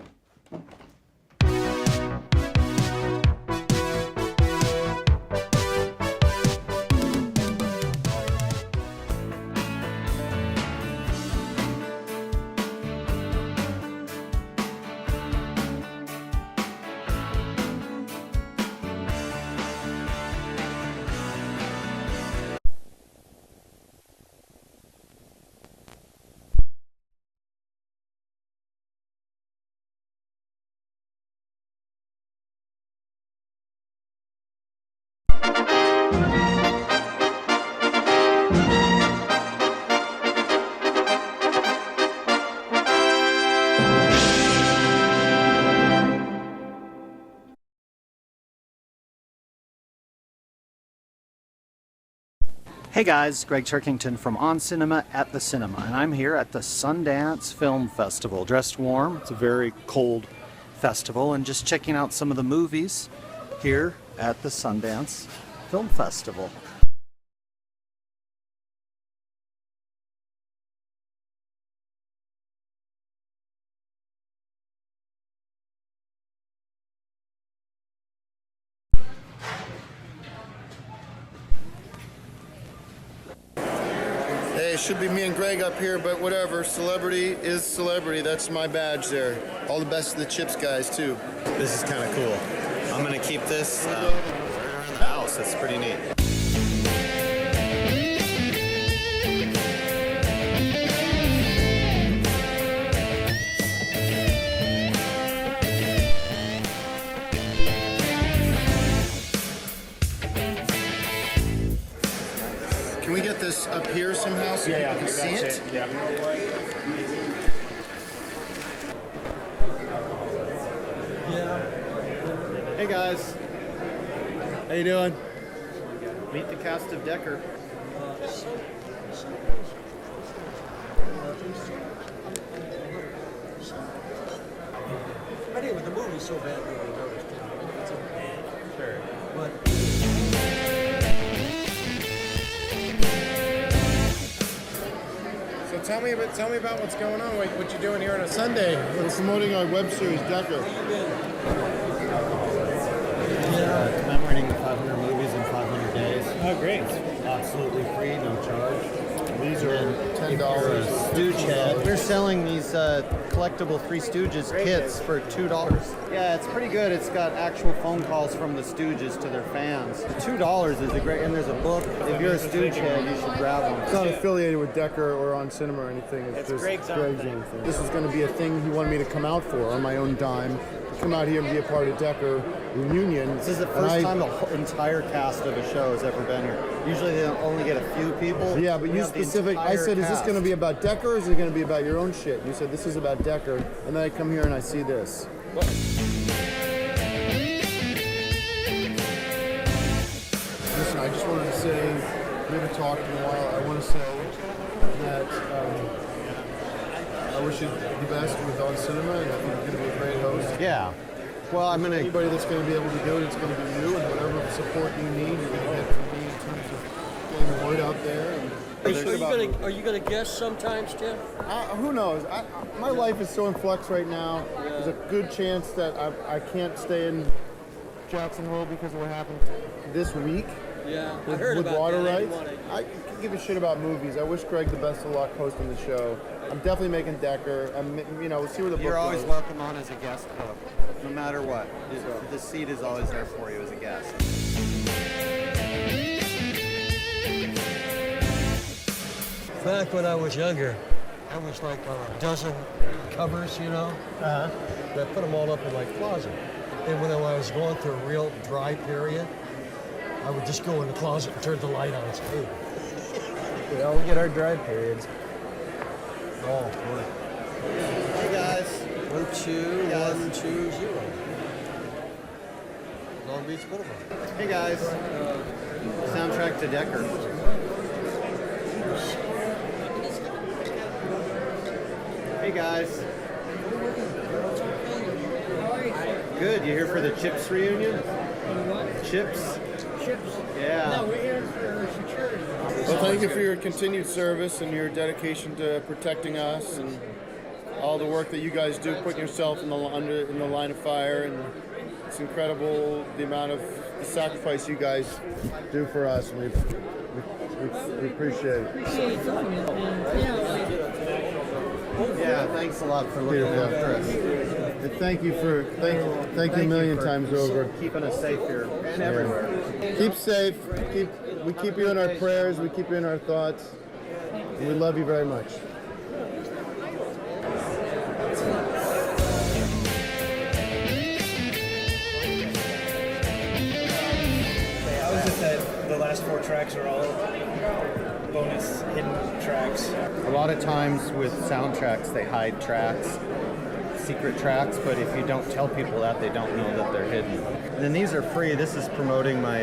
Hey guys, Greg Turkington from On Cinema at the Cinema, and I'm here at the Sundance Film Festival. Dressed warm, it's a very cold festival, and just checking out some of the movies here at the Sundance Film Festival. Hey, it should be me and Greg up here, but whatever. Celebrity is celebrity. That's my badge there. All the best to the Chips guys, too. This is kind of cool. I'm going to keep this right around the house. It's pretty neat. up here somehow so you can see it? Yeah. Hey guys, how you doing? Meet the cast of Decker. Anyway, the movie's so bad we don't notice it. Sure. But So tell me about what's going on. What you doing here on a Sunday? We're promoting our web series, Decker. Commemorating 500 movies in 500 days. Oh, great. It's absolutely free, no charge. These are $10. Stooge head. We're selling these collectible Three Stooges kits for $2. Yeah, it's pretty good. It's got actual phone calls from the Stooges to their fans. $2 is a great, and there's a book. If you're a Stooge head, you should grab one. It's not affiliated with Decker or on cinema or anything. It's just Greg's own thing. This is going to be a thing he wanted me to come out for on my own dime. Come out here and be a part of Decker reunion. This is the first time the whole entire cast of a show has ever been here. Usually they only get a few people. Yeah, but you specific. I said, is this going to be about Decker or is it going to be about your own shit? You said, this is about Decker. And then I come here and I see this. Listen, I just wanted to say, we haven't talked in a while. I want to say that I wish you the best with On Cinema, and I think you're going to be a great host. Yeah. Well, I'm going to... Anybody that's going to be able to do it, it's going to be you, and whatever support you need, you're going to get from me in terms of getting the word out there. And are you gonna guess sometimes, Tim? who knows? My life is so in flux right now. There's a good chance that I can't stay in Jackson Hole because of what happened this week. Yeah, with, I heard with about water that. rights. I could give a shit about movies. I wish Greg the best of luck hosting the show. I'm definitely making Decker. We'll see where the book You're always goes. welcome on as a guest, though, no matter what. The seat is always there for you as a guest. Back when I was younger, I was like on a dozen covers, you know. And I put them all up in my closet. And when I was going through a real dry period, I would just go in the closet and turn the light on and say, hey. We all get our dry periods. Oh, boy. Hey guys. 1, 2, 1, 2, 0. Long Beach Boulevard. Hey guys. Soundtrack to Decker. Hey guys. Good. You here for the Chips reunion? Chips? Chips? Yeah. No, we're here for security. Well, thank you for your continued service and your dedication to protecting us and all the work that you guys do, putting yourself in the line of fire. And it's incredible the amount of the sacrifice you guys do for us. And we appreciate it. Yeah, thanks a lot for looking after us. And thank you a million times over. Keeping us safe here and everywhere. Keep safe. We keep you in our prayers. We keep you in our thoughts. And we love you very much. I was just that the last 4 tracks are all bonus hidden tracks. A lot of times with soundtracks, they hide tracks, secret tracks, but if you don't tell people that, they don't know that they're hidden. And then these are free. This is promoting my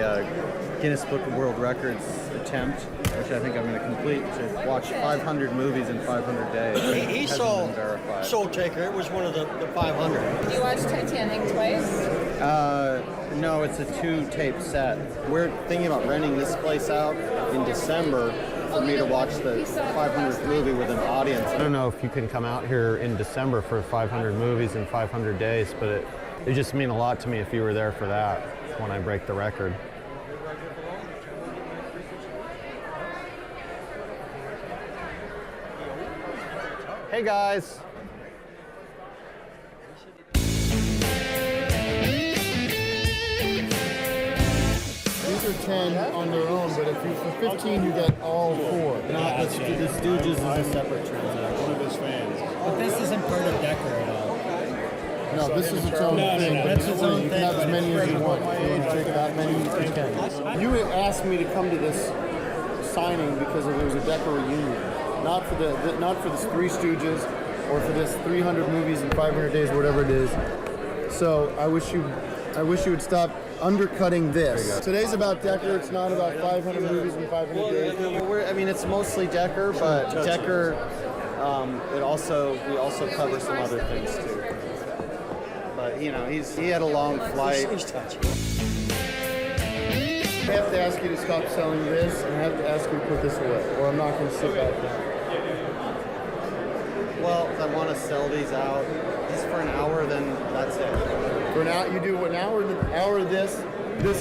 Guinness Book of World Records attempt, which I think I'm going to complete, to watch 500 movies in 500 days. He Hasn't saw been verified. Soul Taker. It was one of the 500. Did you watch Titanic twice? No, it's a 2-tape set. We're thinking about renting this place out in December for me to watch the 500th movie with an audience. I don't know if you can come out here in December for 500 movies in 500 days, but it just mean a lot to me if you were there for that when I break the record. Hey guys. These are 10 on their own, but if you for 15 you get all 4. Not the Stooges is a separate transaction. One of his fans. But this isn't part of Decker at all. No, this is its own thing. That's its own You thing. can have as many as you want. If you want to take that many, you can. You asked me to come to this signing because there was a Decker reunion, not for the Three Stooges or for this 300 movies in 500 days, or whatever it is. So I wish you would stop undercutting this. Today's about Decker. It's not about 500 movies in 500 days. I mean, it's mostly Decker, but Decker, we also cover some other things too. But you know, he had a long flight. I have to ask you to stop selling this, and I have to ask you to put this away, or I'm not going to sit back down. Well, I want to sell these out just for an hour, then that's it. For an hour, you do an hour of this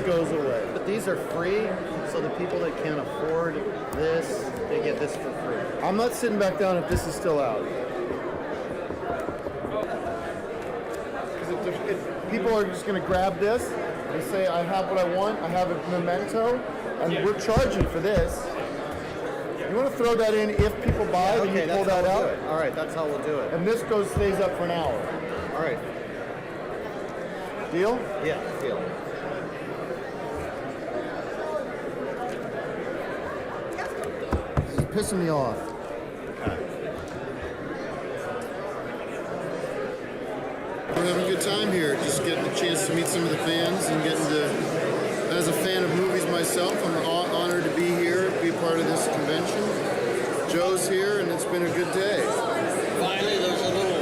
goes away. But these are free, so the people that can't afford this, they get this for free. I'm not sitting back down if this is still out. Because if people are just going to grab this and say, I have what I want, I have a memento, and we're charging for this. You want to throw that in if people buy, then you pull that out? All right, that's how we'll do it. And this stays up for an hour. All right. Deal? Yeah, deal. This is pissing me off. Okay. We're having a good time here, just getting a chance to meet some of the fans and getting to, as a fan of movies myself, I'm honored to be here, be a part of this convention. Joe's here, and it's been a good day. Finally, there's a little